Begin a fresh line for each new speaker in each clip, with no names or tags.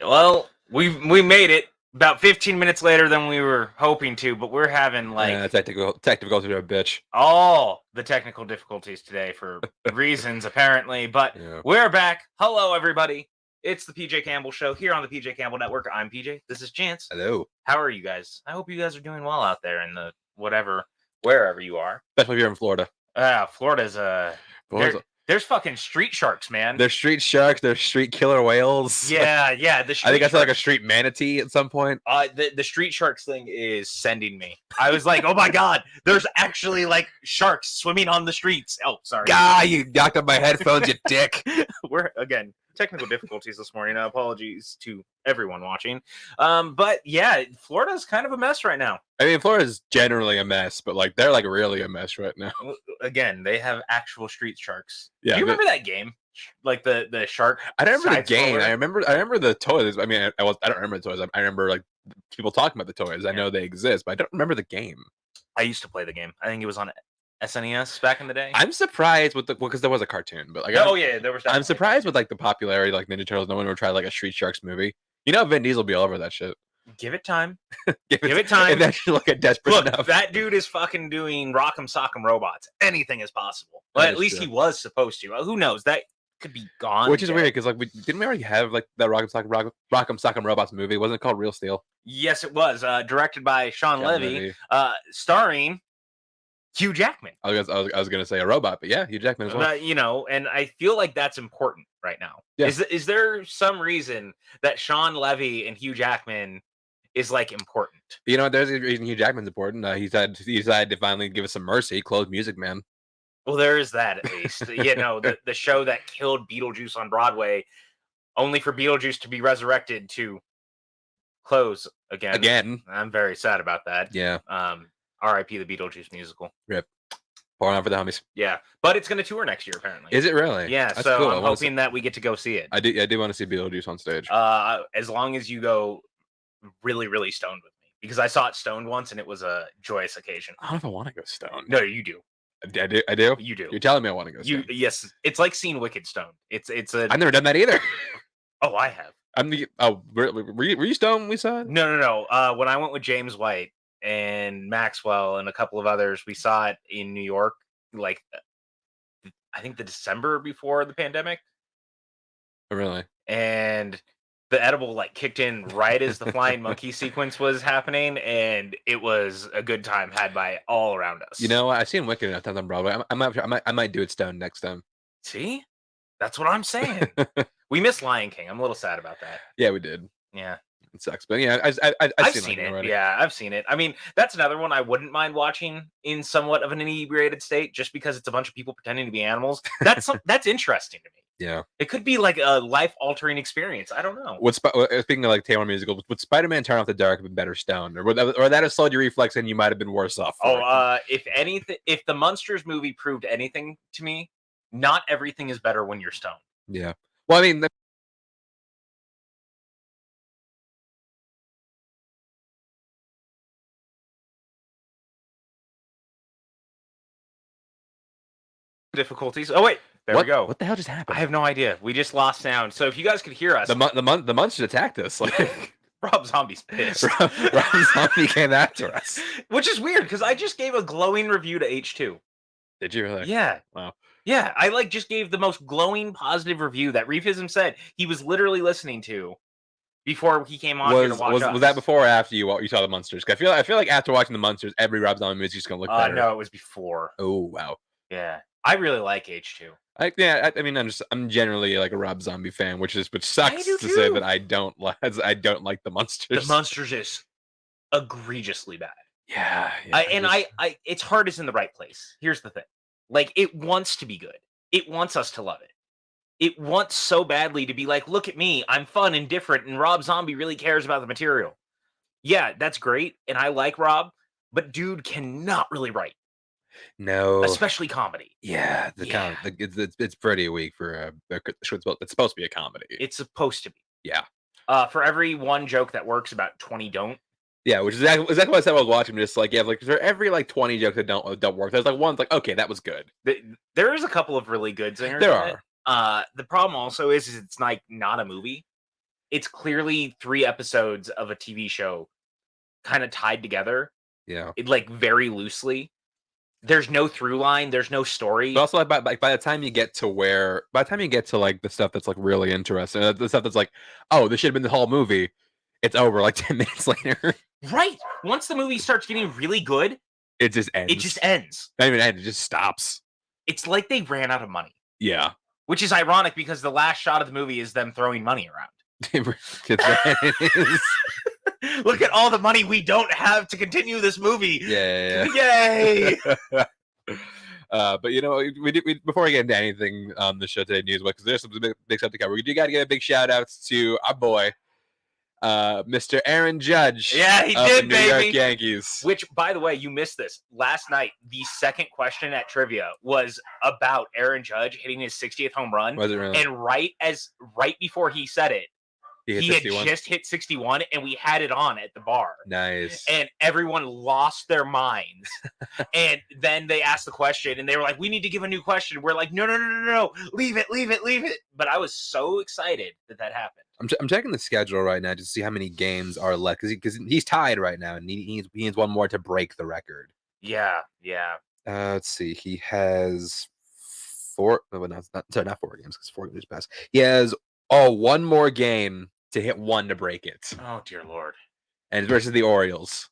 Well, we made it about 15 minutes later than we were hoping to, but we're having like
technical difficulties are a bitch.
all the technical difficulties today for reasons apparently. But
Yeah.
we're back. Hello, everybody. It's the PJ Campbell Show here on the PJ Campbell Network. I'm PJ. This is Chance.
Hello.
How are you guys? I hope you guys are doing well out there in the wherever you are.
Especially if you're in Florida.
Florida's there's fucking street sharks, man.
There's street sharks. There's street killer whales.
Yeah.
I think I saw like a street manatee at some point.
The street sharks thing is sending me. I was like, oh my god, there's actually like sharks swimming on the streets. Oh, sorry.
God, you knocked up my headphones, you dick.
We're again technical difficulties this morning. Apologies to everyone watching. But yeah, Florida's kind of a mess right now.
I mean, Florida's generally a mess, but like they're like really a mess right now.
Again, they have actual street sharks.
Yeah,
do you remember that game? Like the shark?
I don't remember the game. I remember the toys. I mean, I don't remember the toys. I remember like people talking about the toys. I know they exist, but I don't remember the game.
I used to play the game. I think it was on SNES back in the day.
I'm surprised with because there was a cartoon, but like
there was.
I'm surprised with like the popularity like Ninja Turtles. No one ever tried like a Street Sharks movie. You know, Vin Diesel will be all over that shit.
Give it time.
Give it time. And then you look at desperate enough.
That dude is fucking doing Rock'em Sock'em Robots. Anything is possible. Well, at least he was supposed to. Who knows? That could be gone.
Which is weird because like didn't we already have like that Rock'em Sock'em Robots movie? Wasn't it called Real Steel?
Yes, it was. Directed by Sean Levy. Starring Hugh Jackman.
I was gonna say a robot, but yeah, Hugh Jackman as well.
And I feel like that's important right now. Yeah. Is there some reason that Sean Levy and Hugh Jackman is like important?
You know, there's a reason Hugh Jackman's important. He decided to finally give us some mercy. Close Music Man.
Well, there is that at least. The show that killed Beetlejuice on Broadway, only for Beetlejuice to be resurrected to close again.
Again,
I'm very sad about that.
Yeah.
R.I.P. the Beetlejuice musical.
Rip. Pour on for the homies.
Yeah, but it's going to tour next year apparently.
Is it really?
Yeah. That's so cool. I'm hoping that we get to go see it.
I do want to see Beetlejuice on stage.
As long as you go really, really stoned with me, because I saw it stoned once and it was a joyous occasion.
I don't know if I want to go stoned.
No, you do.
I do.
You do.
You're telling me I want to go stoned.
Yes, it's like seeing Wicked stoned.
I've never done that either.
Oh, I have.
Were you stoned when we saw it?
No. When I went with James White and Maxwell and a couple of others, we saw it in New York, like I think the December before the pandemic.
Oh, really?
And the edible like kicked in right as the flying monkey sequence was happening, and it was a good time had by all around us.
You know, I've seen Wicked enough times on Broadway. I might do it stoned next time.
See, that's what I'm saying. We missed Lion King. I'm a little sad about that.
Yeah, we did.
Yeah.
It sucks, but yeah, I've seen it already.
Yeah, I've seen it. I mean, that's another one I wouldn't mind watching in somewhat of an inebriated state, just because it's a bunch of people pretending to be animals. That's interesting to me.
Yeah,
it could be like a life-altering experience. I don't know.
Speaking of like Taylor musicals, would Spider-Man Turn Off the Dark have been better stoned, or that a slowed your reflex and you might have been worse off?
If anything, if the Munsters movie proved anything to me, not everything is better when you're stoned.
Yeah. Well, I mean.
Difficulties. Oh wait, we go.
What the hell just happened?
I have no idea. We just lost sound. So if you guys could hear us,
the monsters attacked us. Like
Rob Zombie's pissed.
Rob Zombie came after us,
which is weird because I just gave a glowing review to H2.
Did you really?
Yeah.
Wow.
Yeah, I just gave the most glowing positive review that Reefism said he was literally listening to before he came on here to watch us.
Was that before or after you saw the Munsters? I feel like after watching the Munsters, every Rob Zombie movie is just gonna look better.
No, it was before.
Oh wow.
Yeah, I really like H2.
I mean, I'm generally like a Rob Zombie fan, which sucks to say that I don't like the Munsters.
The Munsters is egregiously bad.
Yeah.
Its heart is in the right place. Here's the thing. Like, it wants to be good. It wants us to love it. It wants so badly to be like, look at me, I'm fun and different, and Rob Zombie really cares about the material. Yeah, that's great, and I like Rob, but dude cannot really write.
No.
Especially comedy.
Yeah, it's pretty weak for it's supposed to be a comedy.
It's supposed to be.
Yeah.
For every one joke that works, about 20 don't.
Yeah, which is exactly what I said when I was watching. Just like, yeah, like for every like 20 jokes that don't work, there's like one's like, okay, that was good.
There is a couple of really good singers.
There are.
The problem also is it's like not a movie. it's clearly 3 episodes of a TV show kind of tied together,
Yeah.
like very loosely. There's no through line. There's no story.
But also, like by the time you get to like the stuff that's like really interesting, the stuff that's like, oh, this should have been the whole movie, it's over like 10 minutes later.
Right. Once the movie starts getting really good,
It just ends.
it just ends.
Not even end. It just stops.
It's like they ran out of money.
Yeah.
Which is ironic because the last shot of the movie is them throwing money around.
It is.
Look at all the money we don't have to continue this movie.
Yeah.
Yay!
But you know, we before we get into anything on the show today news, because there's some big stuff to cover. We do got to give a big shout out to our boy, Mr. Aaron Judge.
Yeah, he
of
did,
the New
baby.
York Yankees.
Which, by the way, you missed this. Last night, the second question at trivia was about Aaron Judge hitting his 60th home run.
Was it really?
And right before he said it, he had just hit 61, and we had it on at the bar.
Nice.
And everyone lost their minds. And then they asked the question, and they were like, we need to give a new question. We're like, no. Leave it. But I was so excited that happened.
I'm checking the schedule right now to see how many games are left, because he's tied right now, and he needs one more to break the record.
Yeah.
Let's see. He has 4. No, not 4 games, because 4 games passed. He has one more game to hit 1 to break it.
Oh dear Lord!
And versus the Orioles.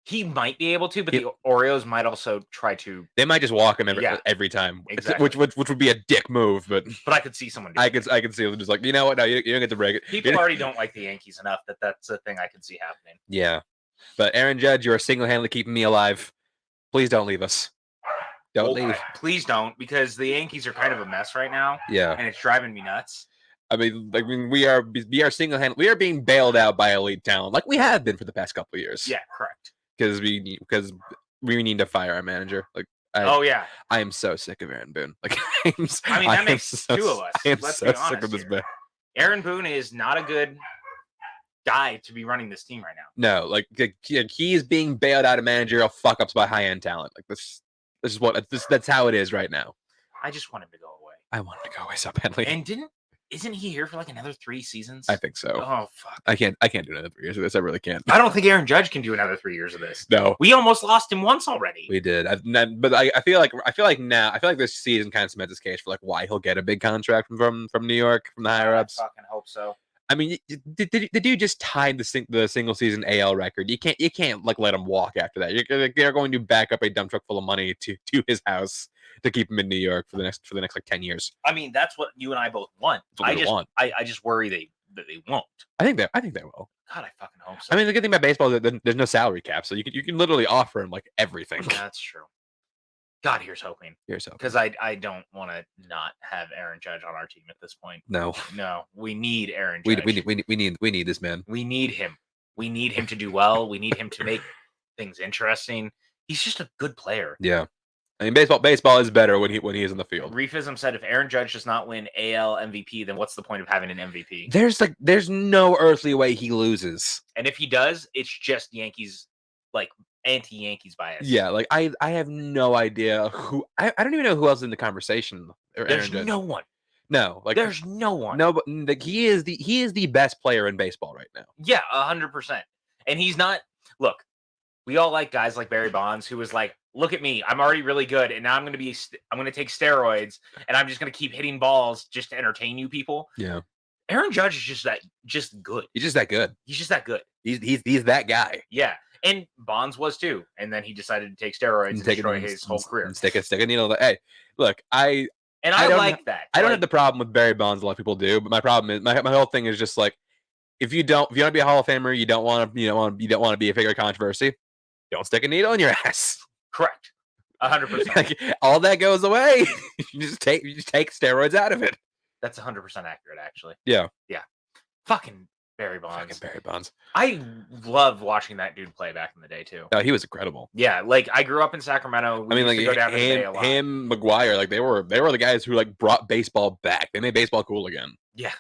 He might be able to, but the Orioles might also try to.
They might just walk him every time,
exactly.
which would be a dick move. But
I could see someone.
I could see them just like, you know what? No, you don't get to break it.
People already don't like the Yankees enough that's a thing I can see happening.
Yeah, but Aaron Judge, you are single-handedly keeping me alive. Please don't leave us. Don't leave.
Please don't, because the Yankees are kind of a mess right now.
Yeah,
and it's driving me nuts.
I mean, we are single-handed. We are being bailed out by elite talent, like we have been for the past couple of years.
Yeah, correct.
Because we need to fire our manager. Like,
I
am so sick of Aaron Boone. Like,
that makes 2 of us.
I am so sick of this man.
Aaron Boone is not a good guy to be running this team right now.
No, like he is being bailed out of managerial fuck-ups by high-end talent. Like this is that's how it is right now.
I just want him to go away.
I want him to go away so badly.
And isn't he here for like another 3 seasons?
I think so.
Oh fuck!
I can't do another 3 years of this. I really can't.
I don't think Aaron Judge can do another 3 years of this.
No,
we almost lost him once already.
We did, but I feel like this season kind of cements his case for like why he'll get a big contract from New York, from the higher ups.
I fucking hope so.
I mean, the dude just tied the single season AL record. You can't like let him walk after that. They're going to back up a dump truck full of money to his house to keep him in New York for the next like 10 years.
I mean, that's what you and I both want. I just worry that they won't.
I think they will.
God, I fucking hope so.
I mean, the good thing about baseball is that there's no salary cap, so you can literally offer him like everything.
That's true. God, here's hoping. Because I don't want to not have Aaron Judge on our team at this point.
No,
we need Aaron Judge.
We need this man.
We need him. We need him to do well. We need him to make things interesting. He's just a good player.
Yeah, I mean, baseball is better when he is in the field.
Reefism said if Aaron Judge does not win AL MVP, then what's the point of having an MVP?
There's no earthly way he loses.
And if he does, it's just Yankees, like anti-Yankees bias.
Yeah, like I have no idea who. I don't even know who else is in the conversation.
There's no one.
No, like
there's no one.
No, but like he is the best player in baseball right now.
Yeah, 100%. And he's not. Look, we all like guys like Barry Bonds, who was like, "Look at me, I'm already really good, and now I'm going to take steroids, and I'm just going to keep hitting balls just to entertain you people."
Yeah.
Aaron Judge is just good.
He's just that good.
He's just that good.
He's that guy.
Yeah. And Bonds was too, and then he decided to take steroids and destroy his whole career.
And stick a needle. Hey, look, I
like that.
I don't have the problem with Barry Bonds. A lot of people do, but my problem is my whole thing is just like if you want to be a Hall of Famer, you don't want to be a figure of controversy. Don't stick a needle in your ass.
Correct. 100%.
Like, all that goes away. you just take steroids out of it.
That's 100% accurate, actually.
Yeah.
Yeah. Fucking Barry Bonds.
Barry Bonds.
I love watching that dude play back in the day too.
Oh, he was incredible.
Yeah, like I grew up in Sacramento.
I mean, like
go down
him, McGuire, like they were the guys who like brought baseball back. They made baseball cool again.
Yeah,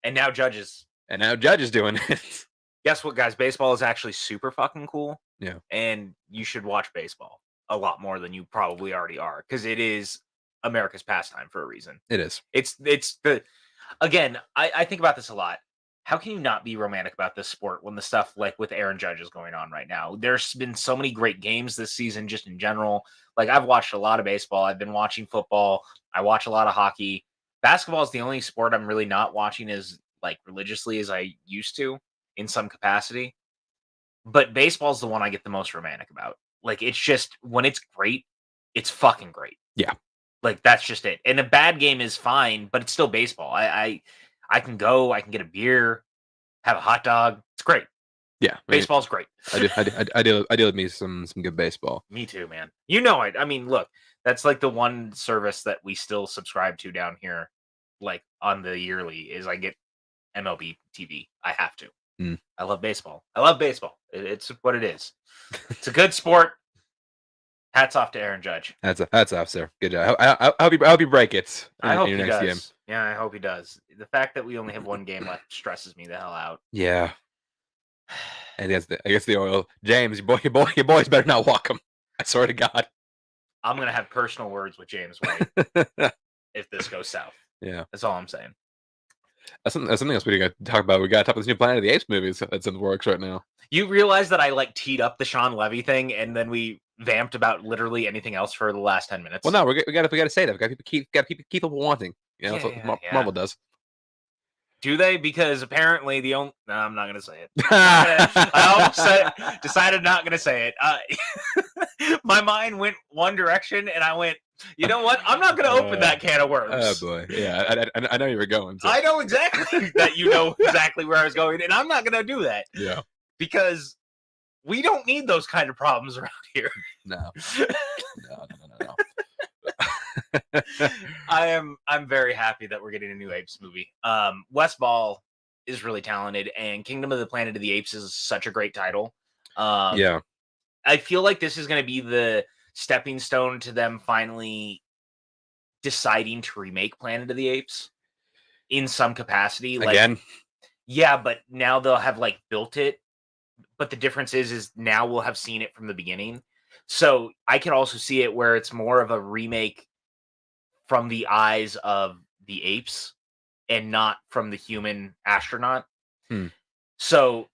and now Judge is
doing it.
Guess what, guys? Baseball is actually super fucking cool.
Yeah,
and you should watch baseball a lot more than you probably already are, because it is America's pastime for a reason.
It is.
It's the again. I think about this a lot. how can you not be romantic about this sport when the stuff like with Aaron Judge is going on right now? There's been so many great games this season, just in general. Like I've watched a lot of baseball. I've been watching football. I watch a lot of hockey. Basketball is the only sport I'm really not watching as like religiously as I used to in some capacity. But baseball is the one I get the most romantic about. Like it's just when it's great, it's fucking great.
Yeah.
Like that's just it. And a bad game is fine, but it's still baseball. I can go, I can get a beer, have a hot dog. It's great.
Yeah, I mean,
Baseball's great.
I deal with me some good baseball.
Me too, man. You know it. I mean, look, that's like the one service that we still subscribe to down here, like on the yearly, is I get MLB TV. I have to.
Mm.
I love baseball. I love baseball. It's what it is. It's a good sport. Hats off to Aaron Judge.
Hats off, sir. Good job. I hope you break it.
I hope
in your
he
next
does.
game.
Yeah, I hope he does. The fact that we only have one game left stresses me the hell out.
Yeah. And I guess the oil. James, your boys better not walk him. I swear to God.
I'm gonna have personal words with James White if this goes south.
Yeah,
that's all I'm saying.
That's something else we got to talk about. We got to talk about this new Planet of the Apes movie that's in the works right now.
You realize that I like teed up the Sean Levy thing, and then we vamped about literally anything else for the last 10 minutes.
Well, no, we got to say that. We got to keep people wanting. You know, that's what Marvel does.
Do they? Because apparently the only... No, I'm not going to say it. I almost decided not going to say it. My mind went one direction, and I went, you know what? I'm not going to open that can of worms.
Oh, boy. Yeah, I know you were going. So.
I know exactly that you know exactly where I was going, and I'm not going to do that.
Yeah.
Because we don't need those kind of problems around here.
No. No.
I'm very happy that we're getting a new Apes movie. Wes Ball is really talented, and Kingdom of the Planet of the Apes is such a great title.
Yeah.
I feel like this is going to be the stepping stone to them finally deciding to remake Planet of the Apes in some capacity.
Again?
Like, yeah, but now they'll have like built it. But the difference is now we'll have seen it from the beginning. So I can also see it where it's more of a remake from the eyes of the apes and not from the human astronaut. So,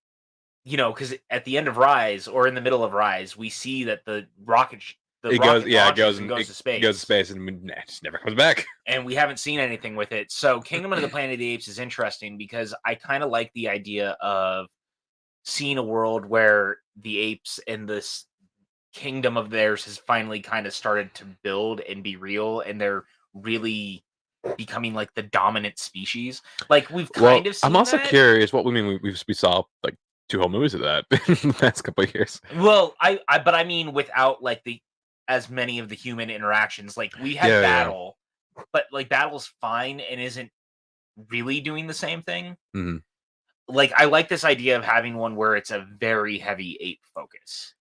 you know, because at the end of Rise or in the middle of Rise, we see that the rocket goes to space.
It goes to space and it just never comes back.
And we haven't seen anything with it. So Kingdom of the Planet of the Apes is interesting because I kind of like the idea of seeing a world where the apes and this kingdom of theirs has finally kind of started to build and be real, and they're really becoming like the dominant species. Like we've kind of seen
I'm also
that.
curious what we mean. We saw like 2 whole movies of that in the past couple of years.
Well, but I mean without like as many of the human interactions. Like we had Battle, but like Battle's fine and isn't really doing the same thing.
Mm-hmm.
Like I like this idea of having one where it's a very heavy ape focus.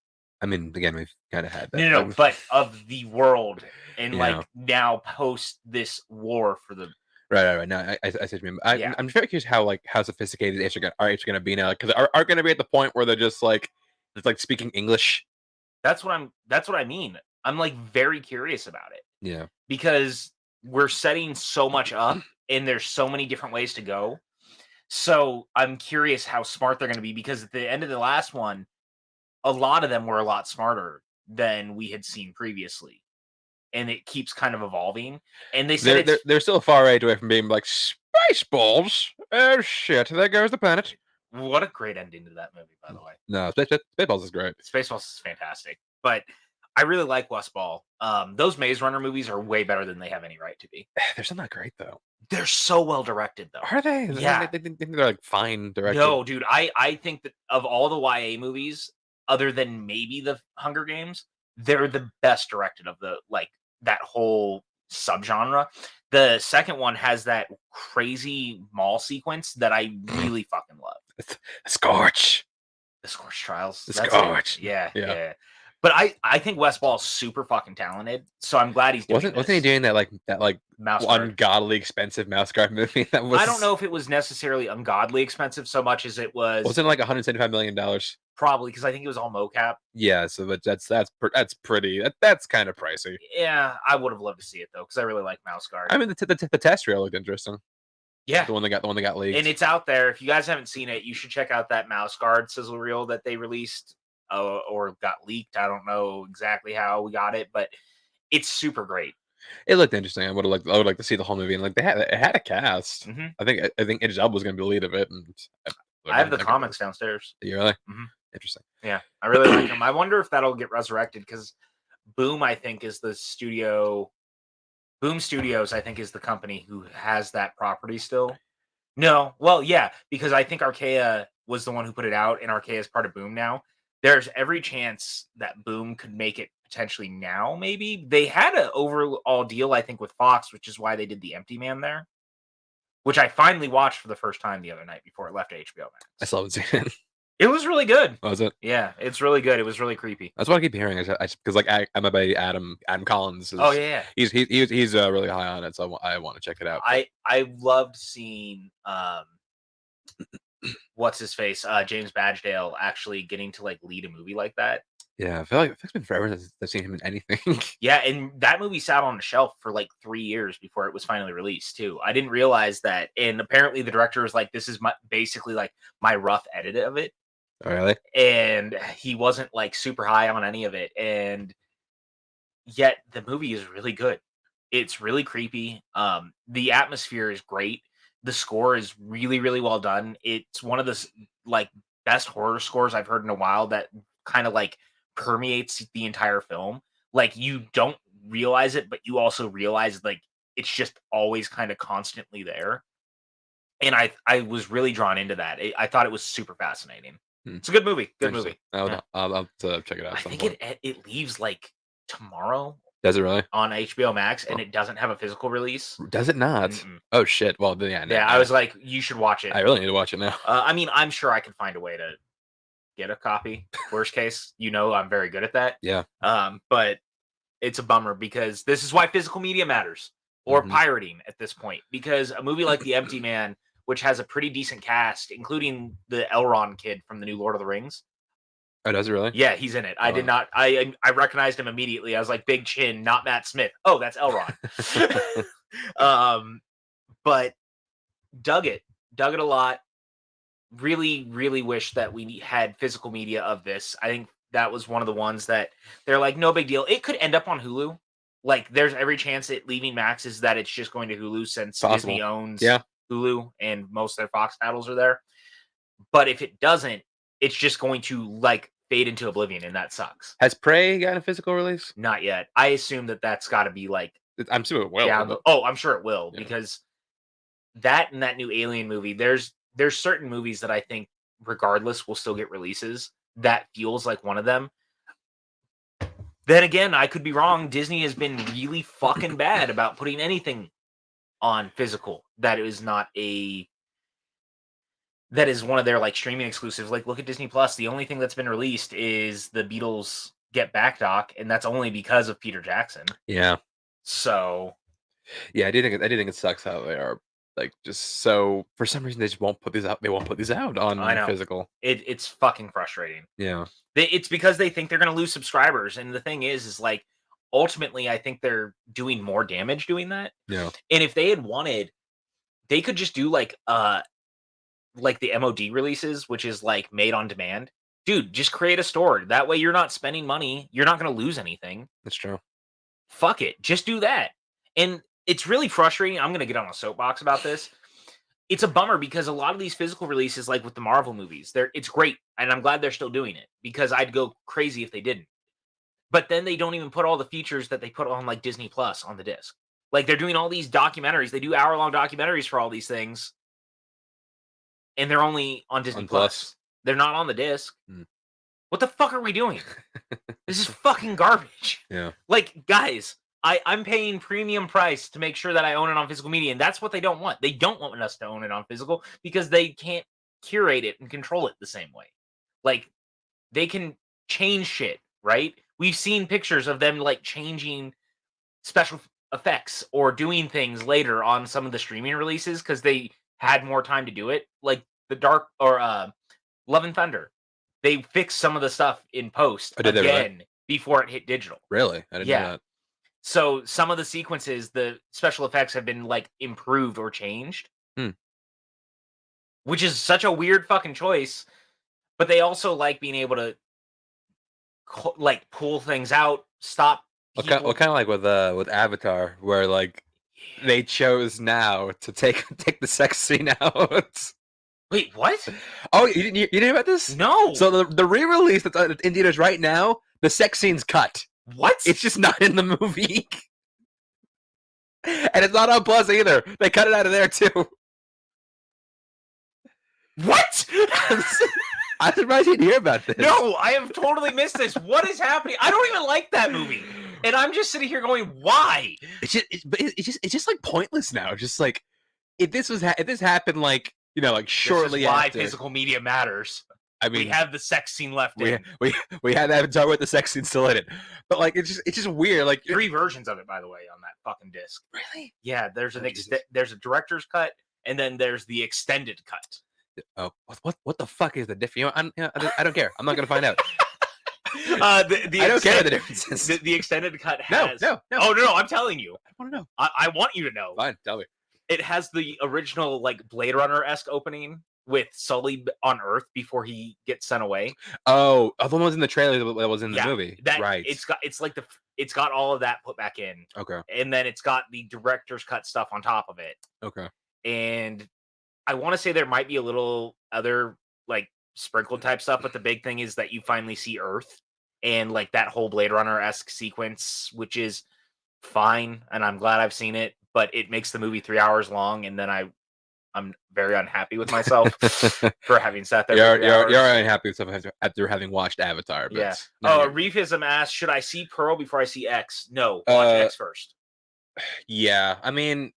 I mean, again, we've kind of had that.
No, but of the world and like now post this war for the
right. No, I see what you mean. I'm very curious how sophisticated apes are apes going to be now, because are going to be at the point where they're just like speaking English.
That's what I mean. I'm like very curious about it.
Yeah,
because we're setting so much up, and there's so many different ways to go. So I'm curious how smart they're going to be, because at the end of the last one, a lot of them were a lot smarter than we had seen previously. And it keeps kind of evolving. And they said
they're still far away from being like, Spaceballs! Oh shit, there goes the planet.
What a great ending to that movie, by the way.
No, Spaceballs is great.
Spaceballs is fantastic. But I really like Wes Ball. Those Maze Runner movies are way better than they have any right to be.
They're still not great, though.
They're so well directed, though.
Are they?
Yeah.
They're like fine directed.
No, dude. I think that of all the YA movies, other than maybe the Hunger Games, they're the best directed of the that whole subgenre. The second one has that crazy mall sequence that I really fucking love.
The Scorch Trials.
The Scorch. Yeah. But I think Wes Ball is super fucking talented, so I'm glad he's doing this.
Wasn't he doing that
mouse
ungodly expensive mouse guard movie? That was.
I don't know if it was necessarily ungodly expensive so much as it was.
Wasn't it like $175 million?
Probably, because I think it was all mocap.
Yeah, so that's pretty. That's kind of pricey.
Yeah, I would have loved to see it though, because I really like mouse guard.
I mean, the test reel looked interesting.
Yeah.
The one that got leaked.
And it's out there. If you guys haven't seen it, you should check out that mouse guard sizzle reel that they released or got leaked. I don't know exactly how we got it, but it's super great.
It looked interesting. I would like to see the whole movie, and like it had a cast.
Mm-hmm.
I think Idris Elba was going to be the lead of it, and
I have the comics downstairs.
You really?
Mm-hmm.
Interesting.
Yeah, I really like them. I wonder if that'll get resurrected because Boom, I think, is the studio. Boom Studios, I think, is the company who has that property still. No, well, yeah, because I think Archaea was the one who put it out, and Archaea is part of Boom now. There's every chance that Boom could make it potentially now. Maybe they had an overall deal, I think, with Fox, which is why they did The Empty Man there, which I finally watched for the first time the other night before it left HBO Max.
I still haven't seen it.
It was really good.
Was it?
Yeah, it's really good. It was really creepy.
That's what I keep hearing. Because like my buddy Adam Collins.
Oh yeah,
he's really high on it, so I want to check it out.
I loved seeing what's his face James Badgedale actually getting to like lead a movie like that.
Yeah, I feel like it's been forever since I've seen him in anything.
Yeah, and that movie sat on the shelf for like 3 years before it was finally released too. I didn't realize that, and apparently the director was like, "This is basically like my rough edit of it."
Oh, really?
And he wasn't like super high on any of it, and yet the movie is really good. It's really creepy. The atmosphere is great. The score is really, really well done. It's one of the like best horror scores I've heard in a while that kind of like permeates the entire film. Like you don't realize it, but you also realize like it's just always kind of constantly there. And I was really drawn into that. I thought it was super fascinating. It's a good movie. Good movie.
I'll have to check it out.
I think it leaves like tomorrow.
Does it really?
On HBO Max, and it doesn't have a physical release.
Does it not? Mm-mm. Oh shit! Well, then, yeah.
Yeah, I was like, you should watch it.
I really need to watch it now.
I mean, I'm sure I can find a way to get a copy. Worst case, I'm very good at that.
Yeah.
But it's a bummer because this is why physical media matters, or pirating at this point. Because a movie like The Empty Man, which has a pretty decent cast, including the Elrond kid from the new Lord of the Rings.
Oh, does it really?
Yeah, he's in it. I did not. I recognized him immediately. I was like, big chin, not Matt Smith. Oh, that's Elrond. But dug it a lot. Really, really wish that we had physical media of this. I think that was one of the ones that they're like, no big deal. It could end up on Hulu. Like, there's every chance it leaving Max is that it's just going to Hulu since Disney owns Hulu and most of their Fox titles are there. But if it doesn't, it's just going to like fade into oblivion, and that sucks.
Has Prey gotten a physical release?
Not yet. I assume that's got to be like.
I'm sure it will.
I'm sure it will because that and that new Alien movie. There's certain movies that I think, regardless, will still get releases. That feels like one of them. Then again, I could be wrong. Disney has been really fucking bad about putting anything on physical that is not that is one of their like streaming exclusives. Like, look at Disney Plus. The only thing that's been released is the Beatles Get Back doc, and that's only because of Peter Jackson.
Yeah.
So.
Yeah, I do think it sucks how they are like just so for some reason they just won't put these out. They won't put these out on physical.
It's fucking frustrating.
Yeah.
It's because they think they're going to lose subscribers, and the thing is like ultimately I think they're doing more damage doing that.
Yeah.
And if they had wanted, they could just do like the MOD releases, which is like made on demand. Dude, just create a store. That way you're not spending money. You're not going to lose anything.
That's true.
Fuck it. Just do that. And it's really frustrating. I'm going to get on a soapbox about this. It's a bummer because a lot of these physical releases, like with the Marvel movies, it's great. And I'm glad they're still doing it because I'd go crazy if they didn't. But then they don't even put all the features that they put on like Disney Plus on the disc. Like they're doing all these documentaries. They do hour-long documentaries for all these things. And they're only on Disney Plus. They're not on the disc. What the fuck are we doing? This is fucking garbage.
Yeah.
Like, guys, I'm paying premium price to make sure that I own it on physical media, and that's what they don't want. They don't want us to own it on physical because they can't curate it and control it the same way. Like, they can change shit, right? We've seen pictures of them, like, changing special effects or doing things later on some of the streaming releases because they had more time to do it. Like, the Dark or Love and Thunder. They fixed some of the stuff in post again before it hit digital.
Really? I didn't know that.
So some of the sequences, the special effects have been like improved or changed
Hmm.
Which is such a weird fucking choice. But they also like being able to like pull things out, stop
Well,
people.
kind of like with Avatar, where like they chose now to take the sex scene out.
Wait, what?
Oh, you didn't hear about this?
No.
So the re-release that's in theaters right now, the sex scene's cut.
What?
It's just not in the movie, and it's not on Plus either. They cut it out of there too.
What?
I'm surprised you didn't hear about this.
No, I have totally missed this. What is happening? I don't even like that movie, and I'm just sitting here going, "Why?"
It's just like pointless now. Just like if this happened like like shortly
This is why
after.
physical media matters.
I mean,
we have the sex scene left in.
We had Avatar with the sex scene still in it, but like it's just weird. Like
3 versions of it, by the way, on that fucking disc.
Really?
Yeah, there's
Jesus.
there's a director's cut, and then there's the extended cut.
Oh, what the fuck is the difference? I don't care. I'm not gonna find out.
I
don't care the differences.
The extended cut has
No.
Oh no, I'm telling you.
I want to know.
I want you to know.
Fine, tell me.
It has the original like Blade Runner-esque opening with Sully on Earth before he gets sent away.
Oh, the one was in the trailer that was in the movie. Right.
It's got all of that put back in.
Okay.
And then it's got the director's cut stuff on top of it.
Okay.
And I want to say there might be a little other like sprinkle type stuff, but the big thing is that you finally see Earth and like that whole Blade Runner-esque sequence, which is fine, and I'm glad I've seen it, but it makes the movie 3 hours long, and then I'm very unhappy with myself for having sat there.
You're unhappy with stuff after having watched Avatar. But
yeah. Reefism asks, should I see Pearl before I see X? No, watch X first.
Yeah, I mean,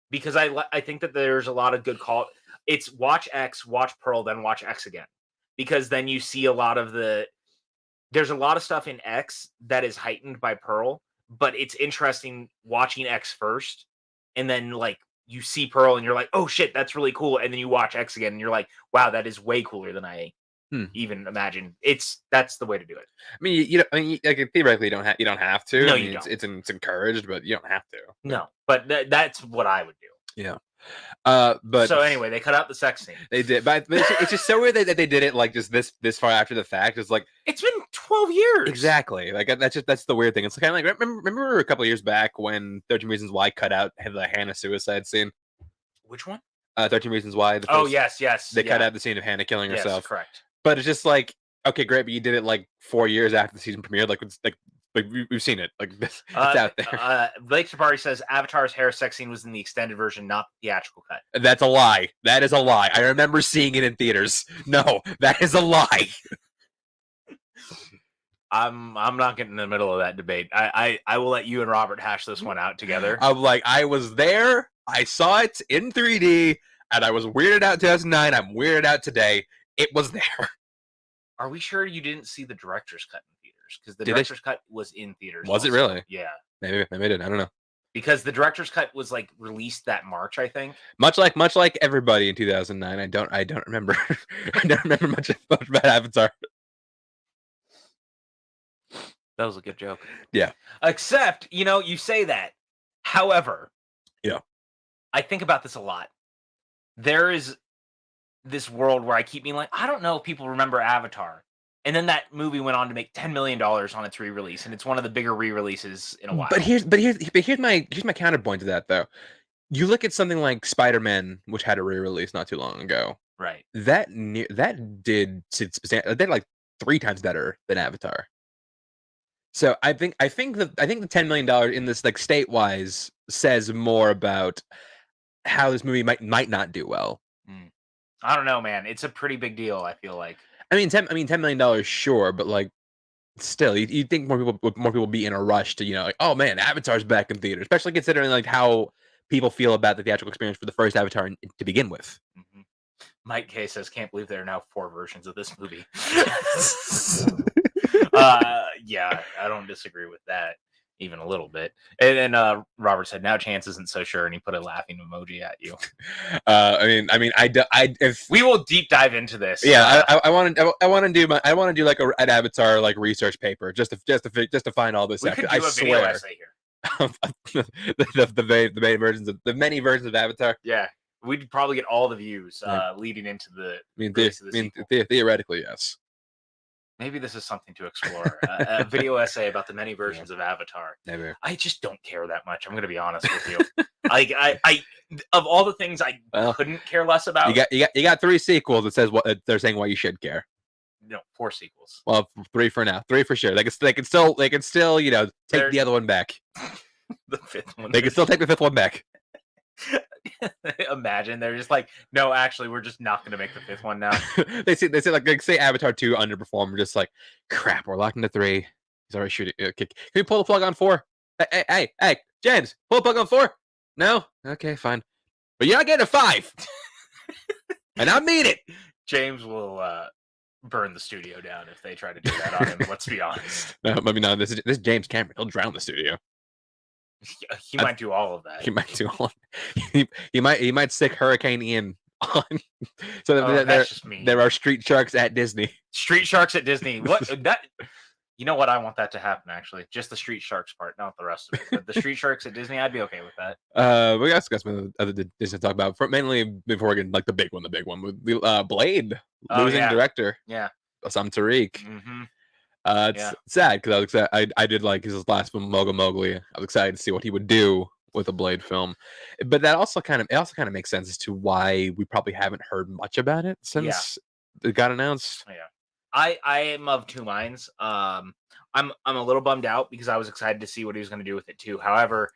because I think that there's a lot of good call. It's watch X, watch Pearl, then watch X again, because then you see a lot of there's a lot of stuff in X that is heightened by Pearl, but it's interesting watching X first, and then like you see Pearl and you're like, oh shit, that's really cool, and then you watch X again and you're like, wow, that is way cooler than I even imagined. That's the way to do it.
I mean, like theoretically, you don't have to.
No,
I mean,
you don't.
It's encouraged, but you don't have to.
No, but that's what I would do.
Yeah. But
so anyway, they cut out the sex scene.
They did, but it's just so weird that they did it like just this far after the fact. It's like
it's been 12 years.
Exactly. Like that's the weird thing. It's kind of like remember a couple of years back when 13 Reasons Why cut out the Hannah suicide scene.
Which one?
13 Reasons Why.
Yes.
They cut out the scene of Hannah killing herself.
Correct.
But it's just like, okay, great, but you did it like 4 years after the season premiered. Like we've seen it. Like it's out there.
Blake Sabari says Avatar's hair sex scene was in the extended version, not the theatrical cut.
That's a lie. That is a lie. I remember seeing it in theaters. No, that is a lie.
I'm not getting in the middle of that debate. I will let you and Robert hash this one out together.
I'm like, I was there. I saw it in 3D, and I was weirded out in 2009. I'm weirded out today. It was there.
Are we sure you didn't see the director's cut in theaters? Because the director's cut was in theaters.
Was it really?
Yeah.
Maybe it did. I don't know.
Because the director's cut was like released that March, I think.
Much like everybody in 2009. I don't remember. I don't remember much about Avatar.
That was a good joke.
Yeah.
Except, you say that. However,
yeah,
I think about this a lot. There is this world where I keep being like, I don't know if people remember Avatar. And then that movie went on to make $10 million on its re-release, and it's one of the bigger re-releases in a while.
But here's my counterpoint to that, though. You look at something like Spider-Man, which had a re-release not too long ago.
Right.
That did like 3 times better than Avatar. So I think the $10 million in this like state-wise says more about how this movie might not do well.
I don't know, man. It's a pretty big deal, I feel like.
I mean, $10 million, sure, but like, still, you think more people be in a rush to like, oh man, Avatar's back in theaters, especially considering like how people feel about the theatrical experience for the first Avatar to begin with.
Mm-hmm. Mike K says, "Can't believe there are now 4 versions of this movie." Yeah, I don't disagree with that even a little bit. And then Robert said, "Now Chance isn't so sure," and he put a laughing emoji at you.
If
we will deep dive into this.
Yeah, I want to do like an Avatar like research paper just to find all this.
We could do a video essay here.
the many versions of Avatar.
Yeah, we'd probably get all the views
Yeah.
leading into the
I mean,
release of the sequel.
theoretically, yes.
Maybe this is something to explore. A video essay about the many versions of Avatar.
Never.
I just don't care that much. I'm going to be honest with you. Like I of all the things I couldn't care less about.
You got 3 sequels that says what they're saying why you should care.
No, 4 sequels.
Well, 3 for now. 3 for sure. They can still take the other one back.
The 5th one.
They can still take the 5th one back.
Imagine they're just like, no, actually, we're just not going to make the 5th one now.
they say Avatar 2 underperformed. We're just like, crap. We're locked into 3. He's already shooting. Can we pull the plug on 4? Hey, James, pull the plug on 4. No, okay, fine. But you're not getting a 5. And I mean it.
James will burn the studio down if they try to do that on him. Let's be honest.
No, I mean, no. This is James Cameron. He'll drown the studio.
He might do all of that.
He might do all. He might stick Hurricane Ian on. So
that's just me.
There are street sharks at Disney.
Street sharks at Disney. What that? You know what? I want that to happen. Actually, just the street sharks part, not the rest of it. But the street sharks at Disney, I'd be okay with that.
We also got some other Disney to talk about. Mainly before we get like the big one with Blade losing director.
Yeah.
Sam Tariq.
Mm-hmm.
It's sad because I was excited. I did like his last film, Mowgli. I was excited to see what he would do with a Blade film, but that also kind of makes sense as to why we probably haven't heard much about it since it got announced.
Yeah, I am of 2 minds. I'm a little bummed out because I was excited to see what he was going to do with it too. However,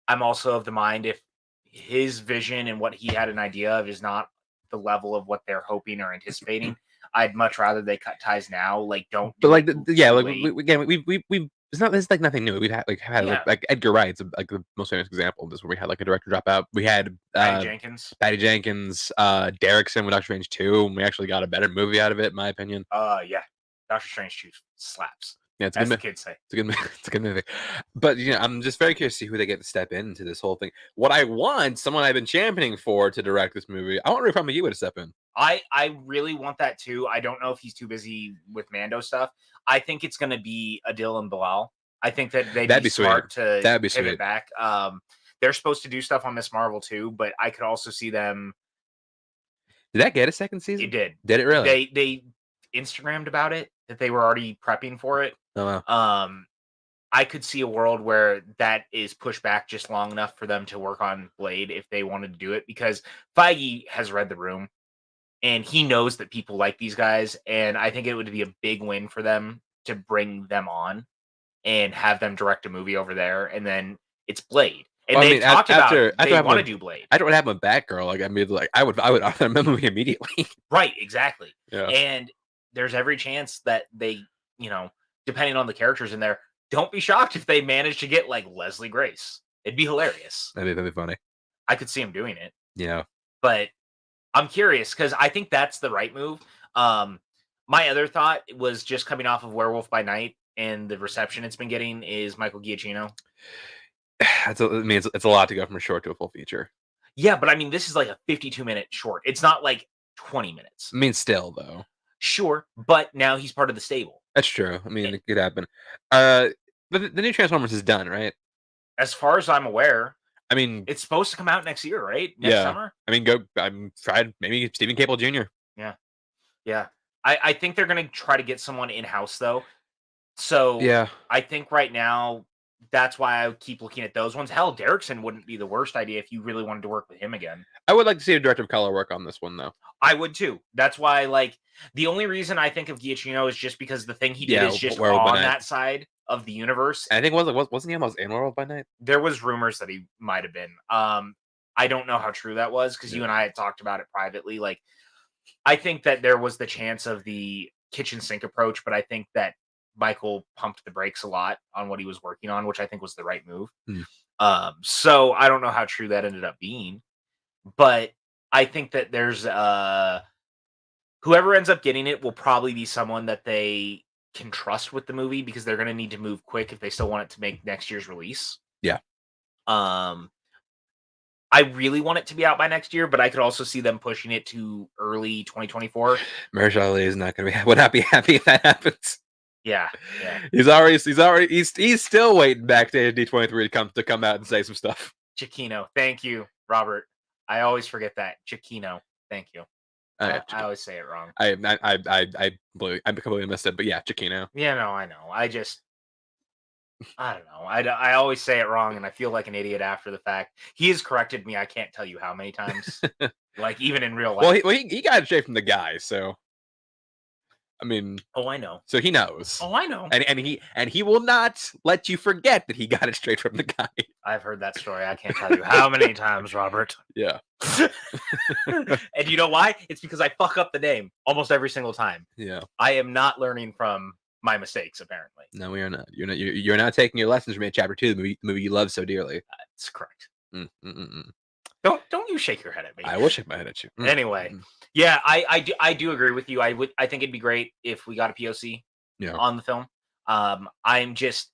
I'm also of the mind if his vision and what he had an idea of is not the level of what they're hoping or anticipating. I'd much rather they cut ties now. Like, don't.
But like, we it's like nothing new. We've had like Edgar Wright's like the most famous example of this, where we had like a director drop out. We had Patty Jenkins, Derrickson with Doctor Strange 2, and we actually got a better movie out of it, in my opinion.
Yeah, Doctor Strange 2 slaps.
Yeah, it's
as the kids say.
It's a good movie. But I'm just very curious to see who they get to step into this whole thing. What I want, someone I've been championing for to direct this movie, I want Ray Muyiwa to step in.
I really want that too. I don't know if he's too busy with Mando stuff. I think it's going to be Adil and Bilal. I think that they'd be smart to pivot back. They're supposed to do stuff on Miss Marvel too, but I could also see them.
Did that get a second season?
It did.
Did it really?
They Instagrammed about it, that they were already prepping for it.
Oh, wow.
I could see a world where that is pushed back just long enough for them to work on Blade if they wanted to do it, because Feige has read the room and he knows that people like these guys. And I think it would be a big win for them to bring them on and have them direct a movie over there. And then it's Blade. And they talked about they want to do Blade.
I don't want to have a Batgirl. Like, I mean, like I would offer them a movie immediately.
Right, exactly.
Yeah.
And there's every chance that they, depending on the characters in there, don't be shocked if they manage to get like Leslie Grace. It'd be hilarious.
That'd be funny.
I could see him doing it.
Yeah.
But I'm curious because I think that's the right move. My other thought was just coming off of Werewolf by Night and the reception it's been getting is Michael Giacchino.
It's a lot to go from a short to a full feature.
Yeah, but I mean, this is like a 52-minute short. It's not like 20 minutes.
I mean, still though.
Sure, but now he's part of the stable.
That's true. I mean, it could happen. But the new Transformers is done, right?
As far as I'm aware.
I mean,
it's supposed to come out next year, right? Next summer?
I mean, I'm tried maybe Stephen Campbell Jr.
Yeah. I think they're going to try to get someone in-house, though. So I think right now, that's why I keep looking at those ones. Hell, Derrickson wouldn't be the worst idea if you really wanted to work with him again.
I would like to see a director of color work on this one, though.
I would, too. That's why, the only reason I think of Giacchino is just because the thing he did is just on that side of the universe.
And I think wasn't he almost in Werewolf by Night?
There was rumors that he might have been. I don't know how true that was because you and I had talked about it privately. I think that there was the chance of the kitchen sink approach, but I think that Michael pumped the brakes a lot on what he was working on, which I think was the right move. So I don't know how true that ended up being, but I think that there's whoever ends up getting it will probably be someone that they can trust with the movie because they're going to need to move quick if they still want it to make next year's release.
Yeah.
I really want it to be out by next year, but I could also see them pushing it to early 2024.
Mahershala Ali is not going to would not be happy if that happens.
Yeah.
He's still waiting back to D23 to come out and say some stuff.
Giacchino, thank you, Robert. I always forget that. Chiquino. Thank you. I always say it wrong.
I completely missed it, but yeah, Chiquino.
Yeah, no, I know. I don't know. I always say it wrong, and I feel like an idiot after the fact. He has corrected me. I can't tell you how many times. Like even in real life.
Well, he got it straight from the guy, so I mean,
oh, I know.
so he knows.
Oh, I know.
And he will not let you forget that he got it straight from the guy.
I've heard that story. I can't tell you how many times, Robert.
Yeah.
And you know why? It's because I fuck up the name almost every single time.
Yeah.
I am not learning from my mistakes, apparently.
No, we are not. You're not taking your lessons from Chapter 2, the movie you love so dearly.
That's correct.
Mm-mm-mm.
Don't you shake your head at me.
I will shake my head at you.
Anyway, yeah, I do agree with you. I think it'd be great if we got a POC on the film. I'm just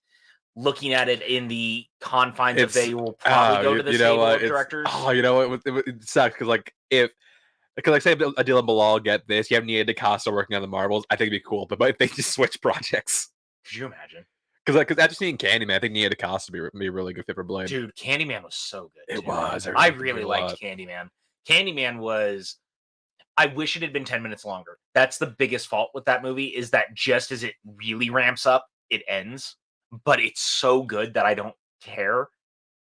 looking at it in the confines of they will probably go to the stable of directors.
Oh, you know what? It sucks because say a Dylan Bilal get this, you have Nia DaCosta working on the Marvels. I think it'd be cool, but if they just switch projects,
could you imagine?
Because after seeing Candyman, I think Nia DaCosta would be a really good fit for Blade.
Dude, Candyman was so good.
It was.
I really liked Candyman. Candyman was. I wish it had been 10 minutes longer. That's the biggest fault with that movie is that just as it really ramps up, it ends. But it's so good that I don't care.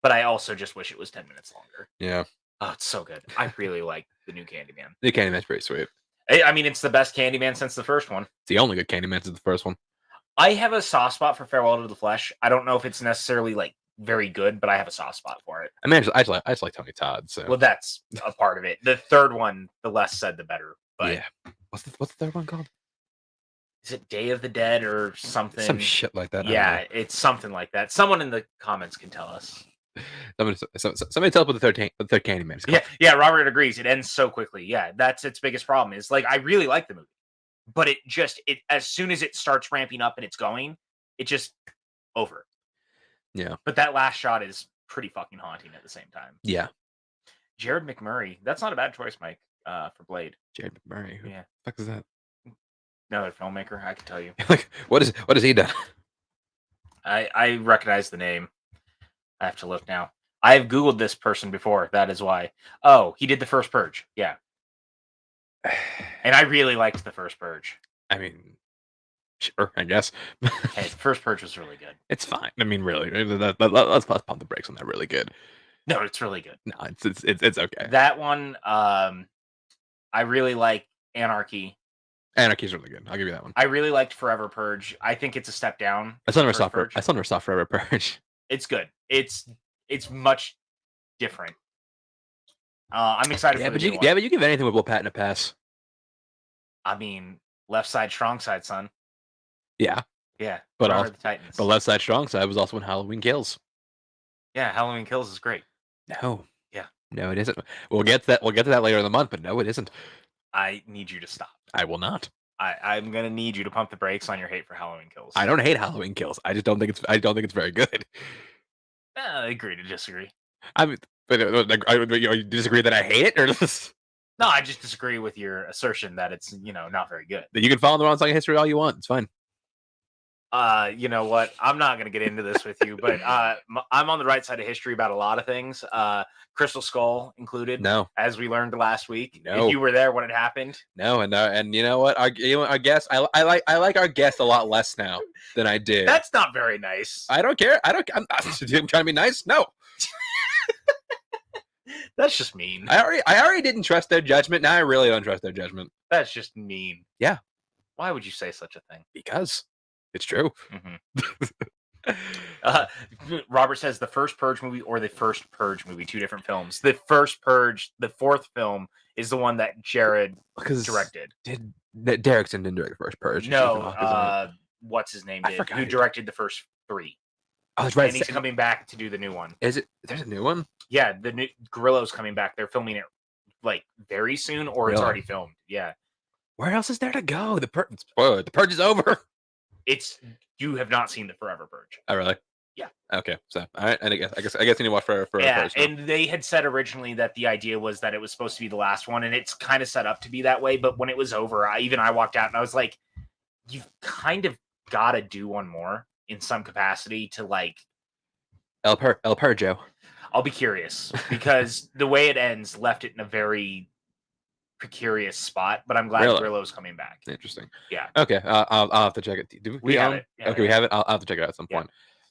But I also just wish it was 10 minutes longer.
Yeah.
Oh, it's so good. I really like the new Candyman.
The Candyman's pretty sweet.
I mean, it's the best Candyman since the first one.
It's the only good Candyman since the first one.
I have a soft spot for Farewell to the Flesh. I don't know if it's necessarily like very good, but I have a soft spot for it.
I mean, I just like Tony Todd. So
well, that's a part of it. The third one, the less said, the better. But
yeah, what's the third one called?
Is it Day of the Dead or something?
Some shit like that.
Yeah, it's something like that. Someone in the comments can tell us.
Somebody tell us what the third Candyman is called.
Yeah, Robert agrees. It ends so quickly. Yeah, that's its biggest problem. Is like I really like the movie, but it as soon as it starts ramping up and it's going, it just over.
Yeah.
But that last shot is pretty fucking haunting at the same time.
Yeah.
Jared McMurray. That's not a bad choice, Mike, for Blade.
Jared McMurray. Who
the
fuck is that?
Another filmmaker, I can tell you.
Like, what has he done?
I recognize the name. I have to look now. I have Googled this person before. That is why. Oh, he did the first Purge. Yeah. And I really liked the first Purge.
I mean, sure, I guess.
Hey, the first Purge was really good.
It's fine. I mean, really, let's pump the brakes on that. Really good.
No, it's really good.
No, it's okay.
That one, I really like Anarchy.
Anarchy's really good. I'll give you that one.
I really liked Forever Purge. I think it's a step down.
I still never saw Forever Purge.
It's good. It's much different. I'm excited for the new one.
Yeah, but you give anything with Will Patton a pass.
I mean, left side, strong side, son.
Yeah.
Yeah.
But
the Titans.
But left side, strong side was also in Halloween Kills.
Yeah, Halloween Kills is great.
No.
Yeah.
No, it isn't. We'll get to that later in the month, but no, it isn't.
I need you to stop.
I will not.
I'm gonna need you to pump the brakes on your hate for Halloween Kills.
I don't hate Halloween Kills. I just don't think it's very good.
I agree to disagree.
I mean, but you disagree that I hate it, or
no? I just disagree with your assertion that it's not very good.
You can follow the wrong side of history all you want. It's fine.
You know what? I'm not going to get into this with you, but I'm on the right side of history about a lot of things. Crystal Skull included.
No,
as we learned last week.
No,
if you were there when it happened.
No, and you know what? Our guest, I like our guest a lot less now than I did.
That's not very nice.
I don't care. I'm trying to be nice. No.
That's just mean.
I already didn't trust their judgment. Now I really don't trust their judgment.
That's just mean.
Yeah.
Why would you say such a thing?
Because it's true.
Mm-hmm. Robert says the first Purge movie or the first Purge movie, two different films. The first Purge, the fourth film, is the one that Jared directed.
Derrickson didn't direct the first Purge?
No. What's his name? Who directed the first three?
Oh, that's right.
And he's coming back to do the new one.
Is it? There's a new one?
Yeah, the new Grillo's coming back. They're filming it like very soon, or it's already filmed. Yeah.
Where else is there to go? The Purge is over.
You have not seen the Forever Purge.
Oh, really?
Yeah.
Okay. So, all right. And I guess you need to watch Forever Purge.
Yeah, and they had said originally that the idea was that it was supposed to be the last one, and it's kind of set up to be that way. But when it was over, I walked out and I was like, "You've kind of got to do one more in some capacity to like."
El Purjo.
I'll be curious because the way it ends left it in a very precarious spot. But I'm glad
Really?
Grillo's coming back.
Interesting.
Yeah.
Okay, I'll have to check it. Do
We have
own?
it. Yeah,
Okay, we
yeah.
have it. I'll have to check it out at some
Yeah.
point.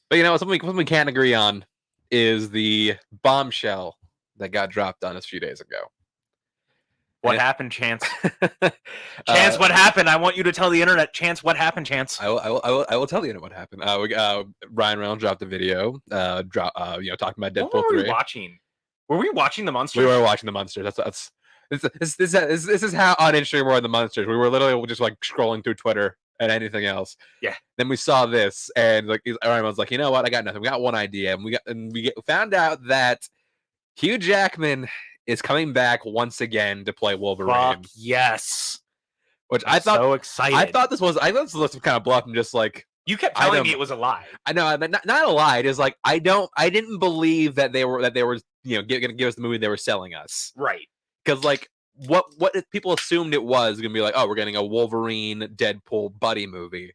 But something we can't agree on is the bombshell that got dropped on us a few days ago.
What happened, Chance?
Uh,
Chance, what happened? I want you to tell the internet. Chance, what happened, Chance?
I will tell you what happened. Ryan Reynolds dropped a video, talking about Deadpool
What were
3.
we watching? Were we watching the Monsters?
We were watching the Monsters. This is how uninterested we were in the Monsters. We were literally just like scrolling through Twitter and anything else.
Yeah.
Then we saw this, and like Ryan was like, you know what? I got nothing. We got one idea, and we found out that Hugh Jackman is coming back once again to play Wolverine.
Fuck yes.
Which
I'm
I thought
so excited.
I thought this was kind of bluff and just like
you kept telling me it was a lie.
I know, not a lie. It is like I didn't believe that they were going to give us the movie they were selling us.
Right.
Because like what people assumed it was going to be like, oh, we're getting a Wolverine Deadpool buddy movie,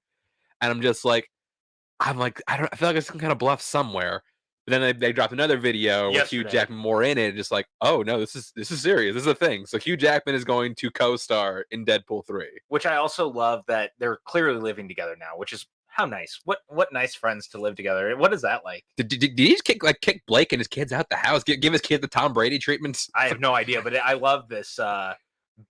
and I feel like it's some kind of bluff somewhere. But then they dropped another video with Hugh Jackman more in it, just like, oh no, this is serious. This is a thing. So Hugh Jackman is going to co-star in Deadpool 3.
Which I also love that they're clearly living together now, which is how nice. What nice friends to live together. What is that like?
Did he just kick Blake and his kids out the house? Give his kid the Tom Brady treatments?
I have no idea, but I love this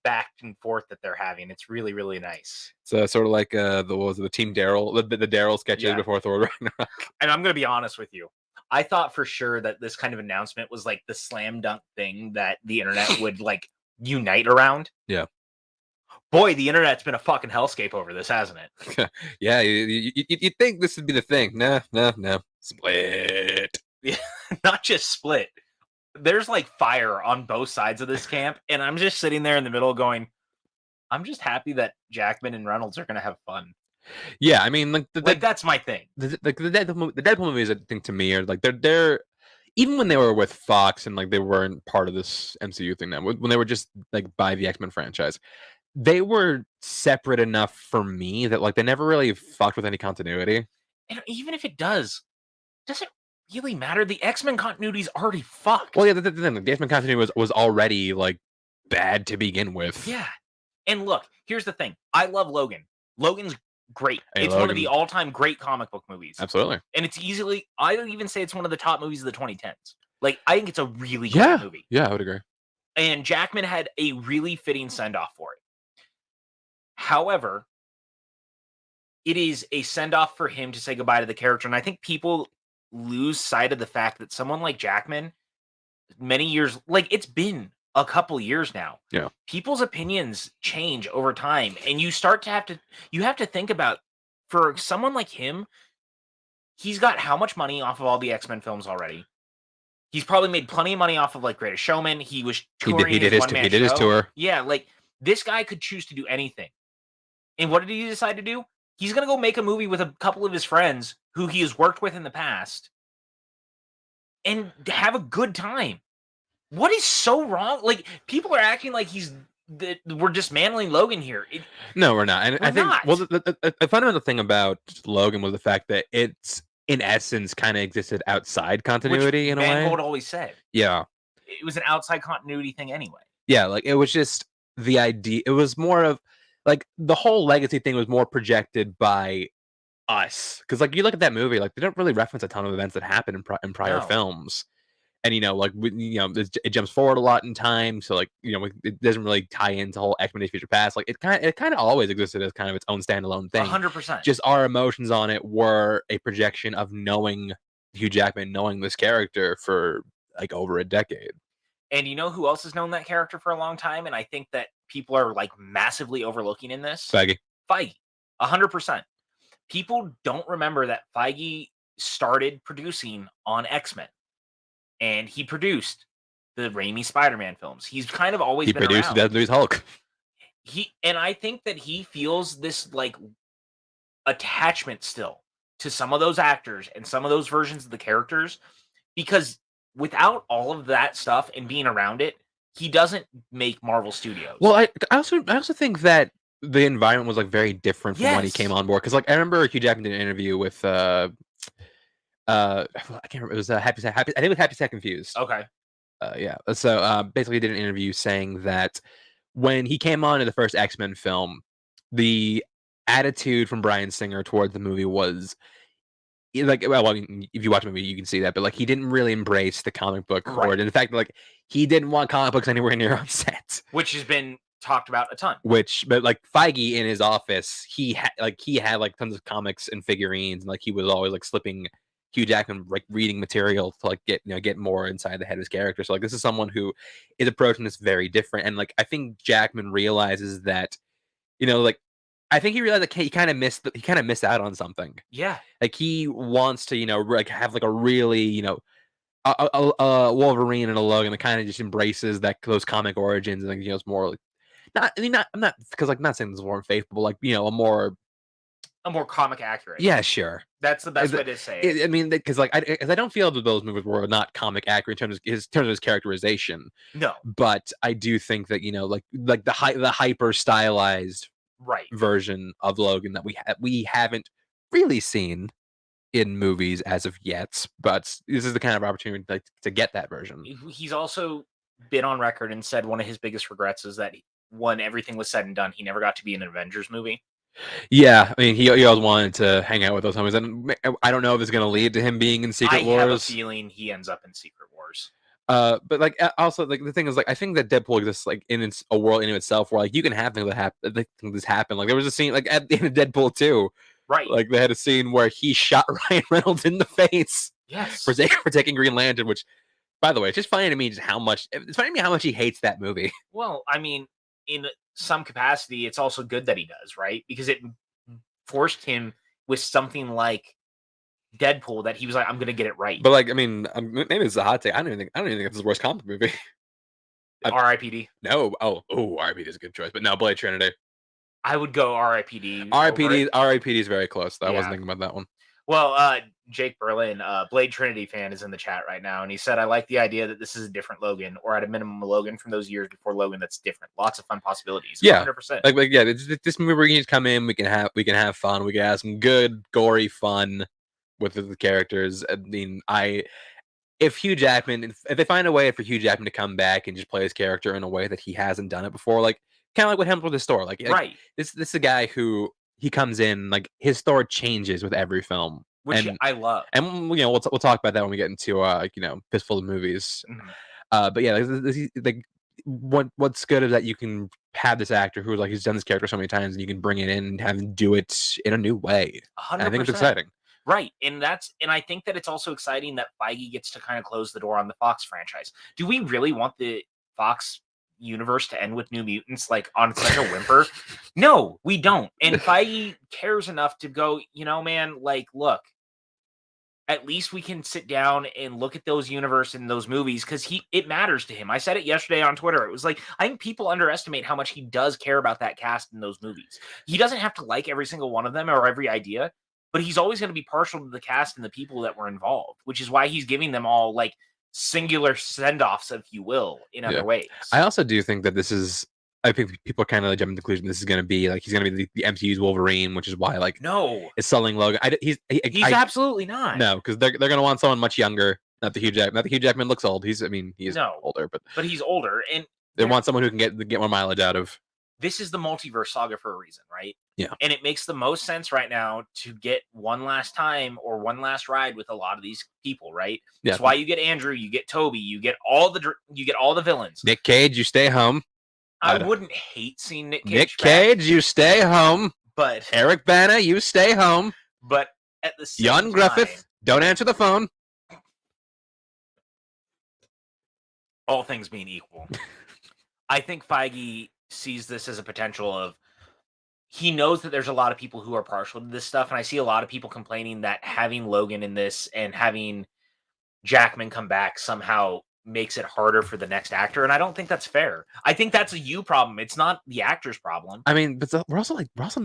back and forth that they're having. It's really, really nice.
So sort of like the Team Daryl, the Daryl sketches before Thor Ragnarok.
And I'm gonna be honest with you. I thought for sure that this kind of announcement was like the slam dunk thing that the internet would like unite around.
Yeah.
Boy, the internet's been a fucking hellscape over this, hasn't it?
Yeah, you'd think this would be the thing. No. Split.
Yeah, not just split. There's like fire on both sides of this camp, and I'm just sitting there in the middle going, I'm just happy that Jackman and Reynolds are going to have fun.
Yeah, I mean,
that's my thing.
The Deadpool movies, I think, to me, are like they're even when they were with Fox and like they weren't part of this MCU thing now, when they were just like by the X-Men franchise, they were separate enough for me that like they never really fucked with any continuity.
And even if it does it really matter? The X-Men continuity is already fucked.
Well, yeah, the X-Men continuity was already like bad to begin with.
Yeah, and look, here's the thing: I love Logan. Logan's great.
Hey,
it's one of the all-time great comic book movies.
Absolutely.
And it's easily, I don't even say it's one of the top movies of the 2010s. Like, I think it's a really good movie.
Yeah, I would agree.
And Jackman had a really fitting send-off for it. However, it is a send-off for him to say goodbye to the character. And I think people lose sight of the fact that someone like Jackman, many years, like it's been a couple years now.
Yeah.
People's opinions change over time. And you start to have to think about, for someone like him, he's got how much money off of all the X-Men films already? He's probably made plenty of money off of like Greatest Showman. He was touring
he did his tour.
Yeah, like this guy could choose to do anything. And what did he decide to do? He's going to go make a movie with a couple of his friends who he has worked with in the past and have a good time. What is so wrong? Like, people are acting like we're dismantling Logan here.
No, we're not. And I think, well, the fundamental thing about Logan was the fact that it's, in essence, kind of existed outside continuity in a way.
Mangold always said.
Yeah.
It was an outside continuity thing anyway.
Yeah, like, it was just the idea. It was more of, like, the whole legacy thing was more projected by us. Because, like, you look at that movie, like, they don't really reference a ton of events that happened in prior films. And, like, it jumps forward a lot in time. So, like, it doesn't really tie into whole X-Men Days of Future Past. Like, it kind of always existed as kind of its own standalone thing.
100%.
Just our emotions on it were a projection of knowing Hugh Jackman, knowing this character for, like, over a decade.
And you know who else has known that character for a long time? And I think that people are, like, massively overlooking in this?
Feige.
100%. People don't remember that Feige started producing on X-Men. And he produced the Raimi Spider-Man films. He's kind of always been around. He produced
Death News Hulk.
And I think that he feels this like attachment still to some of those actors and some of those versions of the characters, because without all of that stuff and being around it, he doesn't make Marvel Studios.
Well, I also think that the environment was like very different from when he came on board. Because like I remember Hugh Jackman did an interview with I can't remember. It was happy. I think it was Happy Sad Confused.
Okay.
Yeah. So basically, he did an interview saying that when he came on to the first X-Men film, the attitude from Bryan Singer towards the movie was like, well, I mean, if you watch the movie, you can see that, but like he didn't really embrace the comic book
Right.
origin. In fact, like he didn't want comic books anywhere near on set.
Which has been talked about a ton.
But like Feige in his office, he had like tons of comics and figurines, and like he was always like slipping Hugh Jackman like reading material to like get more inside the head of his character. So like this is someone who is approaching this very different, and like I think Jackman realizes that, like I think he realized that he kind of missed out on something.
Yeah.
Like he wants to like have like a really a Wolverine and a Logan that kind of just embraces those comic origins, and like it's more like I'm not because like not saying this is more faithful, but like a more
comic accurate.
Yeah, sure.
That's the best way to say it.
I mean, because like I don't feel that those movies were not comic accurate in terms of his characterization.
No.
But I do think that like the hyper stylized version of Logan that we haven't really seen in movies as of yet. But this is the kind of opportunity to get that version.
He's also been on record and said one of his biggest regrets is that when everything was said and done, he never got to be in an Avengers movie.
Yeah, I mean, he always wanted to hang out with those homies, and I don't know if it's going to lead to him being in Secret Wars.
I have a feeling he ends up in Secret Wars.
But like also like the thing is like I think that Deadpool exists like in a world in itself where like you can have things that happen. Like there was a scene like at the end of Deadpool 2,
right?
Like they had a scene where he shot Ryan Reynolds in the face,
yes,
for taking Green Lantern. Which, by the way, it's just funny to me how much he hates that movie.
Well, I mean, in some capacity, it's also good that he does, right? Because it forced him with something like Deadpool that he was like, I'm gonna get it right.
But like, I mean, maybe it's a hot take. I don't even think it's the worst comic movie.
R.I.P.D.
No, R.I.P.D. is a good choice, but no, Blade Trinity.
I would go R.I.P.D.
R.I.P.D. is very close, though. I wasn't thinking about that one.
Well, Jake Berlin, Blade Trinity fan, is in the chat right now, and he said, I like the idea that this is a different Logan, or at a minimum, a Logan from those years before Logan that's different. Lots of fun possibilities.
Yeah,
100%.
Like yeah, this movie where you can come in, we can have fun, we can have some good, gory fun with the characters. I mean, if Hugh Jackman, if they find a way for Hugh Jackman to come back and just play his character in a way that he hasn't done it before, like kind of like what happened with his Thor, like this is a guy who he comes in, like his Thor changes with every film,
which I love,
and we'll talk about that when we get into fistful of movies.
Mm-hmm.
But yeah, like what's good is that you can have this actor who he's done this character so many times, and you can bring it in and have him do it in a new way.
100%.
I think it's exciting.
Right. And I think that it's also exciting that Feige gets to kind of close the door on the Fox franchise. Do we really want the Fox universe to end with New Mutants like on such a whimper? No, we don't. And Feige cares enough to go, man, like, look, at least we can sit down and look at those universe and those movies because it matters to him. I said it yesterday on Twitter. It was like, I think people underestimate how much he does care about that cast in those movies. He doesn't have to like every single one of them or every idea, but he's always going to be partial to the cast and the people that were involved, which is why he's giving them all like singular send-offs, if you will, in other ways.
I also do think that I think people are kind of jumping to the conclusion this is going to be like he's going to be the MCU's Wolverine, which is why
no,
it's selling Logan. He's
absolutely not.
No, because they're going to want someone much younger. Not the Hugh Jackman. Not the Hugh Jackman looks old. He's older, but
he's older, and
they want someone who can get more mileage out of.
This is the multiverse saga for a reason, right?
Yeah.
And it makes the most sense right now to get one last time or one last ride with a lot of these people, right?
Yeah.
That's why you get Andrew, you get Toby, you get all the villains.
Nick Cage, you stay home.
I wouldn't hate seeing Nick Cage.
Nick Cage, you stay home.
But
Eric Bana, you stay home.
But at the same
Jon Griffith, don't answer the phone.
All things being equal, I think Feige sees this as a potential of, he knows that there's a lot of people who are partial to this stuff, and I see a lot of people complaining that having Logan in this and having Jackman come back somehow makes it harder for the next actor, and I don't think that's fair. I think that's a you problem. It's not the actor's problem.
I mean, but we're also not. It's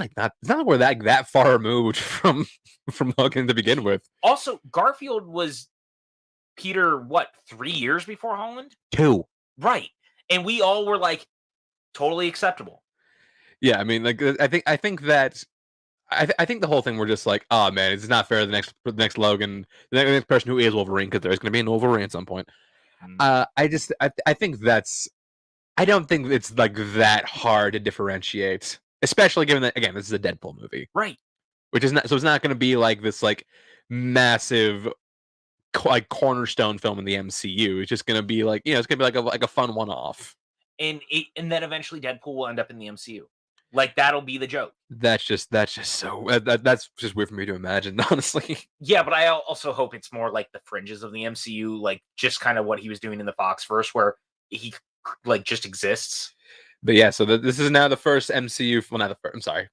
not like we're that far removed from Logan to begin with.
Also, Garfield was Peter 3 years before Holland?
2.
Right, and we all were like, totally acceptable.
Yeah, I mean, like I think that I think the whole thing we're just like, oh man, it's not fair. The next Logan, the next person who is Wolverine, because there's going to be an Wolverine at some point. I think I don't think it's like that hard to differentiate, especially given that again this is a Deadpool movie,
Right.
which is not so it's not going to be like this like massive like cornerstone film in the MCU. It's just going to be like it's going to be like a fun one off.
And then eventually Deadpool will end up in the MCU. Like that'll be the joke.
That's just so that's just weird for me to imagine, honestly.
Yeah, but I also hope it's more like the fringes of the MCU, like just kind of what he was doing in the Foxverse, where he like just exists.
But yeah, so this is now the first MCU. Well, not the first. I'm sorry.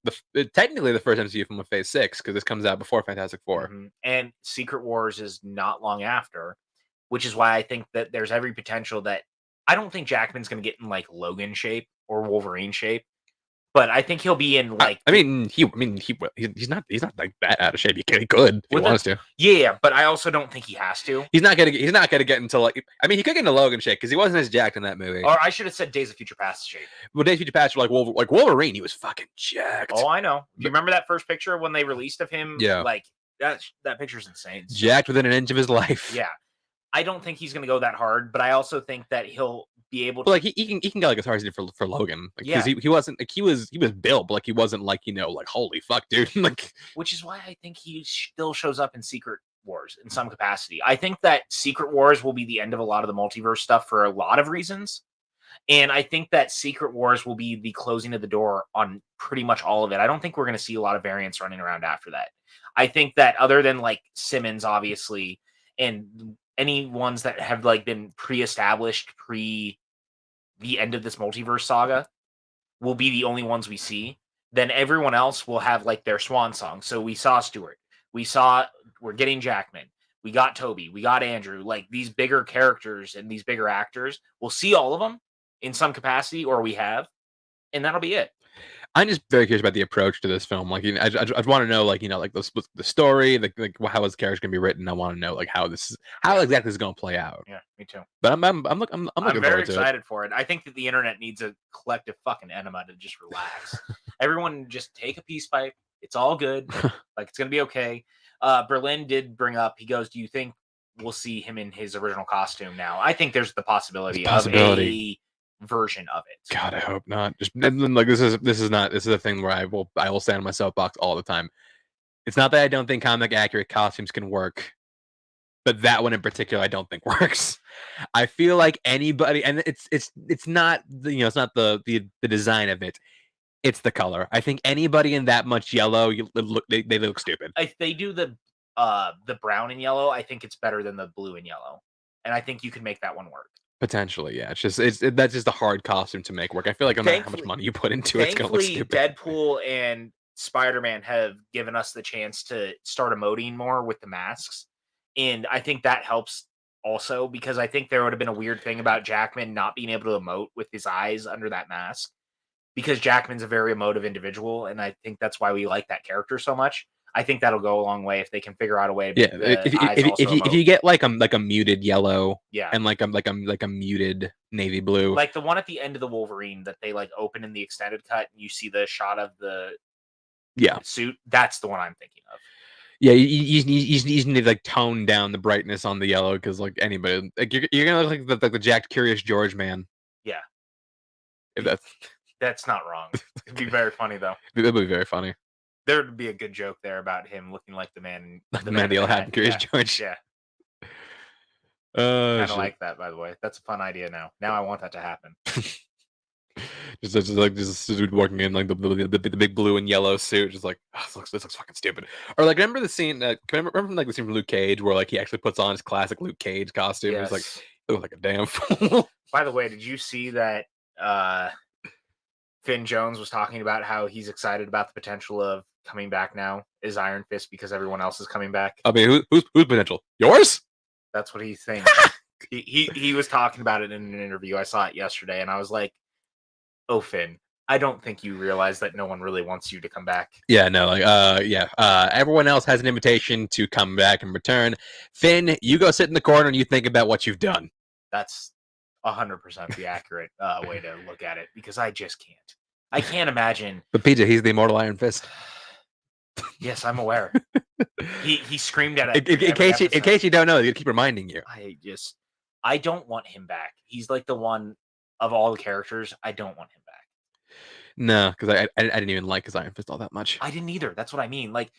Technically the first MCU film of Phase 6 because this comes out before Fantastic Four.
And Secret Wars is not long after, which is why I think that there's every potential that I don't think Jackman's going to get in like Logan shape or Wolverine shape. But I think he'll be in like.
He's not like that out of shape. He could if he wants to.
Yeah, but I also don't think he has to.
He's not gonna get into like. I mean, he could get into Logan shape because he wasn't as jacked in that movie.
Or I should have said Days of Future Past shape.
Well, Days of Future Past were like Wolverine. He was fucking jacked.
Oh, I know. Do you remember that first picture when they released of him?
Yeah.
Like that picture's insane.
Jacked within an inch of his life.
Yeah. I don't think he's gonna go that hard, but I also think that he'll be able to
like he can go like as hard as he did for Logan. Because he wasn't like he was built, but like he wasn't like like holy fuck, dude. Like
which is why I think he still shows up in Secret Wars in some capacity. I think that Secret Wars will be the end of a lot of the multiverse stuff for a lot of reasons. And I think that Secret Wars will be the closing of the door on pretty much all of it. I don't think we're going to see a lot of variants running around after that. I think that other than like Simmons, obviously, and any ones that have like been pre-established the end of this multiverse saga will be the only ones we see. Then everyone else will have like their swan song. So we saw Stewart. We're getting Jackman. We got Toby. We got Andrew. Like these bigger characters and these bigger actors. We'll see all of them in some capacity, or we have, and that'll be it.
I'm just very curious about the approach to this film. Like, I want to know, like, like the story, like how is the character gonna be written. I want to know, like, how exactly this is gonna play out.
Yeah, me too.
But I'm looking
very excited for it. I think that the internet needs a collective fucking enema to just relax. Everyone just take a peace pipe. It's all good. Like it's gonna be okay. Berlin did bring up. He goes, "Do you think we'll see him in his original costume now?" I think there's the possibility. Of a version of it.
God, I hope not. Just like this is a thing where I will stand on my soapbox all the time. It's not that I don't think comic accurate costumes can work, but that one in particular I don't think works. I feel like anybody, and it's not it's not the design of it. It's the color. I think anybody in that much yellow, they look stupid.
If they do the brown and yellow, I think it's better than the blue and yellow, and I think you can make that one work.
Potentially, yeah. That's just a hard costume to make work. I feel like no matter how much money you put into it, it's gonna look stupid.
Deadpool and Spider-Man have given us the chance to start emoting more with the masks, and I think that helps also because I think there would have been a weird thing about Jackman not being able to emote with his eyes under that mask because Jackman's a very emotive individual, and I think that's why we like that character so much. I think that'll go a long way if they can figure out a way.
If you get like a muted yellow,
yeah,
and like a muted navy blue,
like the one at the end of the Wolverine that they like open in the extended cut, and you see the shot of the suit. That's the one I'm thinking of.
Yeah, you need to like tone down the brightness on the yellow because like anybody, like you're gonna look like the jacked Curious George man.
Yeah,
if
that's not wrong. It'd be very funny though.
It would be very funny.
There would be a good joke there about him looking like the man,
the man yellow hat, Curious George.
Yeah. Kind of like that, by the way. That's a fun idea now. Now I want that to happen.
just walking in like the big blue and yellow suit, just like this looks fucking stupid. Or like remember the scene remember like the scene from Luke Cage where like he actually puts on his classic Luke Cage costume.
Yes.
He's like he looks like a damn fool.
By the way, did you see that Finn Jones was talking about how he's excited about the potential of coming back now as Iron Fist because everyone else is coming back?
I mean, who's potential? Yours?
That's what he thinks. he was talking about it in an interview. I saw it yesterday, and I was like, "Oh, Finn, I don't think you realize that no one really wants you to come back."
Yeah, no, like, everyone else has an invitation to come back and return. Finn, you go sit in the corner and you think about what you've done.
That's 100% the accurate way to look at it because I just can't. I can't imagine.
But PJ, he's the immortal Iron Fist.
Yes, I'm aware. He screamed at it
In case you don't know, you keep reminding you.
I don't want him back. He's like the one of all the characters I don't want him back.
No, because I didn't even like his Iron Fist all that much.
I didn't either. That's what I mean. Like,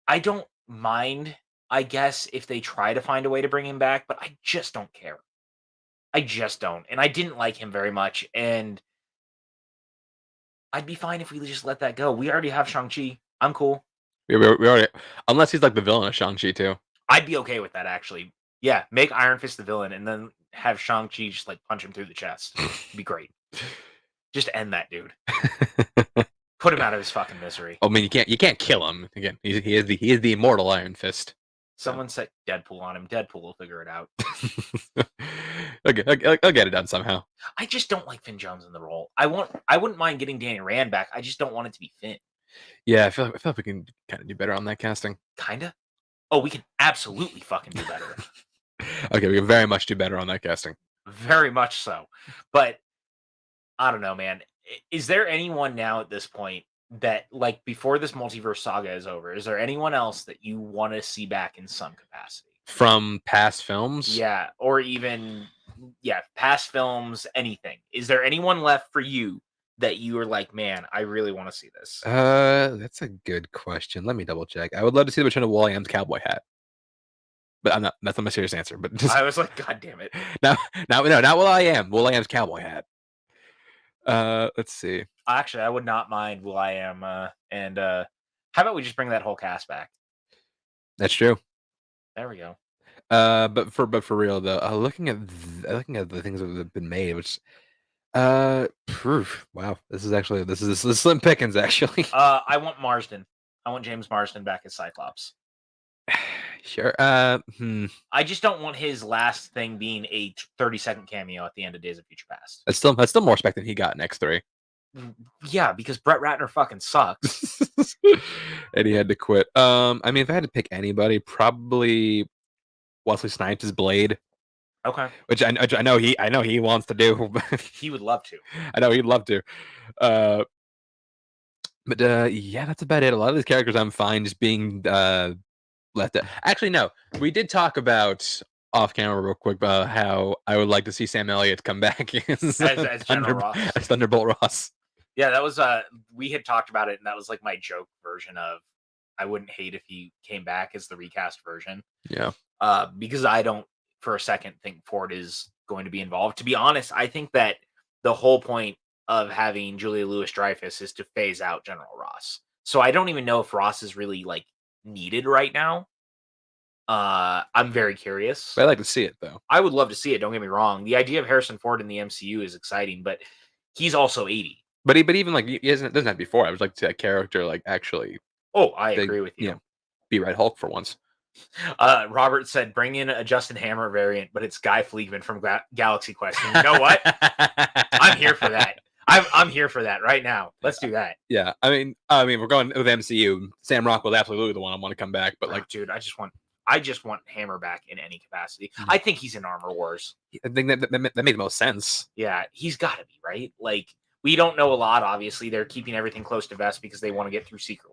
I don't mind, I guess, if they try to find a way to bring him back, but I just don't care. I just don't. And I didn't like him very much. And I'd be fine if we just let that go. We already have Shang-Chi. I'm cool.
We already, unless he's like the villain of Shang-Chi too.
I'd be okay with that, actually. Yeah, make Iron Fist the villain and then have Shang-Chi just like punch him through the chest. It'd be great. Just end that dude. Put him out of his fucking misery.
I mean, you can't kill him. Again, he is the immortal Iron Fist.
Someone set Deadpool on him. Deadpool will figure it out.
Okay, I'll get it done somehow.
I just don't like Finn Jones in the role. I wouldn't mind getting Danny Rand back. I just don't want it to be Finn.
Yeah, I feel like we can kind of do better on that casting.
Kinda. Oh, we can absolutely fucking do better.
Okay, we can very much do better on that casting.
Very much so. But I don't know, man. Is there anyone now at this point that, like, before this multiverse saga is over, is there anyone else that you want to see back in some capacity?
From past films?
Yeah, or even, past films, anything. Is there anyone left for you that you are like, man, I really want to see this?
That's a good question. Let me double check. I would love to see the return of Will.i.am's cowboy hat. But I'm not. That's not my serious answer. But just,
I was like, God damn it!
No, not Will.i.am. Will.i.am's cowboy hat. Let's see.
Actually, I would not mind Will.i.am. And how about we just bring that whole cast back?
That's true.
There we go.
But for real though, looking at the things that have been made, which proof. Wow, this is slim pickings actually.
I want Marsden. I want James Marsden back as Cyclops.
Sure.
I just don't want his last thing being a 30-second cameo at the end of Days of Future Past.
That's still more respect than he got in X3.
Yeah, because Brett Ratner fucking sucks.
And he had to quit. I mean, if I had to pick anybody, probably Wesley Snipes' Blade.
Okay.
Which I know he wants to do.
He would love to.
I know he'd love to. But yeah, that's about it. A lot of these characters I'm fine just being left out. Actually, no. We did talk about off camera real quick about how I would like to see Sam Elliott come back as
General Ross.
As Thunderbolt Ross.
Yeah, that was we had talked about it, and that was like my joke version of I wouldn't hate if he came back as the recast version.
Yeah.
Because I don't for a second think Ford is going to be involved. To be honest, I think that the whole point of having Julia Louis-Dreyfus is to phase out General Ross. So I don't even know if Ross is really like needed right now. I'm very curious.
But I'd like to see it though.
I would love to see it. Don't get me wrong. The idea of Harrison Ford in the MCU is exciting, but he's also 80.
But even like he doesn't have before. I would like to see that character like actually.
Oh, I agree with you.
Be Red Hulk for once.
Robert said, bring in a Justin Hammer variant, but it's Guy Fleegman from Galaxy Quest. And you know what? I'm here for that. I'm here for that right now. Let's do that.
Yeah, I mean, we're going with MCU. Sam Rockwell's absolutely the one I want to come back. But like,
dude, I just want Hammer back in any capacity. I think he's in Armor Wars.
I think that made the most sense.
Yeah, he's got to be, right. Like, we don't know a lot. Obviously, they're keeping everything close to vest because they want to get through Secret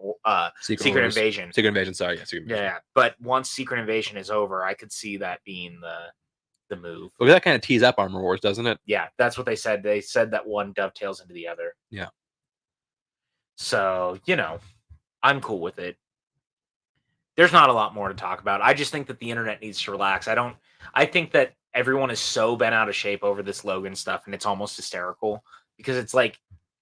Invasion.
Secret Invasion. Sorry, yeah, Secret Invasion.
Yeah, but once Secret Invasion is over, I could see that being the move.
Well, that kind of tees up Armor Wars, doesn't it?
Yeah, that's what they said. They said that one dovetails into the other.
Yeah.
So, I'm cool with it. There's not a lot more to talk about. I just think that the internet needs to relax. I think that everyone is so bent out of shape over this Logan stuff, and it's almost hysterical because it's like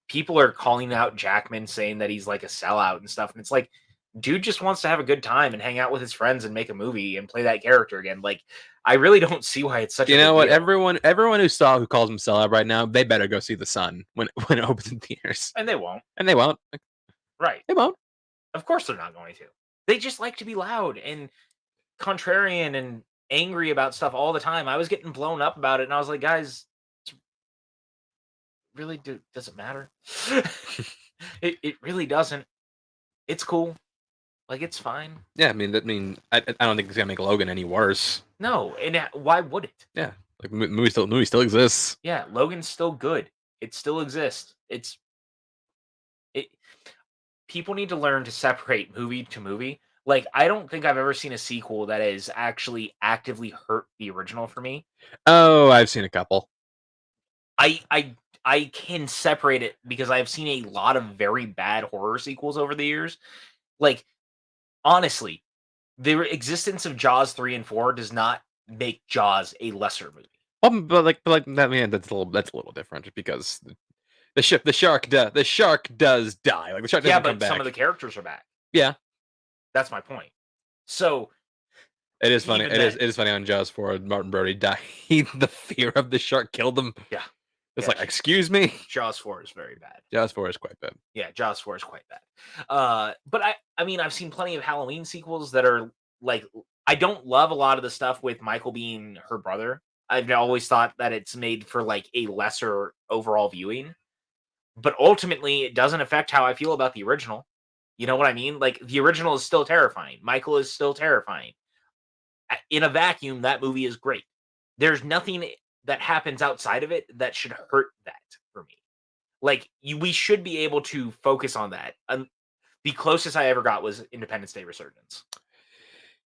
people are calling out Jackman saying that he's like a sellout and stuff. And it's like, dude just wants to have a good time and hang out with his friends and make a movie and play that character again. Like, I really don't see why it's such a
what?
deal.
Everyone who calls him sellout right now, they better go see The Sun when it opens in theaters.
And they won't.
Right. They won't.
Of course they're not going to. They just like to be loud and contrarian and angry about stuff all the time. I was getting blown up about it, and I was like, guys, really, does it matter? It really doesn't. It's cool. Like, it's fine.
Yeah, I mean, I don't think it's gonna make Logan any worse.
No, and why would it?
Yeah, like movie still exists.
Yeah, Logan's still good. It still exists. people need to learn to separate movie to movie. Like, I don't think I've ever seen a sequel that has actually actively hurt the original for me.
Oh, I've seen a couple.
I can separate it because I've seen a lot of very bad horror sequels over the years. Like, honestly, the existence of Jaws 3 and 4 does not make Jaws a lesser movie.
But like that man, that's a little different because the shark does die. Like the shark
Yeah,
doesn't come
but some of
back.
the characters are back.
Yeah,
That's my point. So
it is funny.
even
It is funny on Jaws 4, Martin Brody died. The fear of the shark killed him.
Yeah.
It's
Yeah,
like, excuse me.
Jaws 4 is very bad.
Jaws 4 is quite bad.
Yeah, Jaws 4 is quite bad. But I mean, I've seen plenty of Halloween sequels that are like, I don't love a lot of the stuff with Michael being her brother. I've always thought that it's made for like a lesser overall viewing, but ultimately it doesn't affect how I feel about the original. You know what I mean? Like, the original is still terrifying. Michael is still terrifying. In a vacuum, that movie is great. There's nothing that happens outside of it that should hurt that for me. Like, we should be able to focus on that. The closest I ever got was Independence Day Resurgence.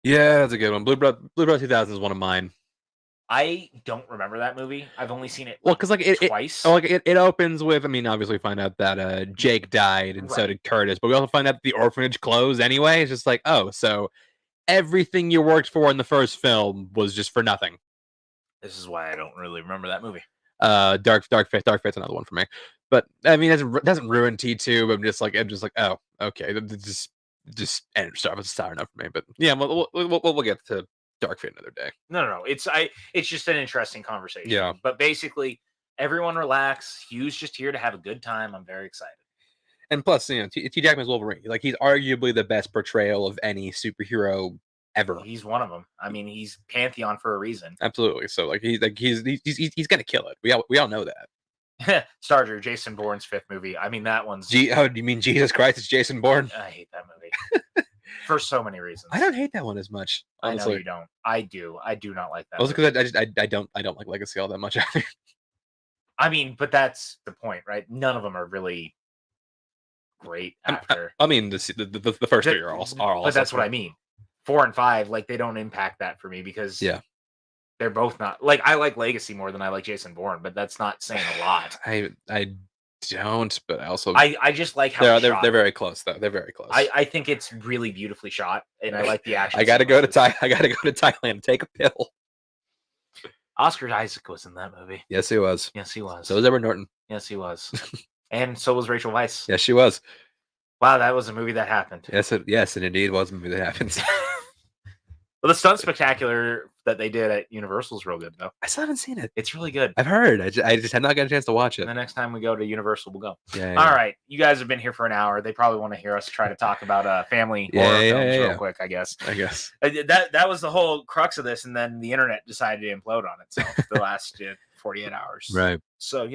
Yeah, that's a good one. Blue Blood 2000 is one of mine.
I don't remember that movie. I've only seen it
Well, because like
twice.
it opens with, I mean, obviously we find out that Jake died and so
Right.
did Curtis, but we also find out that the orphanage closed anyway. It's just like, oh, so everything you worked for in the first film was just for nothing.
This is why I don't really remember that movie.
Dark Fate's another one for me. But I mean, it doesn't ruin T2, but I'm just like, oh, okay, just end stuff. It's sour enough for me. But yeah, we'll get to Dark Fate another day.
No. It's just an interesting conversation.
Yeah.
But basically, everyone relax. Hugh's just here to have a good time. I'm very excited.
And plus, you know, T. Jackman's Wolverine. Like, he's arguably the best portrayal of any superhero ever.
He's one of them. I mean, he's Pantheon for a reason.
Absolutely. So like he's gonna kill it. We all know that.
Starter, Jason Bourne's 5th movie. I mean, that one's.
Oh, do you mean Jesus Christ? It's Jason Bourne.
I hate that movie for so many reasons.
I don't hate that one as much. Honestly.
I know you don't. I do. I do not like that.
Also, because I don't like Legacy all that much.
I mean, but that's the point, right? None of them are really great after.
I mean, the first three are all.
But that's what I mean. 4 and 5, like, they don't impact that for me because they're both not like, I like Legacy more than I like Jason Bourne, but that's not saying a lot.
I don't, but
I just like how
they're very close though. They're very close.
I think it's really beautifully shot, and I like the action.
I gotta go to Thailand and take a pill.
Oscar Isaac was in that movie.
Yes, he was.
Yes, he was.
So was Edward Norton.
Yes, he was. And so was Rachel Weisz.
Yes, she was.
Wow, that was a movie that happened.
Yes, and indeed was a movie that happened.
Well, the stunt spectacular that they did at Universal is real good, though.
I still haven't seen it.
It's really good.
I've heard. I just have not got a chance to watch it.
And the next time we go to Universal, we'll go.
Yeah.
All right. You guys have been here for an hour. They probably want to hear us try to talk about family horror films real quick, I guess. That was the whole crux of this, and then the internet decided to implode on itself the last 48 hours.
Right.
So,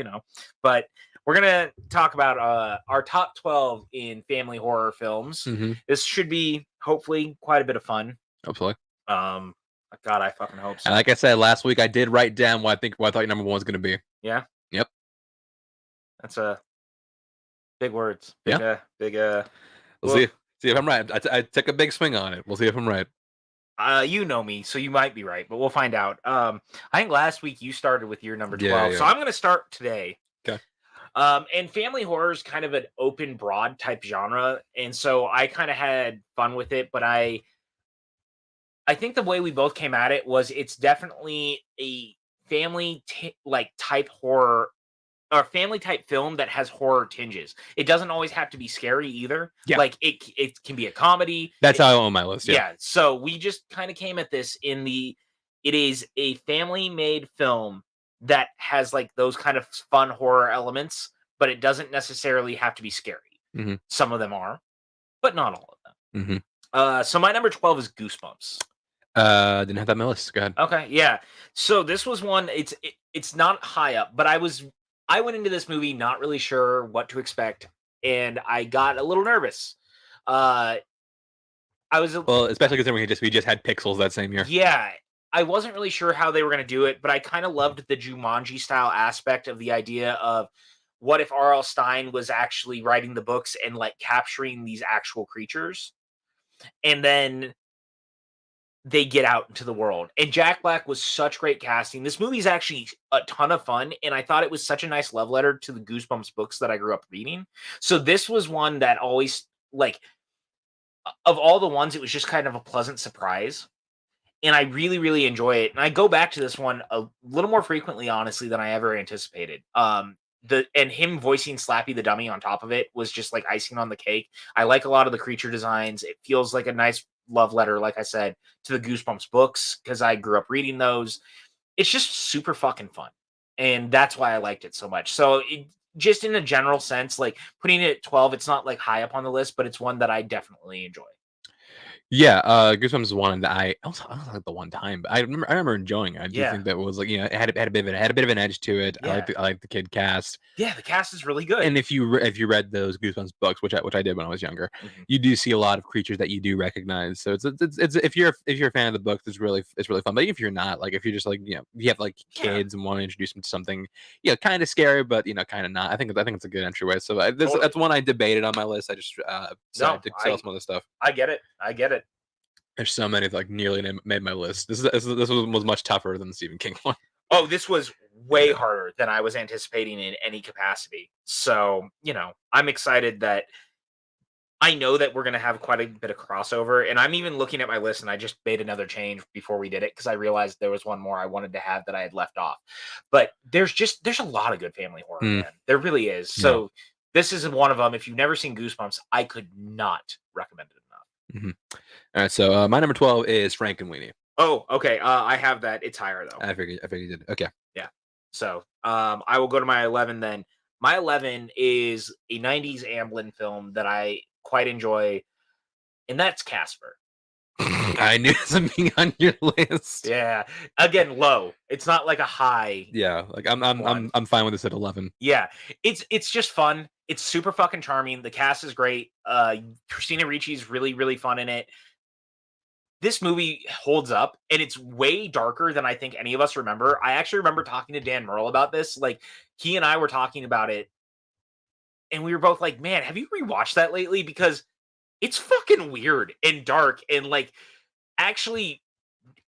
but we're going to talk about our top 12 in family horror films.
Mm-hmm.
This should be, hopefully, quite a bit of fun.
Hopefully.
God, I fucking hope so.
And like I said last week, I did write down what I thought your number one was going to be.
Yeah.
Yep.
That's big words.
We'll see if I'm right. I took a big swing on it. We'll see if I'm right.
You know me, so you might be right, but we'll find out. I think last week you started with your number 12, so I'm going to start today.
Okay.
And family horror is kind of an open, broad type genre, and so I kind of had fun with it, but I think the way we both came at it was it's definitely a family type horror or family type film that has horror tinges. It doesn't always have to be scary either.
Yeah.
Like it can be a comedy.
That's how I own my list.
Yeah. So we just kind of came at this it is a family made film that has like those kind of fun horror elements, but it doesn't necessarily have to be scary.
Mm-hmm.
Some of them are, but not all of
them.
Mm-hmm. So my number 12 is Goosebumps.
Didn't have that on my list. Go ahead.
Okay, yeah. So this was one. It's not high up, but I went into this movie not really sure what to expect, and I got a little nervous. Especially
considering we just had Pixels that same year.
Yeah, I wasn't really sure how they were going to do it, but I kind of loved the Jumanji style aspect of the idea of what if R.L. Stine was actually writing the books and like capturing these actual creatures, and then they get out into the world. And Jack Black was such great casting. This movie's actually a ton of fun, and I thought it was such a nice love letter to the Goosebumps books that I grew up reading. So this was one that always, like, of all the ones, it was just kind of a pleasant surprise. And I really, really enjoy it. And I go back to this one a little more frequently, honestly, than I ever anticipated. And him voicing Slappy the Dummy on top of it was just like icing on the cake. I like a lot of the creature designs. It feels like a nice love letter, like I said, to the Goosebumps books, because I grew up reading those. It's just super fucking fun. And that's why I liked it so much. So just in a general sense, like putting it at 12, it's not like high up on the list, but it's one that I definitely enjoy.
Yeah, Goosebumps is one that I also like the one time, but I remember enjoying it. I do think that was like, it had a bit of an edge to it.
Yeah.
I like the kid cast.
Yeah, the cast is really good.
And if you read those Goosebumps books, which I did when I was younger, you do see a lot of creatures that you do recognize. So it's if you're a fan of the books, it's really fun. But if you're not, like if you're just like you have like kids and want to introduce them to something, kind of scary, but kind of not. I think it's a good entryway. So that's one I debated on my list. I just decided to sell some other stuff.
I get it.
There's so many that like nearly made my list. This was much tougher than the Stephen King one.
Oh, this was way harder than I was anticipating in any capacity. So, I'm excited that I know that we're going to have quite a bit of crossover. And I'm even looking at my list, and I just made another change before we did it because I realized there was one more I wanted to have that I had left off. But there's a lot of good family horror, man. There really is. So this is one of them. If you've never seen Goosebumps, I could not recommend it enough.
All right, so my number 12 is Frankenweenie.
Oh, okay. I have that. It's higher though.
I figured you did. Okay.
Yeah. So I will go to my 11 then. My 11 is a 90s Amblin film that I quite enjoy, and that's Casper.
I knew something on your list.
Yeah. Again, low. It's not like a high.
Yeah, like I'm fine with this at 11.
Yeah. It's just fun. It's super fucking charming. The cast is great. Christina Ricci's really, really fun in it. This movie holds up, and it's way darker than I think any of us remember. I actually remember talking to Dan Merle about this. Like, he and I were talking about it, and we were both like, man, have you rewatched that lately? Because it's fucking weird and dark and like actually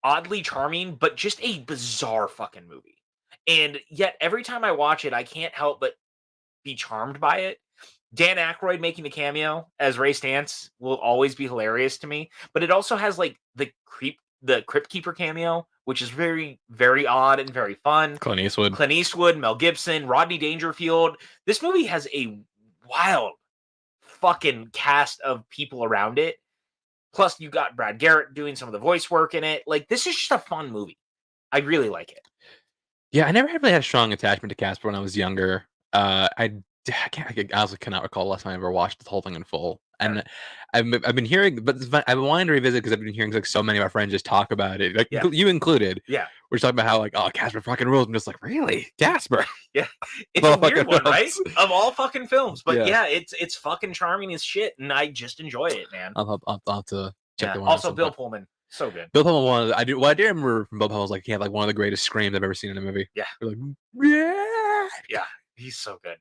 oddly charming, but just a bizarre fucking movie. And yet every time I watch it, I can't help but be charmed by it. Dan Aykroyd making the cameo as Ray Stantz will always be hilarious to me, but it also has like the Crypt Keeper cameo, which is very, very odd and very fun.
Clint Eastwood,
Mel Gibson, Rodney Dangerfield. This movie has a wild fucking cast of people around it. Plus, you got Brad Garrett doing some of the voice work in it. Like, this is just a fun movie. I really like it.
Yeah, I never really had a strong attachment to Casper when I was younger. I honestly cannot recall the last time I ever watched the whole thing in full. And I've been hearing, but I've been wanting to revisit because I've been hearing like so many of my friends just talk about it, like you included.
Yeah,
we're talking about how like, oh, Casper fucking rules. I'm just like, really, Casper?
Yeah, it's a weird one, right? Of all fucking films, but yeah, it's fucking charming as shit, and I just enjoy it, man.
I'll have to check the one.
Also, Bill Pullman, so good.
Bill Pullman, I do remember from Bill Pullman was like he had like one of the greatest screams I've ever seen in a movie.
Yeah,
like yeah.
He's so good.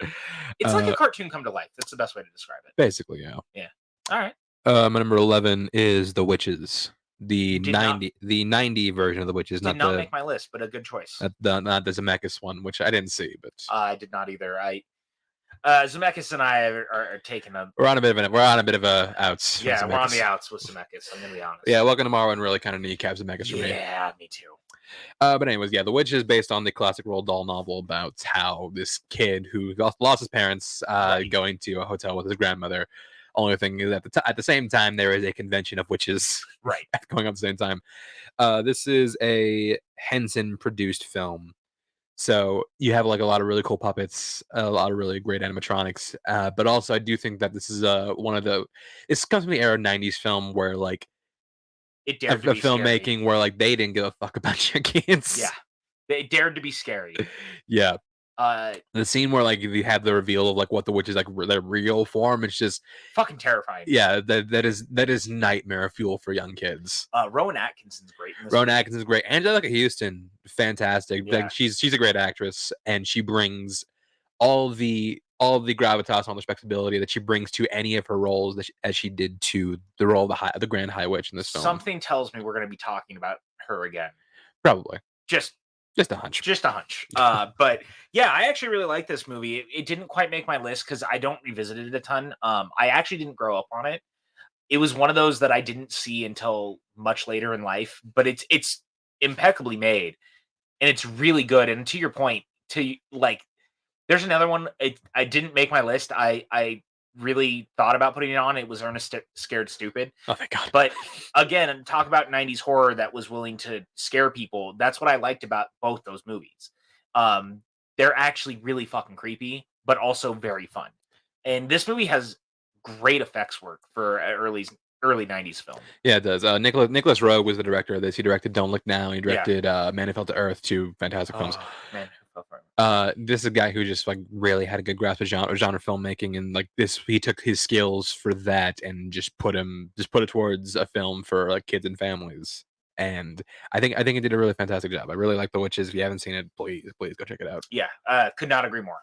It's like a cartoon come to life. That's the best way to describe it.
Basically, yeah.
Yeah. All right.
My number 11 is The Witches. The 90 version of The Witches.
Did not make my list, but a good choice.
Not the Zemeckis one, which I didn't see, but
I did not either. Zemeckis and I are taking a.
We're on a bit of a outs.
Yeah, we're on the outs with Zemeckis. I'm gonna be honest.
Yeah, Welcome to Tomorrow and really kind of kneecaps Zemeckis for me.
Yeah, me too.
But anyways, yeah, The Witch is based on the classic Roald Dahl novel about how this kid who lost his parents going to a hotel with his grandmother. Only thing is at the same time there is a convention of witches going on at the same time. This is a Henson produced film, so you have like a lot of really cool puppets, a lot of really great animatronics. But also I do think that this is this comes from the era of 90s film where like
it dared
to be filmmaking scary. Where like they didn't give a fuck about your kids.
Yeah, they dared to be scary.
Yeah. The scene where like you have the reveal of like what the witch is like their real form, it's just
fucking terrifying.
Yeah, that is nightmare fuel for young kids.
Rowan Atkinson's great in this
Rowan Atkinson's great. Angelica Houston, fantastic.
Yeah.
Like she's a great actress, and she brings all the gravitas and all the respectability that she brings to any of her roles as she did to the role of the Grand High Witch in this film.
Something tells me we're going to be talking about her again.
Probably.
Just
a hunch.
Just a hunch. But yeah, I actually really like this movie. It didn't quite make my list because I don't revisit it a ton. I actually didn't grow up on it. It was one of those that I didn't see until much later in life, but it's impeccably made and it's really good. And to your point, there's another one. I didn't make my list. I really thought about putting it on. It was Ernest Scared Stupid.
Oh, thank God.
But again, talk about 90s horror that was willing to scare people. That's what I liked about both those movies. They're actually really fucking creepy, but also very fun. And this movie has great effects work for early 90s film.
Yeah, it does. Nicholas Roeg was the director of this. He directed Don't Look Now. He directed Man Who Fell to Earth, 2 fantastic films.
Man Who Fell to Earth.
This is a guy who just like really had a good grasp of genre filmmaking, and like this, he took his skills for that and just put it towards a film for like kids and families. And I think he did a really fantastic job. I really like The Witches. If you haven't seen it, please go check it out.
Yeah, could not agree more.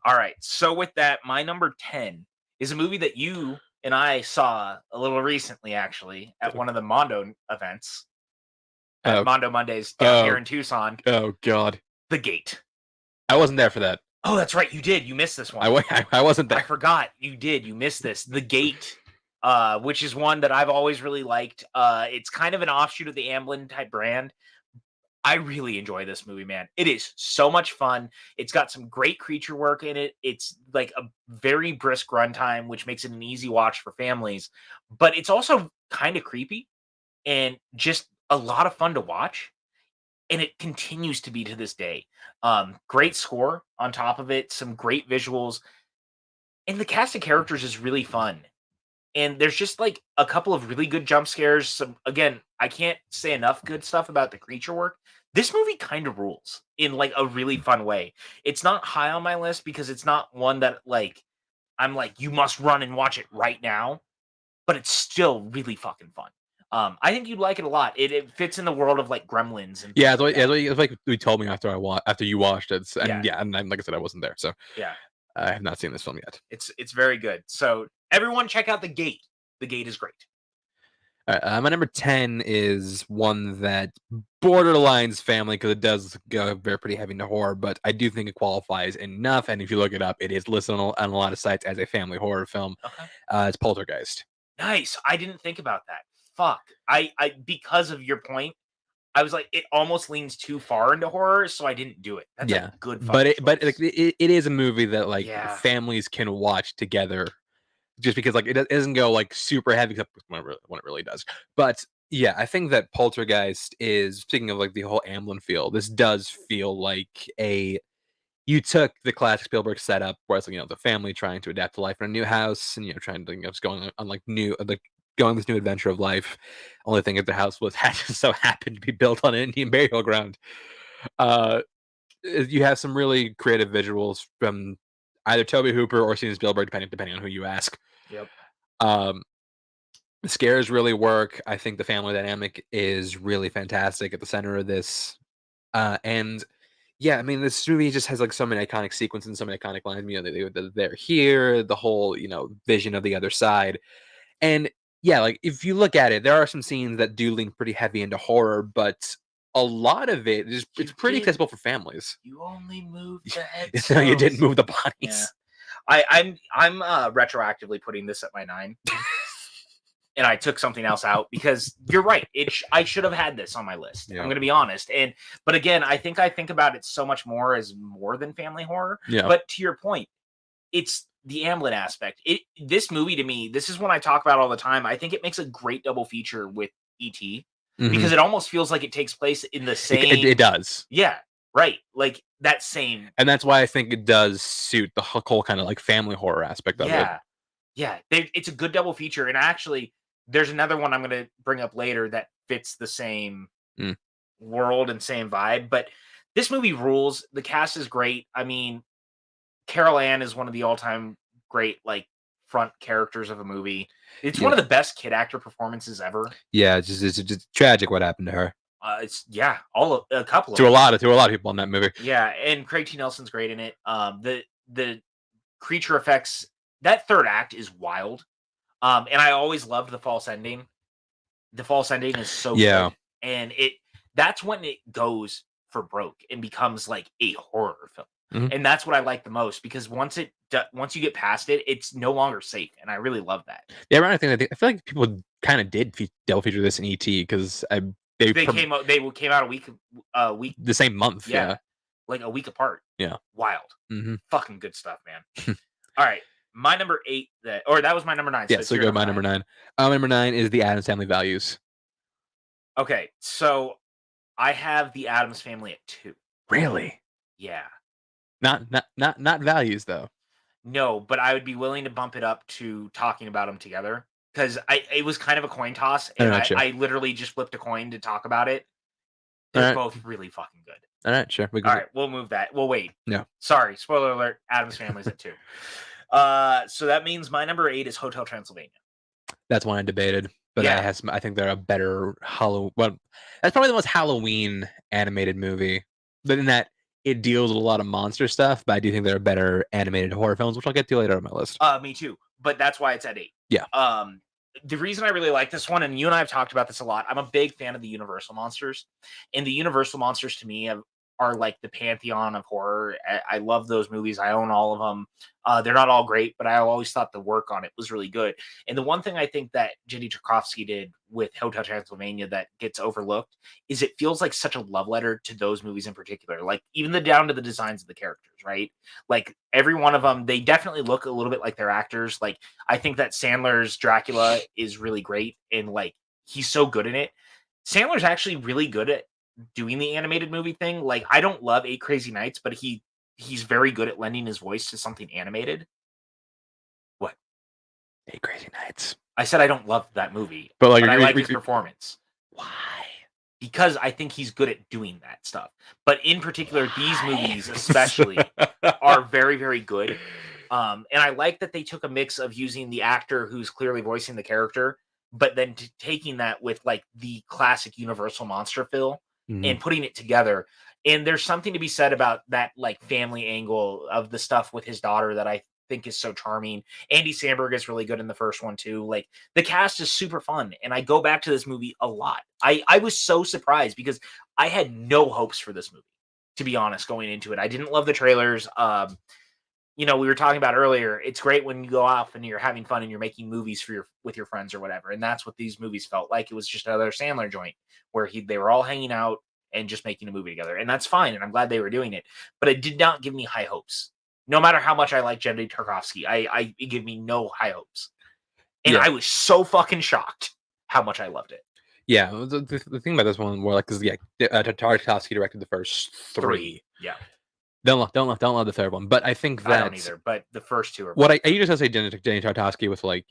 All right, so with that, my number 10 is a movie that you and I saw a little recently, actually, at one of the Mondo events, at Mondo Mondays down here in Tucson.
Oh God,
The Gate.
I wasn't there for that.
Oh, that's right, you did. You missed this one.
I wasn't there.
I forgot. You did. You missed this. The Gate, which is one that I've always really liked. It's kind of an offshoot of the Amblin type brand. I really enjoy this movie, man. It is so much fun. It's got some great creature work in it. It's like a very brisk runtime, which makes it an easy watch for families. But it's also kind of creepy and just a lot of fun to watch. And it continues to be to this day. Great score on top of it, some great visuals. And the cast of characters is really fun. And there's just like a couple of really good jump scares. Again, I can't say enough good stuff about the creature work. This movie kind of rules in like a really fun way. It's not high on my list because it's not one that like I'm like, you must run and watch it right now. But it's still really fucking fun. I think you'd like it a lot. It fits in the world of like Gremlins and
it's like you told me after you watched it, and and like I said, I wasn't there, so
yeah,
I have not seen this film yet.
It's very good. So everyone, check out The Gate. The Gate is great.
All right, my number 10 is one that borderlines family because it does go very pretty heavy into horror, but I do think it qualifies enough. And if you look it up, it is listed on a lot of sites as a family horror film.
Okay,
it's Poltergeist.
Nice. I didn't think about that. Fuck. I because of your point, I was like, it almost leans too far into horror, so I didn't do it. That's a good
but it is a movie that like families can watch together, just because like it doesn't go like super heavy except when it really does. But yeah, I think that Poltergeist is, speaking of like the whole Amblin feel, this does feel like you took the classic Spielberg setup where it's like, the family trying to adapt to life in a new house and trying to just going on like going this new adventure of life. Only thing is the house so happened to be built on an Indian burial ground. You have some really creative visuals from either Tobe Hooper or Steven Spielberg, depending on who you ask.
Yep.
The scares really work. I think the family dynamic is really fantastic at the center of this. And yeah, I mean, this movie just has like so many iconic sequences and so many iconic lines. They're here, the whole, vision of the other side. And yeah, like if you look at it, there are some scenes that do lean pretty heavy into horror, but a lot of it is it's pretty accessible for families.
You only moved the head.
No, you didn't move the bodies.
Yeah. I'm retroactively putting this at my 9. And I took something else out because you're right. I should have had this on my list. Yeah. I'm going to be honest. But again, I think about it so much more as more than family horror.
Yeah.
But to your point, it's the Amblin aspect. This movie to me, this is one I talk about all the time. I think it makes a great double feature with E.T. Because it almost feels like it takes place in the same.
It does.
Yeah. Right. Like that same.
And that's why I think it does suit the whole kind of like family horror aspect of it.
Yeah. It's a good double feature. And actually, there's another one I'm going to bring up later that fits the same world and same vibe. But this movie rules. The cast is great. I mean, Carol Ann is one of the all-time great like front characters of a movie. It's one of the best kid actor performances ever.
Yeah, it's just tragic what happened to her.
A couple
to a lot of people in that movie.
Yeah, and Craig T. Nelson's great in it. the creature effects, that third act is wild. And I always loved the false ending. The false ending is so
Yeah.
good, and that's when it goes for broke and becomes like a horror film.
Mhm.
And that's what I like the most, because once you get past it, it's no longer safe, and I really love that.
Yeah, I think I feel like people kind of did double feature this in ET because
They came out a week,
the same month.
yeah,
Yeah.
like a week apart.
Yeah.
Wild.
Mm-hmm.
Fucking good stuff, man. All right. My number 8 that was my number 9.
Yeah.
it's
So
your
go my number 9. Number 9 is the Addams Family Values.
Okay, so I have the Addams Family at 2.
Really?
Yeah.
Not Values though.
No, but I would be willing to bump it up to talking about them together, because it was kind of a coin toss, and
Alright, sure.
I literally just flipped a coin to talk about it. They're
Alright.
both really fucking good.
All right, sure.
All right, we'll move that. We'll wait.
No.
Sorry, spoiler alert. Addams Family's at 2. So that means my number 8 is Hotel Transylvania.
That's one I debated, but
Yeah.
I think they're a better Halloween. Well, that's probably the most Halloween animated movie. But in that it deals with a lot of monster stuff, but I do think they're better animated horror films, which I'll get to later on my list.
Me too. But that's why it's at 8.
Yeah.
The reason I really like this one, and you and I have talked about this a lot, I'm a big fan of the Universal monsters. And the Universal monsters to me are like the pantheon of horror. I love those movies. I own all of them. They're not all great, but I always thought the work on it was really good. And the one thing I think that Jenny Tarkovsky did with Hotel Transylvania that gets overlooked is it feels like such a love letter to those movies in particular. Like even down to the designs of the characters, right? Like every one of them, they definitely look a little bit like their actors. Like I think that Sandler's Dracula is really great, and like he's so good in it. Sandler's actually really good at doing the animated movie thing. Like I don't love 8 Crazy Nights, but he's very good at lending his voice to something animated. What?
8 Crazy Nights.
I said I don't love that movie,
but
I like his performance.
Why?
Because I think he's good at doing that stuff. But in particular, these movies especially are very, very good. And I like that they took a mix of using the actor who's clearly voicing the character, but then taking that with like the classic Universal monster feel and putting it together. And there's something to be said about that like family angle of the stuff with his daughter that I think is so charming. Andy Samberg is really good in the first one too. Like the cast is super fun, and I go back to this movie a lot. I was so surprised because I had no hopes for this movie, to be honest, going into it. I didn't love the trailers. We were talking about earlier, it's great when you go off and you're having fun and you're making movies with your friends or whatever. And that's what these movies felt like. It was just another Sandler joint where they were all hanging out and just making a movie together. And that's fine. And I'm glad they were doing it. But it did not give me high hopes. No matter how much I like Jenny Tarkovsky, it gave me no high hopes. And I was so fucking shocked how much I loved it.
Yeah. The thing about this one more like, because Tarkovsky directed the first 3.
Yeah.
Don't love the third one, but I think that
I don't either. But the first 2 are.
What I usually say Jenny Tarkovsky with like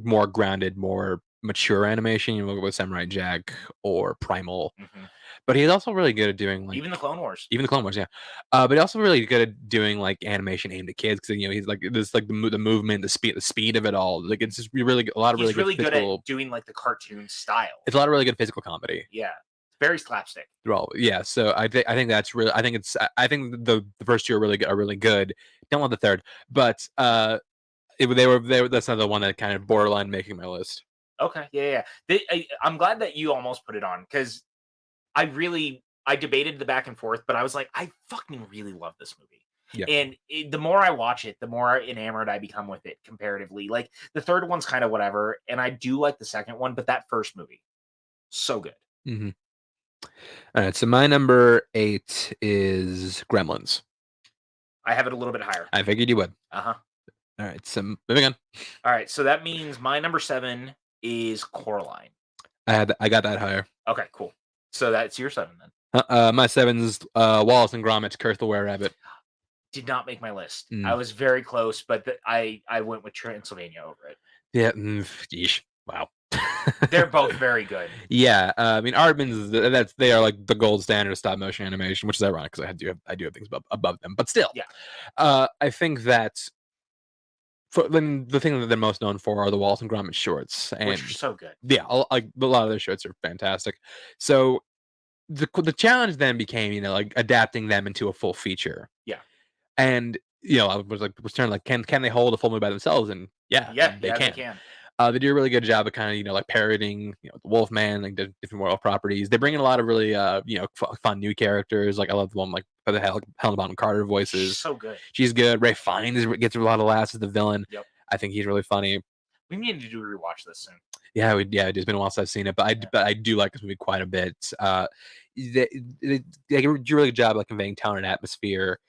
more grounded, more mature animation, with Samurai Jack or Primal.
Mm-hmm.
But he's also really good at doing like
even the Clone Wars.
Yeah. But he's also really good at doing like animation aimed at kids, because he's like this like the movement, the speed of it all. Like it's just really a lot of
he's really good
physical,
at doing like the cartoon style.
It's a lot of really good physical comedy.
Yeah. Very slapstick.
Well, yeah. So I think that's really. I think the first 2 are really good. Don't love the third, but they were. That's another one that kind of borderline making my list.
Okay, yeah. I'm glad that you almost put it on, because I debated the back and forth, but I was like, I fucking really love this movie. Yeah. And the more I watch it, the more enamored I become with it comparatively. Like the third one's kind of whatever, and I do like the second one, but that first movie, so good.
Mm-hmm. All right, so my number 8 is Gremlins.
I have it a little bit higher.
I figured you would.
Uh-huh.
All right, so moving on.
All right, so that means my number 7 is Coraline.
I got that higher.
Okay, cool. So that's your 7 then.
My 7 is Wallace and Gromit's Curse the Were-Rabbit.
Did not make my list. I was very close, but I went with Transylvania over it.
Yeah, yeesh. Wow.
They're both very good.
Yeah, I mean Aardman's they are like the gold standard of stop motion animation, which is ironic because I do have things above them, but still.
Yeah.
I think that the thing that they're most known for are the Wallace and Gromit shorts,
which are so good.
Yeah, a lot of their shorts are fantastic. So the challenge then became like adapting them into a full feature.
Yeah.
And I was trying like, can they hold a full movie by themselves? And yeah, they
They
can.
can.
They do a really good job of kind of like parodying the Wolfman, like the different world properties. They bring in a lot of really fun new characters. Like I love the one like for the Helen Bonham Carter voices.
So good.
She's good. Ray Fiennes gets a lot of laughs as the villain.
Yep.
I think he's really funny.
We need to do a rewatch this soon.
Yeah, it's been a while since I've seen it, but I do like this movie quite a bit. They do a really good job of conveying tone and atmosphere.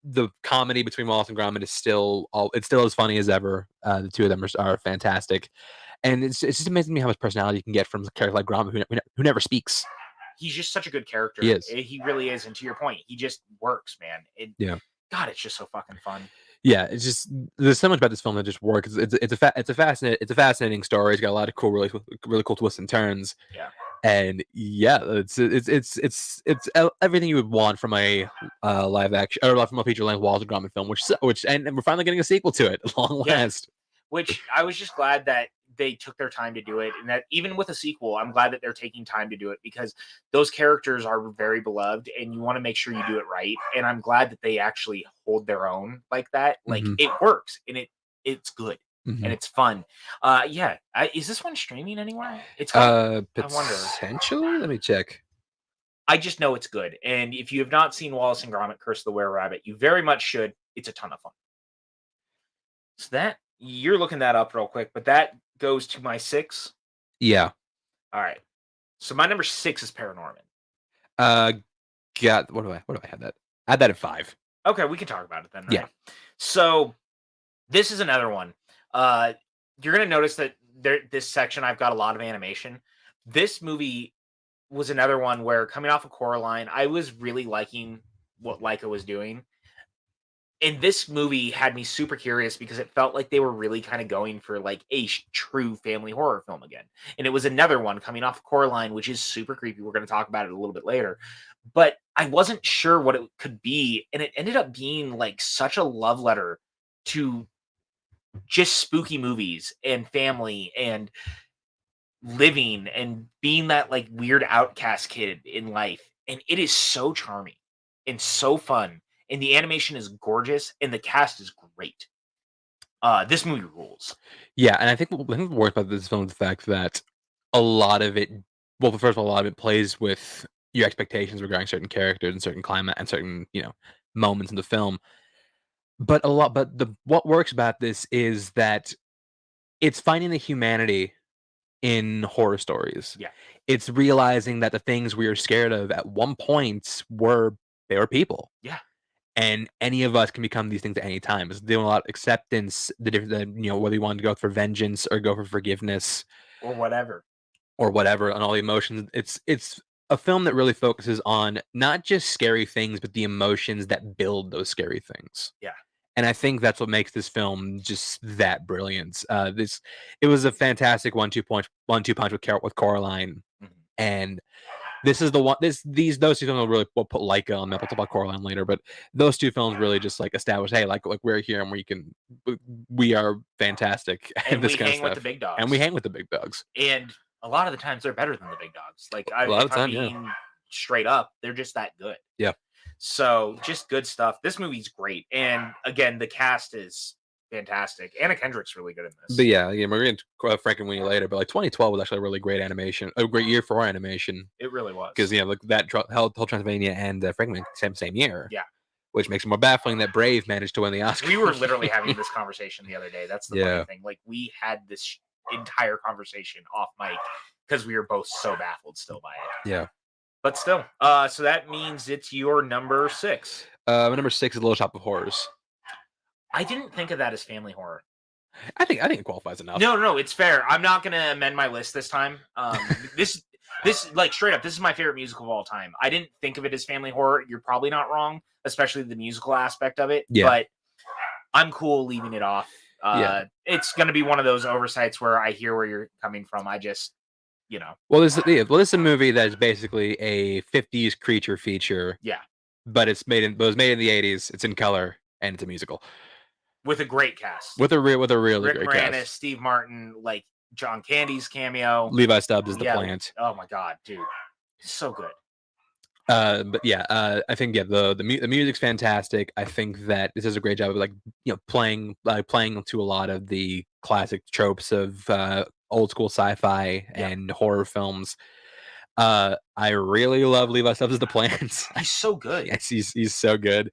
The comedy between Wallace and Gromit is still as funny as ever. The two of them are fantastic, and it's just amazing to me how much personality you can get from a character like Gromit who never speaks.
He's just such a good character.
He is.
He really is. And to your point, he just works, man.
Yeah.
God, it's just so fucking fun.
Yeah, it's just there's so much about this film that just works. It's a fascinating story. It's got a lot of cool, really cool twists and turns.
Yeah.
And yeah, it's everything you would want from a live action or from a feature length Wallace and Gromit film, which and we're finally getting a sequel to it at long last.
Which I was just glad that they took their time to do it, and that even with a sequel, I'm glad that they're taking time to do it because those characters are very beloved, and you want to make sure you do it right. And I'm glad that they actually hold their own like that. Like it works, and it's good. And it's fun. Is this one streaming anywhere? It's
potentially. Let me check.
I just know it's good. And if you have not seen Wallace and Gromit: Curse of the Were-Rabbit, you very much should. It's a ton of fun. So that you're looking that up real quick, but that goes to my 6.
Yeah.
All right. So my number 6 is Paranorman.
What do I have that? I had that at 5.
Okay, we can talk about it then. Right?
Yeah.
So this is another one. You're gonna notice that this section I've got a lot of animation. This movie was another one where coming off of Coraline, I was really liking what Leica was doing. And this movie had me super curious because it felt like they were really kind of going for like a true family horror film again. And it was another one coming off of Coraline, which is super creepy. We're going to talk about it a little bit later. But I wasn't sure what it could be. And it ended up being like such a love letter to just spooky movies and family and living and being that like weird outcast kid in life. And it is so charming and so fun. And the animation is gorgeous, and the cast is great. This movie rules.
Yeah, and I think the worst about this film is the fact that a lot of it, well, first of all, a lot of it plays with your expectations regarding certain characters and certain climate and certain moments in the film. But what works about this is that it's finding the humanity in horror stories.
Yeah,
it's realizing that the things we are scared of at one point were people.
Yeah.
And any of us can become these things at any time. It's doing a lot of acceptance, whether you want to go for vengeance or go for forgiveness
or whatever,
and all the emotions. It's a film that really focuses on not just scary things, but the emotions that build those scary things.
Yeah.
And I think that's what makes this film just that brilliant. It was a fantastic 1-2 punch with Coraline, and this is the one. Those two films will put Leica on. We'll talk about Coraline later, but those two films really just like establish, hey, like we're here and we are fantastic
and
this
we
kind
hang
of
with
stuff.
the big dogs,
and we hang with the big dogs.
And a lot of the times they're better than the big dogs. Like straight up, they're just that good.
Yeah.
So just good stuff. This movie's great, and again, the cast is fantastic. Anna Kendrick's really good in this.
But yeah, we're going to Frankenweenie later. But like 2012 was actually a really great a great year for animation.
It really was,
because like that whole Transylvania and Frankenweenie same year.
Yeah,
which makes it more baffling that Brave managed to win the Oscar.
We were literally having this conversation the other day. That's the funny thing. Like we had this entire conversation off mic because we were both so baffled still by it.
Yeah.
But still, so that means it's your number 6.
My number 6 is Little Shop of Horrors.
I didn't think of that as family horror.
I think it qualifies enough.
No, it's fair. I'm not gonna amend my list this time. This like straight up, this is my favorite musical of all time. I didn't think of it as family horror. You're probably not wrong, especially the musical aspect of it. Yeah. But I'm cool leaving it off. It's gonna be one of those oversights where I hear where you're coming from. I just
Well, this is a movie that is basically a 50s creature feature.
Yeah.
But it was made in the 80s. It's in color and it's a musical.
With a great cast.
With a really
Rick
great
Moranis,
cast.
Steve Martin, like John Candy's cameo.
Levi Stubbs is the plant.
Oh my god, dude. So good.
But yeah, I think the music's fantastic. I think that this does a great job of playing to a lot of the classic tropes of old school sci-fi
Yeah.
and horror films. I really love Levi Stubbs as the Plants.
He's so good.
Yes, he's so good.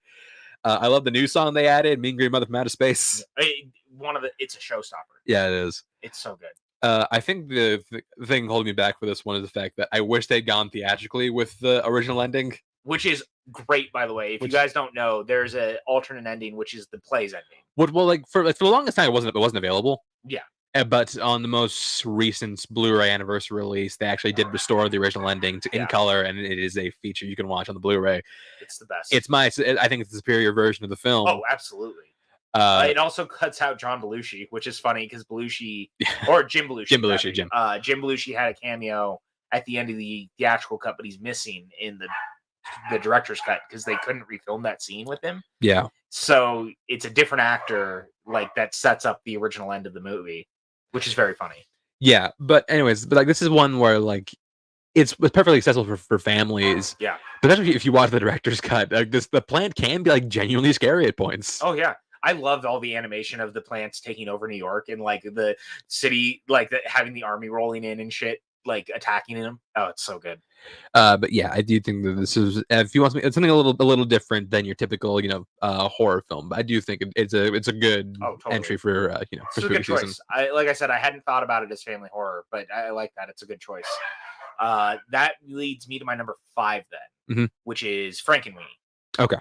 I love the new song they added, "Mean Green Mother from Outer Space."
It's a showstopper.
Yeah, it is.
It's so good.
I think the thing holding me back for this one is the fact that I wish they'd gone theatrically with the original ending.
Which is great, by the way. If you guys don't know, there's an alternate ending, which is the play's ending.
Well, like for the longest time, it wasn't available.
Yeah.
But on the most recent Blu-ray anniversary release, they actually did restore the original ending in color, and it is a feature you can watch on the Blu-ray.
It's the best.
I think it's the superior version of the film.
Oh, absolutely. It also cuts out John Belushi, which is funny because Belushi or Jim Belushi, Jim Belushi had a cameo at the end of the theatrical cut, but he's missing in the director's cut because they couldn't refilm that scene with him.
Yeah.
So it's a different actor that sets up the original end of the movie, which is very funny.
Yeah, but anyways, this is one where it's perfectly accessible for families.
Yeah.
But especially if you watch the director's cut, the plant can be genuinely scary at points.
Oh yeah. I loved all the animation of the plants taking over New York and the city, having the army rolling in and shit, attacking them. Oh, it's so good.
But yeah, I do think that this is, if you want it's something a little different than your typical, horror film. But I do think it's a good entry for for
it's a good
season.
Choice. Like I said, I hadn't thought about it as family horror, but I like that. It's a good choice. That leads me to my number 5 then, which is Frankenweenie.
Okay.